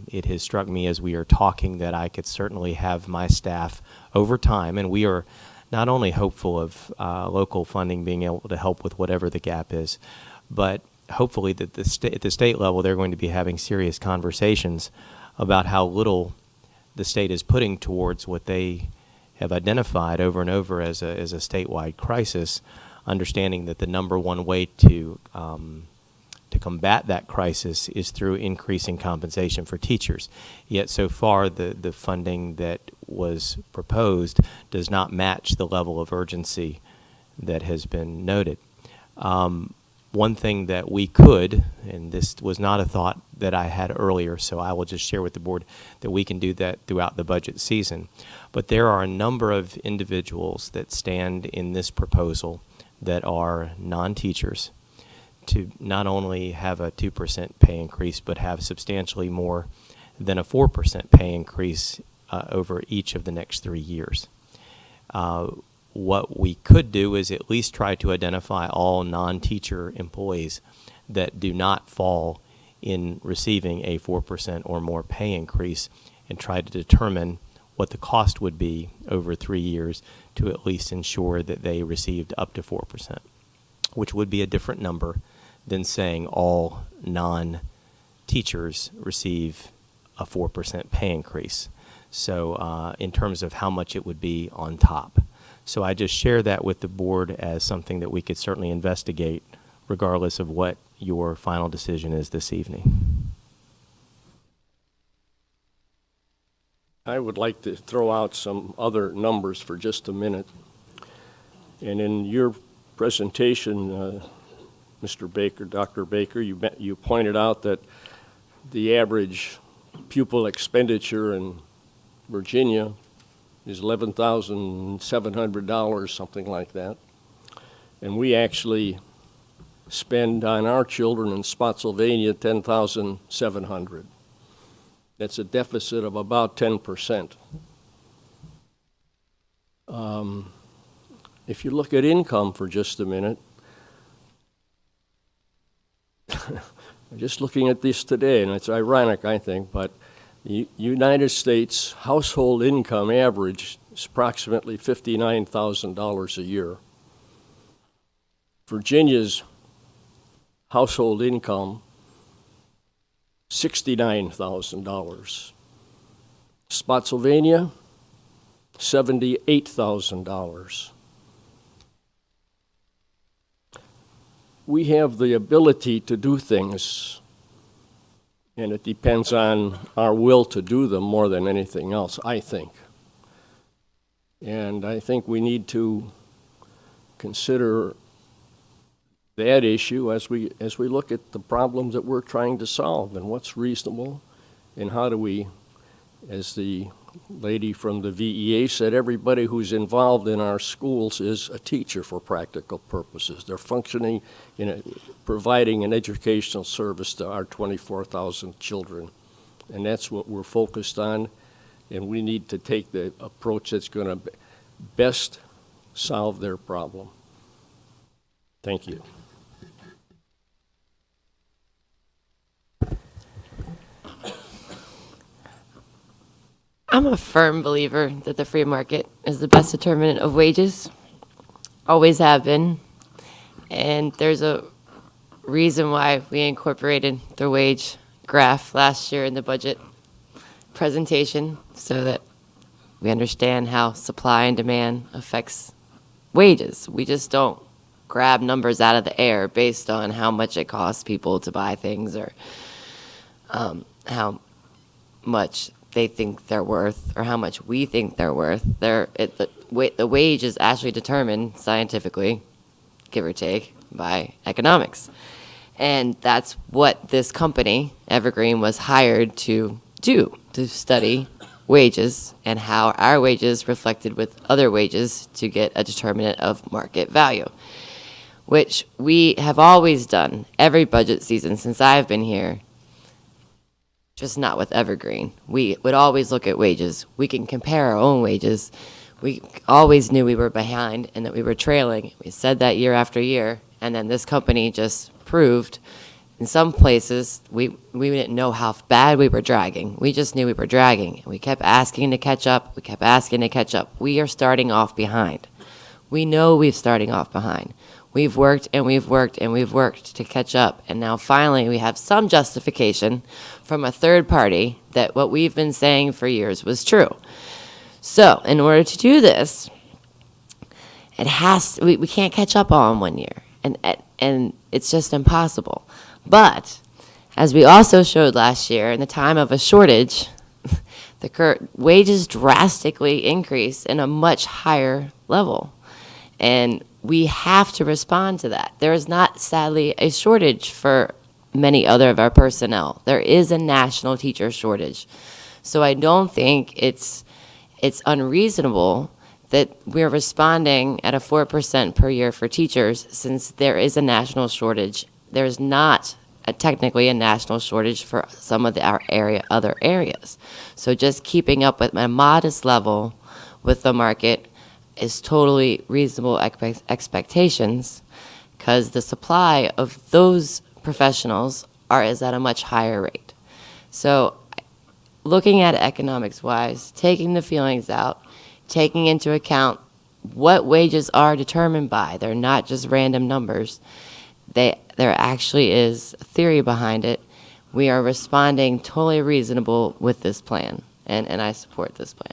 S9: it has struck me as we are talking that I could certainly have my staff over time, and we are not only hopeful of local funding being able to help with whatever the gap is, but hopefully that at the state level they're going to be having serious conversations about how little the state is putting towards what they have identified over and over as a statewide crisis, understanding that the number one way to combat that crisis is through increasing compensation for teachers. Yet so far the funding that was proposed does not match the level of urgency that has been noted. One thing that we could, and this was not a thought that I had earlier, so I will just share with the board that we can do that throughout the budget season. But there are a number of individuals that stand in this proposal that are non-teachers to not only have a 2% pay increase, but have substantially more than a 4% pay increase over each of the next 3 years. What we could do is at least try to identify all non-teacher employees that do not fall in receiving a 4% or more pay increase and try to determine what the cost would be over 3 years to at least ensure that they received up to 4%, which would be a different number than saying all non-teachers receive a 4% pay increase. So in terms of how much it would be on top. So I just share that with the board as something that we could certainly investigate regardless of what your final decision is this evening.
S14: I would like to throw out some other numbers for just a minute. And in your presentation, Mr. Baker, Dr. Baker, you pointed out that the average pupil expenditure in Virginia is $11,700, something like that. And we actually spend on our children in Spotsylvania $10,700. That's a deficit of about 10%. If you look at income for just a minute, I'm just looking at this today, and it's ironic, I think, but the United States household income average is approximately $59,000 a year. Virginia's household income, $69,000. Spotsylvania, $78,000. We have the ability to do things, and it depends on our will to do them more than anything else, I think. And I think we need to consider that issue as we look at the problems that we're trying to solve and what's reasonable and how do we, as the lady from the VEA said, everybody who's involved in our schools is a teacher for practical purposes. They're functioning in providing an educational service to our 24,000 children. And that's what we're focused on, and we need to take the approach that's going to best solve their problem. Thank you.
S1: I'm a firm believer that the free market is the best determinant of wages. Always have been. And there's a reason why we incorporated the wage graph last year in the budget presentation so that we understand how supply and demand affects wages. We just don't grab numbers out of the air based on how much it costs people to buy things or how much they think they're worth or how much we think they're worth. The wage is actually determined scientifically, give or take, by economics. And that's what this company, Evergreen, was hired to do, to study wages and how our wages reflected with other wages to get a determinant of market value, which we have always done every budget season since I've been here. Just not with Evergreen. We would always look at wages. We can compare our own wages. We always knew we were behind and that we were trailing. We said that year after year, and then this company just proved in some places we didn't know how bad we were dragging. We just knew we were dragging. We kept asking to catch up. We kept asking to catch up. We are starting off behind. We know we're starting off behind. We've worked and we've worked and we've worked to catch up, and now finally we have some justification from a third party that what we've been saying for years was true. So in order to do this, we can't catch up all in 1 year, and it's just impossible. But as we also showed last year, in the time of a shortage, the wages drastically increase in a much higher level, and we have to respond to that. There is not, sadly, a shortage for many other of our personnel. There is a national teacher shortage. So I don't think it's unreasonable that we're responding at a 4% per year for teachers, since there is a national shortage. There's not technically a national shortage for some of our other areas. So just keeping up with a modest level with the market is totally reasonable expectations, because the supply of those professionals is at a much higher rate. So looking at it economics-wise, taking the feelings out, taking into account what wages are determined by, they're not just random numbers, there actually is a theory behind it. We are responding totally reasonable with this plan, and I support this plan.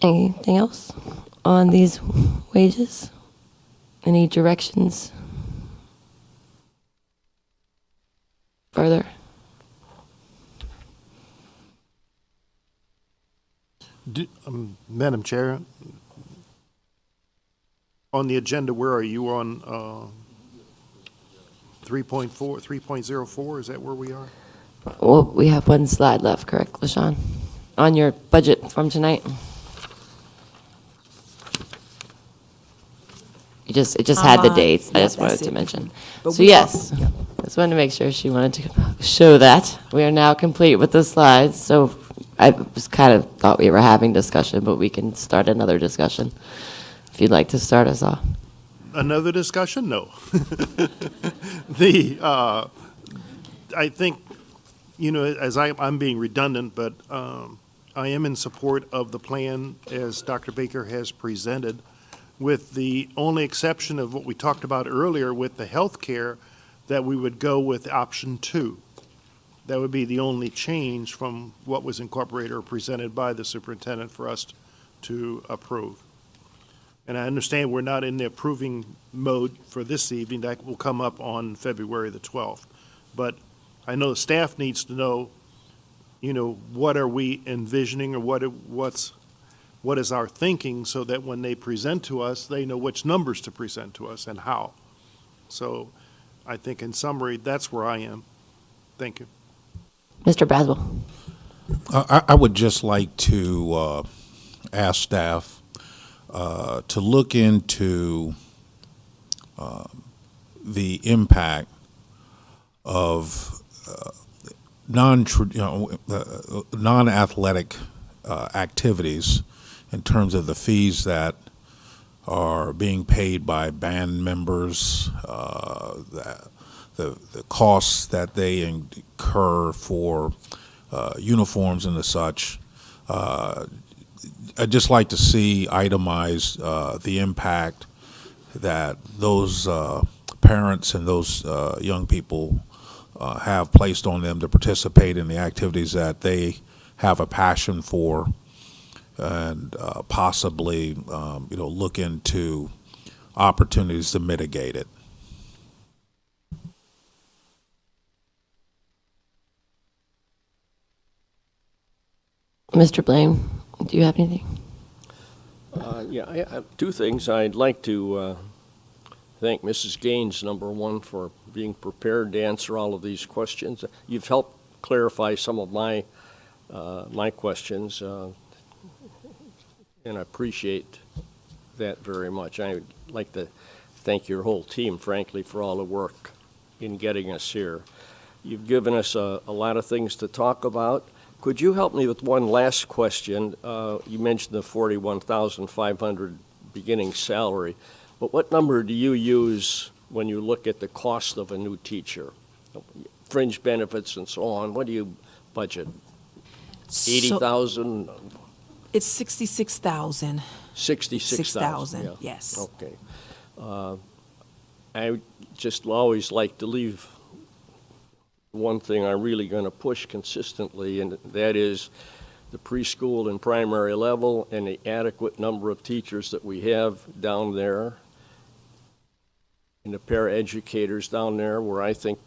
S1: Anything else on these wages? Any directions further?
S17: Madam Chair, on the agenda, where are you on 3.4, 3.04? Is that where we are?
S1: Well, we have one slide left, correct, LaShawn? On your budget from tonight? It just had the dates. I
S10: yeah,
S1: just wanted
S10: that's
S1: to
S10: it.
S1: mention.
S10: But
S1: So
S10: we
S1: yes,
S10: yeah.
S1: just wanted to make sure she wanted to show that. We are now complete with the slides. So I just kind of thought we were having discussion, but we can start another discussion if you'd like to start us off.
S17: Another discussion? No. I think, as I'm being redundant, but I am in support of the plan as Dr. Baker has presented, with the only exception of what we talked about earlier with the health care, that we would go with option 2. That would be the only change from what was incorporated or presented by the superintendent for us to approve. And I understand we're not in the approving mode for this evening. That will come up on February the 12th. But I know the staff needs to know, what are we envisioning, or what is our thinking, so that when they present to us, they know which numbers to present to us and how. So I think in summary, that's where I am. Thank you.
S1: Mr. Braswell.
S11: I would just like to ask staff to look into the impact of non-athletic activities in terms of the fees that are being paid by band members, the costs that they incur for uniforms and the such. I'd just like to see itemized the impact that those parents and those young people have placed on them to participate in the activities that they have a passion for, and possibly look into opportunities to mitigate it.
S1: Mr. Blaine, do you have anything?
S14: Yeah, I have two things. I'd like to thank Mrs. Gaines, number one, for being prepared to answer all of these questions. You've helped clarify some of my questions, and I appreciate that very much. I would like to thank your whole team, frankly, for all the work in getting us here. You've given us a lot of things to talk about. Could you help me with one last question? You mentioned the $41,500 beginning salary, but what number do you use when you look at the cost of a new teacher? fringe benefits and so on, what do you budget?
S10: So
S14: 80,000,
S10: it's 66,000.
S14: 66,000?
S10: 6,000,
S14: Yeah.
S10: yes.
S14: Okay. I just always like to leave one thing I'm really going to push consistently, and that is the preschool and primary level and the adequate number of teachers that we have down there, and the paraeducators down there, where I think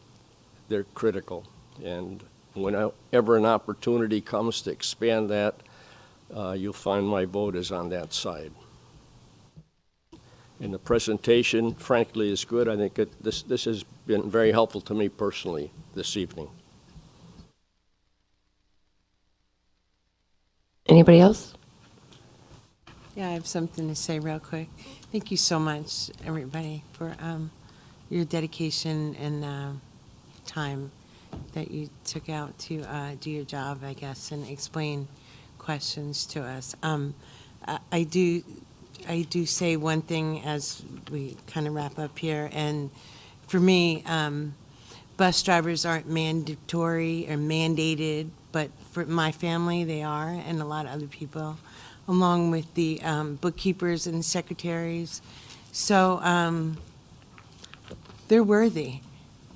S14: they're critical. And whenever an opportunity comes to expand that, you'll find my vote is on that side. And the presentation, frankly, is good. I think this has been very helpful to me personally this evening.
S1: Anybody else?
S13: Yeah, I have something to say real quick. Thank you so much, everybody, for your dedication and time that you took out to do your job, I guess, and explain questions to us. I do say one thing as we kind of wrap up here, and for me, bus drivers aren't mandatory or mandated, but for my family, they are, and a lot of other people, along with the bookkeepers and secretaries. So they're worthy,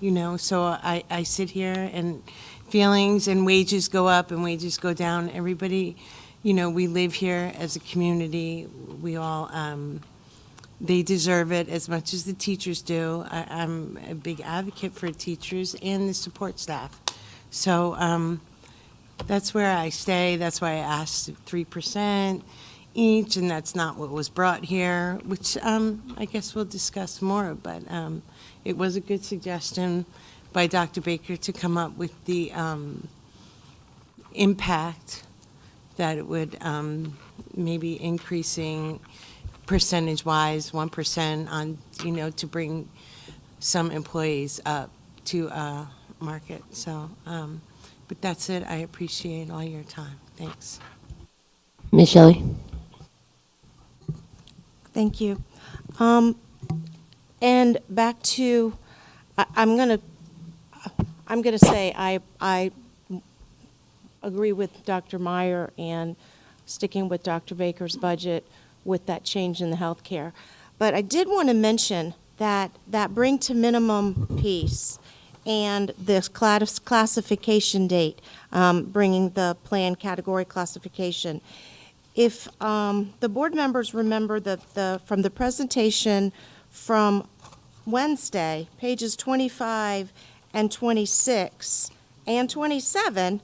S13: you know. So I sit here and feelings and wages go up and wages go down. Everybody, you know, we live here as a community. We all, they deserve it as much as the teachers do. I'm a big advocate for teachers and the support staff. So that's where I stay. That's why I asked 3% each, and that's not what was brought here, which I guess we'll discuss more. But it was a good suggestion by Dr. Baker to come up with the impact that it would maybe increasing percentage-wise 1% on, you know, to bring some employees up to market. So, but that's it. I appreciate all your time. Thanks.
S1: Ms. Shelley?
S12: Thank you. And back to, I'm gonna say I agree with Dr. Meyer and sticking with Dr. Baker's budget with that change in the healthcare. But I did want to mention that bring to minimum piece and this classification date, bringing the plan category classification. If the board members remember from the presentation from Wednesday, pages 25 and 26 and 27,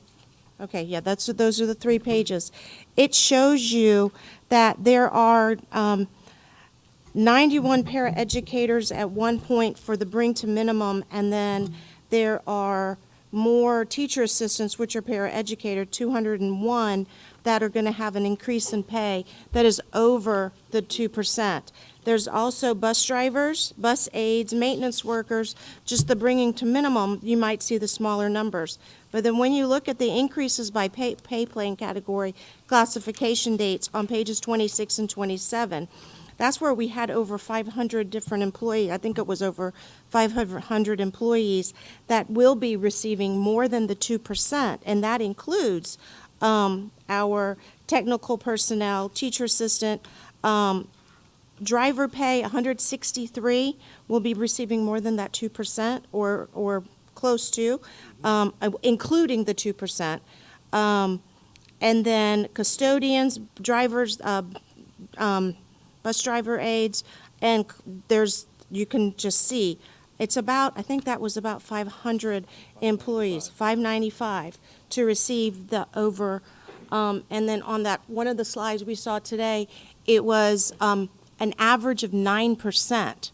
S12: okay, yeah, those are the 3 pages. It shows you that there are 91 paraeducators at one point for the bring to minimum, and then there are more teacher assistants, which are paraeducator, 201, that are going to have an increase in pay that is over the 2%. There's also bus drivers, bus aides, maintenance workers. Just the bringing to minimum, you might see the smaller numbers. But then when you look at the increases by pay plan category classification dates on pages 26 and 27, that's where we had over 500 different employees. I think it was over 500 employees that will be receiving more than the 2%, and that includes our technical personnel, teacher assistant, driver pay, 163 will be receiving more than that 2% or close to, including the 2%. And then custodians, drivers, bus driver aides, and you can just see, it's about, I think that was about 500 employees, 595 to receive the over, and then on that, one of the slides we saw today, it was an average of 9%.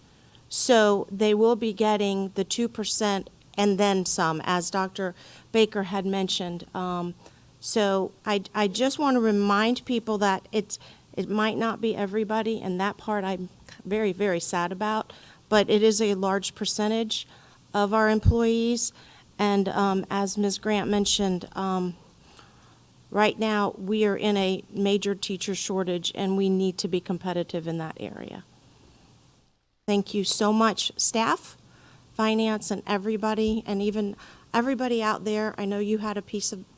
S12: So they will be getting the 2% and then some, as Dr. Baker had mentioned. So I just want to remind people that it might not be everybody, and that part I'm very, very sad about, but it is a large percentage of our employees. And as Ms. Grant mentioned, right now we are in a major teacher shortage, and we need to be competitive in that area. Thank you so much, staff, finance, and everybody, and even everybody out there, I know you had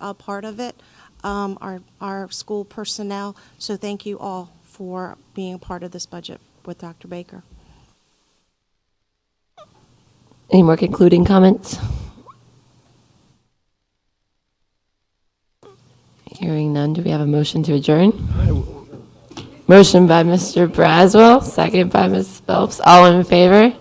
S12: a part of it, our school personnel, so thank you all for being a part of this budget with Dr. Baker.
S1: Any more concluding comments? Hearing none, do we have a motion to adjourn? Motion by Mr. Braswell, second by Ms. Phelps. All in favor?